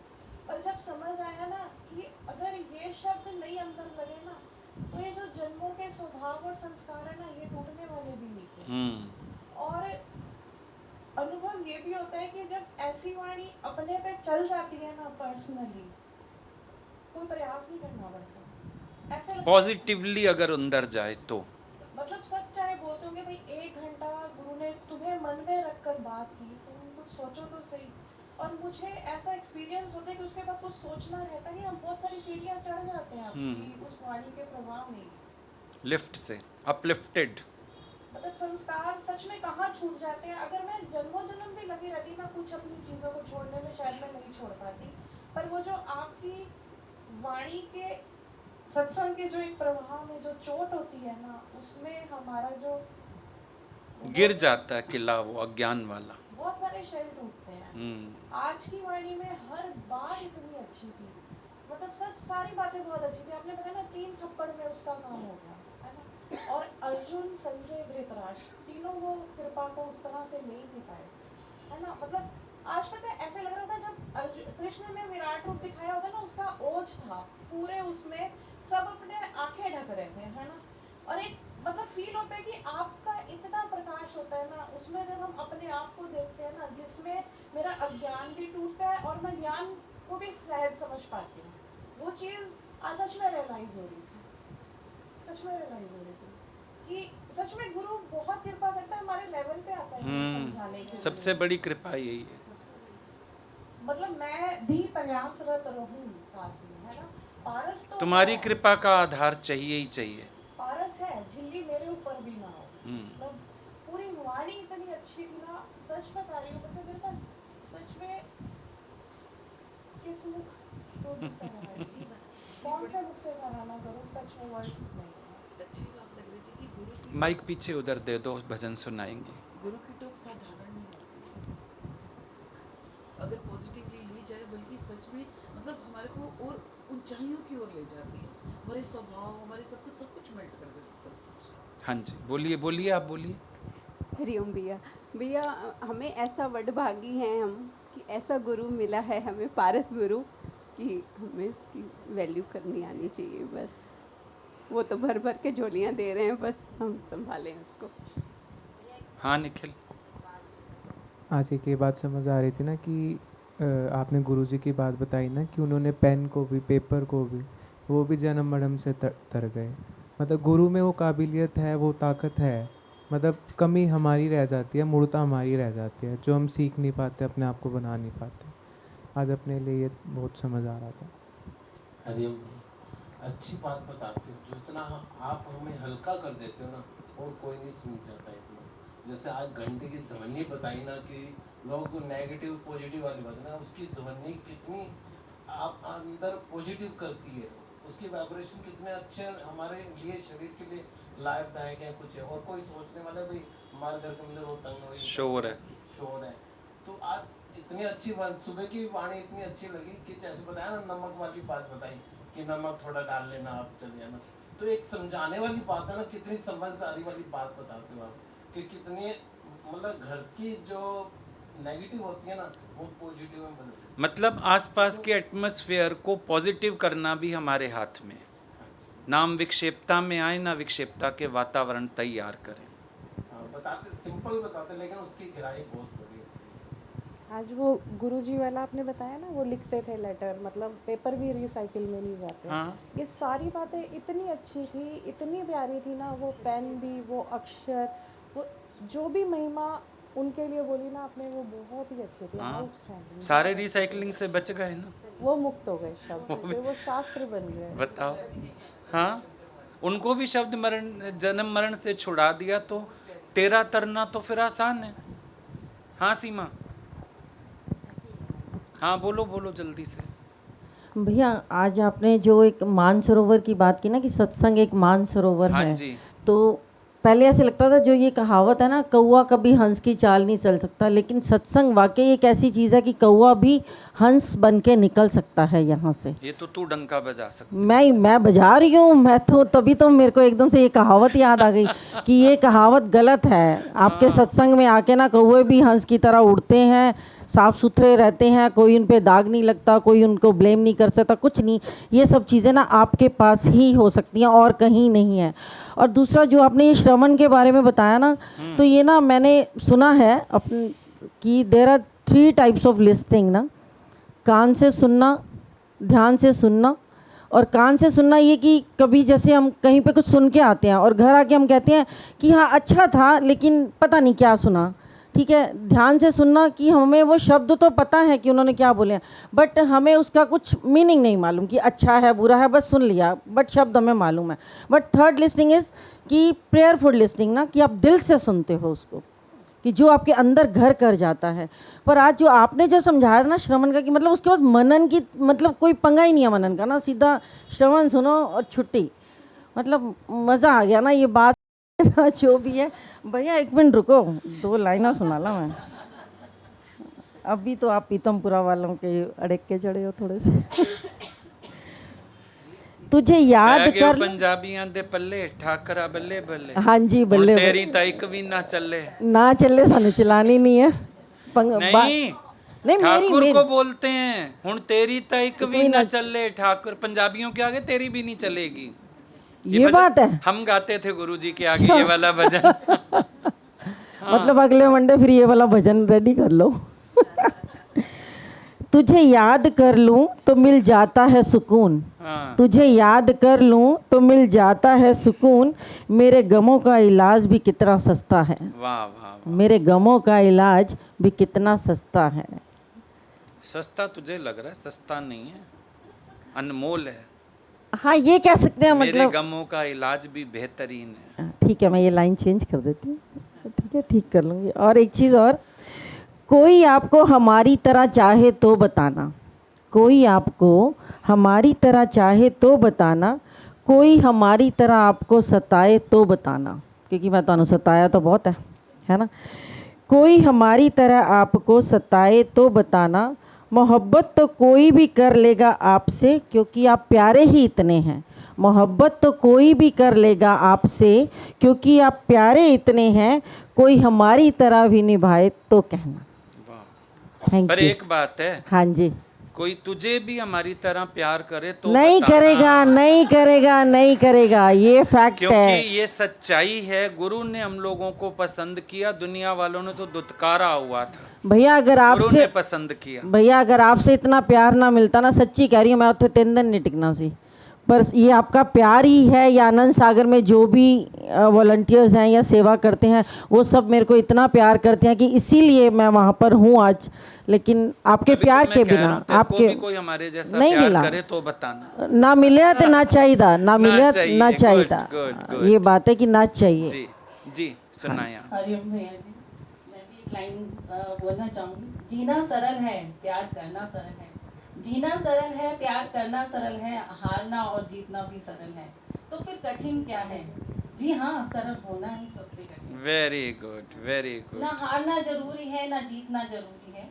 पर जब समझ आया ना कि अगर ये शब्द नहीं अंदर लगे ना, तो ये जो जन्मों के स्वभाव और संस्कार है ना, ये टूटने वाले भी नहीं थे। ये भी होता है कि जब ऐसी वाणी अपने पे चल जाती है ना पर्सनली, कोई प्रयास नहीं करना पड़ता, ऐसे लगता है- पॉजिटिवली अगर अंदर जाए तो मतलब सब चाहे बोलते होंगे भाई 1 घंटा गुरु ने तुम्हें मन में रखकर बात की, तुम कुछ सोचो तो सही। और मुझे ऐसा एक्सपीरियंस होता है कि उसके बाद कुछ सोचना रहता नहीं, हम बहुत सारी सीढ़ियाँ चढ़ जाते हैं आपकी उस वाणी के प्रभाव में। लिफ्ट से अपलिफ्टेड। मतलब संस्कार सच में कहाँ छूट जाते हैं। अगर मैं जन्मों जन्म भी लगी रहती ना कुछ अपनी चीज़ों को छोड़ने में, शायद मैं नहीं छोड़ पाती, पर वो जो आपकी वाणी के सत्संग के जो एक प्रभाव में जो चोट होती है ना, उसमें हमारा जो गिर जाता है किला वो अज्ञान वाला। बहुत सारे शेल टूटते हैं। आज की वाणी में हर बात इतनी अच्छी थी, मतलब सच सारी बातें बहुत अच्छी थी। आपने बताया ना 3 थप्पड़ में उसका काम हो गया, है ना। और अर्जुन, संजय, धृतराष्ट्र तीनों वो कृपा को उस तरह से ले नहीं पाए, है ना। मतलब आज पता है ऐसे लग रहा था जब कृष्ण ने विराट रूप दिखाया होगा ना, उसका ओज था पूरे, उसमें सब अपने आंखें ढक रहे थे, है ना। और एक मतलब फील होता है कि आपका इतना प्रकाश होता है ना उसमें, जब हम अपने आप को देखते हैं ना, जिसमें मेरा अज्ञान भी टूटता है और मैं ज्ञान को भी सहज समझ पाती हूँ। वो चीज़ आज सच में रियलाइज हो रही थी, सच में रियलाइज हो रही थी कि सच में गुरु बहुत कृपा करता है, हमारे लेवल पे आता है समझाने के लिए। सबसे बड़ी कृपा यही है। मतलब मैं भी प्रयासरत रहूं साथ में, है ना। पारस तो तुम्हारी है, कृपा का आधार चाहिए ही चाहिए। पारस है, झिल्ली मेरे ऊपर भी ना हो। मतलब पूरी वाणी इतनी अच्छी थी ना, सच बता रही हूँ। मतलब मेरे पास सच में किस मुख तो भी सराहना जीवन, कौन से मुख से सराहना करूँ, सच में वर्ड्स नहीं है। अच्छी बात लग रही थी कि गुरु की माइक पीछे उधर दे दो, भजन सुनाएंगे। गुरु की टोक साधारण नहीं होती अगर पॉजिटिवली ली जाए, बल्कि सच में मतलब हमारे को और ऊंचाइयों की ओर ले जाती है। हमारे स्वभाव, हमारे सब कुछ मेल्ट कर देती है, सब कुछ। हाँ जी, बोलिए बोलिए, आप बोलिए। हरिओम भैया। भैया हमें ऐसा वडभागी हैं हम कि ऐसा गुरु मिला है हमें, पारस गुरु, कि हमें उसकी वैल्यू करनी आनी चाहिए। बस वो तो भर भर के झोलियाँ दे रहे हैं, बस हम संभालें उसको। हाँ निखिल। आज एक ये बात समझ आ रही थी ना कि आपने गुरुजी की बात बताई ना कि उन्होंने पेन को भी, पेपर को भी, वो भी जन्म मरम से तर गए। मतलब गुरु में वो काबिलियत है, वो ताकत है, मतलब कमी हमारी रह जाती है, मूर्ता हमारी रह जाती है, जो हम सीख नहीं पाते, अपने आप को बना नहीं पाते। आज अपने लिए ये बहुत समझ आ रहा था। हरिओम, अच्छी बात बताते हो। जितना आप हमें हल्का कर देते हो ना, और कोई नहीं समझ जाता इतना। जैसे आज घंटे की ध्वनि बताई ना कि लोगों को नेगेटिव पॉजिटिव वाली बात ना, उसकी ध्वनि कितनी आप अंदर पॉजिटिव करती है, उसकी वाइब्रेशन कितने अच्छे हमारे लिए, शरीर के लिए लाभदायक है कुछ है। और कोई सोचने वाला भाई हमारे घर के अंदर वो तंग हो, शोर है, शोर है। तो आज इतनी अच्छी सुबह की वाणी इतनी अच्छी लगी कि जैसे बताया ना, नमक वाली बात बताई कि नमक थोड़ा डाल लेना, आप चले जाना। तो एक समझाने वाली बात है ना, कितनी समझदारी वाली बात बताते हो आप कि कितनी मतलब घर की जो नेगेटिव होती है ना, वो पॉजिटिव में बदल जाती है। मतलब आसपास के एटमॉस्फेयर को पॉजिटिव करना भी हमारे हाथ में। नाम विक्षेपता में आए ना विक्षेपता के वातावरण तैयार करें। हाँ, बताते सिंपल बताते, लेकिन उसकी गहराई बहुत बड़ी होती है। आज वो गुरुजी वाला आपने बताया ना, वो लिखते थे लेटर, मतलब पेपर भी रिसाइकिल में नहीं जाते। हाँ। ये सारी बातें इतनी अच्छी थी, इतनी प्यारी थी ना, वो पेन भी, वो अक्षर, वो जो भी महिमा उनके लिए बोली ना आपने, वो बहुत ही अच्छी थी। हाँ। आउटस्टैंडिंग। सारे रिसाइकलिंग से बच गए ना। वो मुक्त हो गए शब्द से, वो शास्त्र बन गए। बताओ। हाँ, उनको भी शब्द मरण, जन्म मरण से छुड़ा दिया, तो तेरा तरना तो फिर आसान है। हाँ सीमा, हाँ बोलो बोलो जल्दी से। भैया आज आपने जो एक मानसरोवर की बात की ना कि सत्संग एक मानसरोवर हाँ है, जी। तो पहले ऐसे लगता था, जो ये कहावत है ना, कौवा कभी हंस की चाल नहीं चल सकता, लेकिन सत्संग वाकई एक ऐसी चीज़ है कि कौवा भी हंस बन के निकल सकता है यहाँ से। ये तो तू डंका बजा सकता। मैं बजा रही हूँ, मैं तो तभी तो मेरे को एकदम से ये कहावत याद आ गई कि ये कहावत गलत है। आपके सत्संग में आके ना कौवे भी हंस की तरह उड़ते हैं, साफ़ सुथरे रहते हैं, कोई उन पे दाग नहीं लगता, कोई उनको ब्लेम नहीं कर सकता, कुछ नहीं। ये सब चीज़ें ना आपके पास ही हो सकती हैं और कहीं नहीं है। और दूसरा जो आपने ये श्रवण के बारे में बताया ना, तो ये ना मैंने सुना है, कि there are 3 types of listing ना, कान से सुनना, ध्यान से सुनना। और कान से सुनना ये कि कभी जैसे हम कहीं पे कुछ सुन के आते हैं और घर आके हम कहते हैं कि हाँ अच्छा था लेकिन पता नहीं क्या सुना, ठीक है। ध्यान से सुनना कि हमें वो शब्द तो पता है कि उन्होंने क्या बोले हैं, बट हमें उसका कुछ मीनिंग नहीं मालूम कि अच्छा है बुरा है, बस सुन लिया बट शब्द हमें मालूम है। बट थर्ड लिस्टिंग इज़ कि प्रेयरफुल लिस्टिंग ना, कि आप दिल से सुनते हो उसको, कि जो आपके अंदर घर कर जाता है। पर आज जो आपने जो समझाया ना श्रवण का, कि मतलब उसके बाद मनन की मतलब कोई पंगा ही नहीं है मनन का ना, सीधा श्रवण सुनो और छुट्टी, मतलब मज़ा आ गया ना ये बात ना जो भी है। भैया 1 मिनट रुको, 2 लाइना सुना ला मैं। अभी तो आप पीतमपुरा वालों के अड़क के चढ़े हो थोड़े से। तुझे याद कर पंजाबियां दे पल्ले ठाकरा बल्ले बल्ले। हाँ जी बल्ले, तेरी ताइक भी ना चले, ना चले सानू चलानी नहीं है। नहीं ठाकुर को बोलते हैं हुण तेरी ताइक भी ना चले, ठाकुर पंजाबियों के आगे तेरी भी नहीं चलेगी। ये बात है, हम गाते थे गुरुजी के आगे ये वाला भजन। मतलब अगले मंडे फिर ये वाला भजन रेडी कर लो। तुझे याद कर लूं तो मिल जाता है सुकून, तुझे याद कर लूं तो मिल जाता है सुकून, मेरे गमों का इलाज भी कितना सस्ता है। वाह वाह, मेरे गमों का इलाज भी कितना सस्ता है। सस्ता तुझे लग रहा है, सस्ता नहीं है, अनमोल है। हाँ ये कह सकते हैं, मेरे मतलब गमों का इलाज भी बेहतरीन है। ठीक है, मैं ये लाइन चेंज कर देती हूँ, ठीक है, ठीक कर लूँगी। और एक चीज़ और, कोई आपको हमारी तरह चाहे तो बताना, कोई आपको हमारी तरह चाहे तो बताना, कोई हमारी तरह आपको सताए तो बताना, क्योंकि मैं तो सताया तो बहुत है ना। कोई हमारी तरह आपको सताए तो बताना, मोहब्बत तो कोई भी कर लेगा आपसे क्योंकि आप प्यारे ही इतने हैं। मोहब्बत तो कोई भी कर लेगा आपसे क्योंकि आप प्यारे इतने हैं, कोई हमारी तरह भी निभाए तो कहना। थैंक पर यू। एक बात है, हाँ जी, कोई तुझे भी हमारी तरह प्यार करे तो नहीं बताना। करेगा, नहीं करेगा, नहीं करेगा, ये फैक्ट है, क्योंकि ये सच्चाई है। गुरु ने हम लोगों को पसंद किया, दुनिया वालों ने तो दुत्कारा हुआ था। भैया अगर गुरु ने आपसे पसंद किया। भैया अगर आपसे इतना प्यार ना मिलता ना, सच्ची कह रही हूँ मैं, उत्थे 3 दिन नहीं टिकना सी। पर ये आपका प्यार ही है, या आनंद सागर में जो भी वॉलंटियर्स हैं या सेवा करते हैं वो सब मेरे को इतना प्यार करते हैं कि इसीलिए मैं वहाँ पर हूँ आज। लेकिन आपके प्यार के बिना, आपके भी कोई हमारे जैसा नहीं प्यार मिला, करे तो बताना। ना मिले तो ना चाहिए, ना मिले ना चाहिए, गुड। ये बात है कि ना चाहिए। जी जी सुनाया। हरिओम भैया जी, मैं भी एक लाइन बोलना चाहूँगी। जीना सरल है, प्यार करना सरल है। जीना सरल है, प्यार करना सरल है, हारना और जीतना भी सरल है। तो फिर कठिन क्या है? जी हाँ, सरल होना ही सबसे कठिन। Very good, very good. ना हारना जरूरी है, ना जीतना जरूरी है।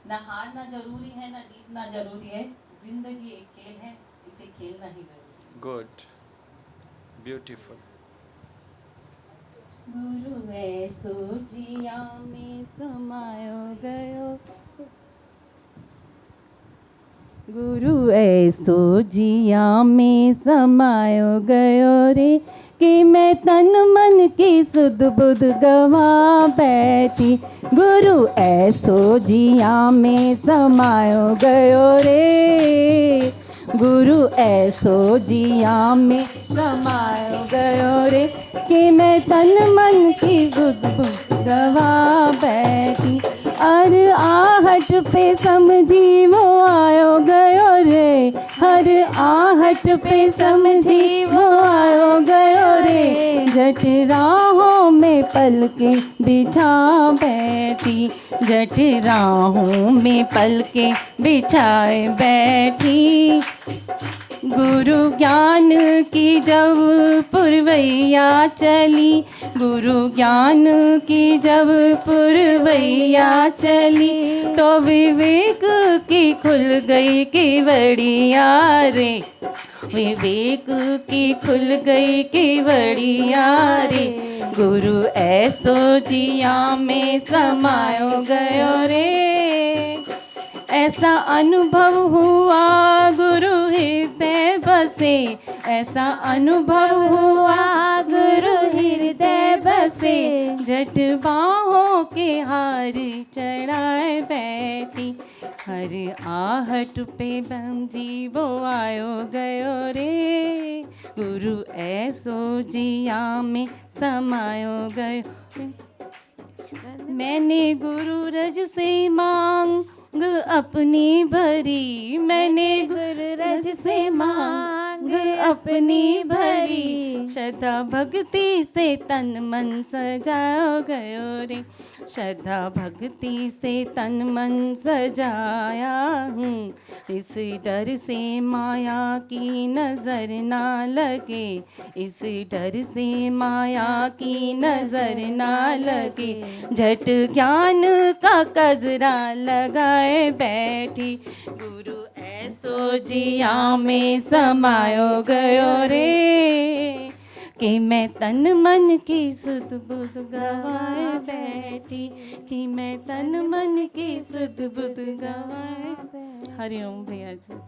ना हारना जरूरी है, ना जीतना जरूरी है। जिंदगी एक खेल है, इसे खेलना ही जरूरी है। Good, beautiful. गुरु ऐसो जिया में समायो गयो, गुरु ऐसो जिया में समायो गयो रे, कि मैं तन मन की सुध बुध गवा बैठी। गुरु ऐसो जिया में समायो गयो रे, गुरु ऐसो जिया में समायो गयो रे, कि मैं तन मन की सुध बुध गवा बैठी। और आहट पे समझी वो आयो गयो रे, हर आहट पे समझी वो आयो गयो रे, जट राहों में पलके बिछा बैठी, जट राहों में पलके बिछाए बैठी। गुरु ज्ञान की जब पुरवैया चली, गुरु ज्ञान की जब पुरवैया चली, तो विवेक की खुल गई केवड़िया रे, विवेक की खुल गई केवड़िया रे। गुरु ऐसो जिया में समायो गयो रे, ऐसा अनुभव हुआ गुरु हृदय बसे, ऐसा अनुभव हुआ गुरु हृदय बसे, जट बाहों के हार चढ़ाए बैठी। हर आहट पे बम जी वो आयो गयो रे, गुरु ऐसो जिया में समायो गयो। मैंने गुरु रज से मांग अपनी भरी, मैंने गुरु रज से मांग अपनी भरी। श्रद्धा भक्ति से तन मन सजाओ गयो रे, श्रद्धा भक्ति से तन मन सजाया हूँ। इस डर से माया की नजर ना लगे, इस डर से माया की नजर ना लगे। झट ज्ञान का कजरा लगाए बैठी, गुरु ऐसो जिया में समायो गयो रे, कि मैं तन मन की सुध बुध गवाए बैठी, कि मैं तन मन की सुध बुध गवाए। हरिओम भैया जी।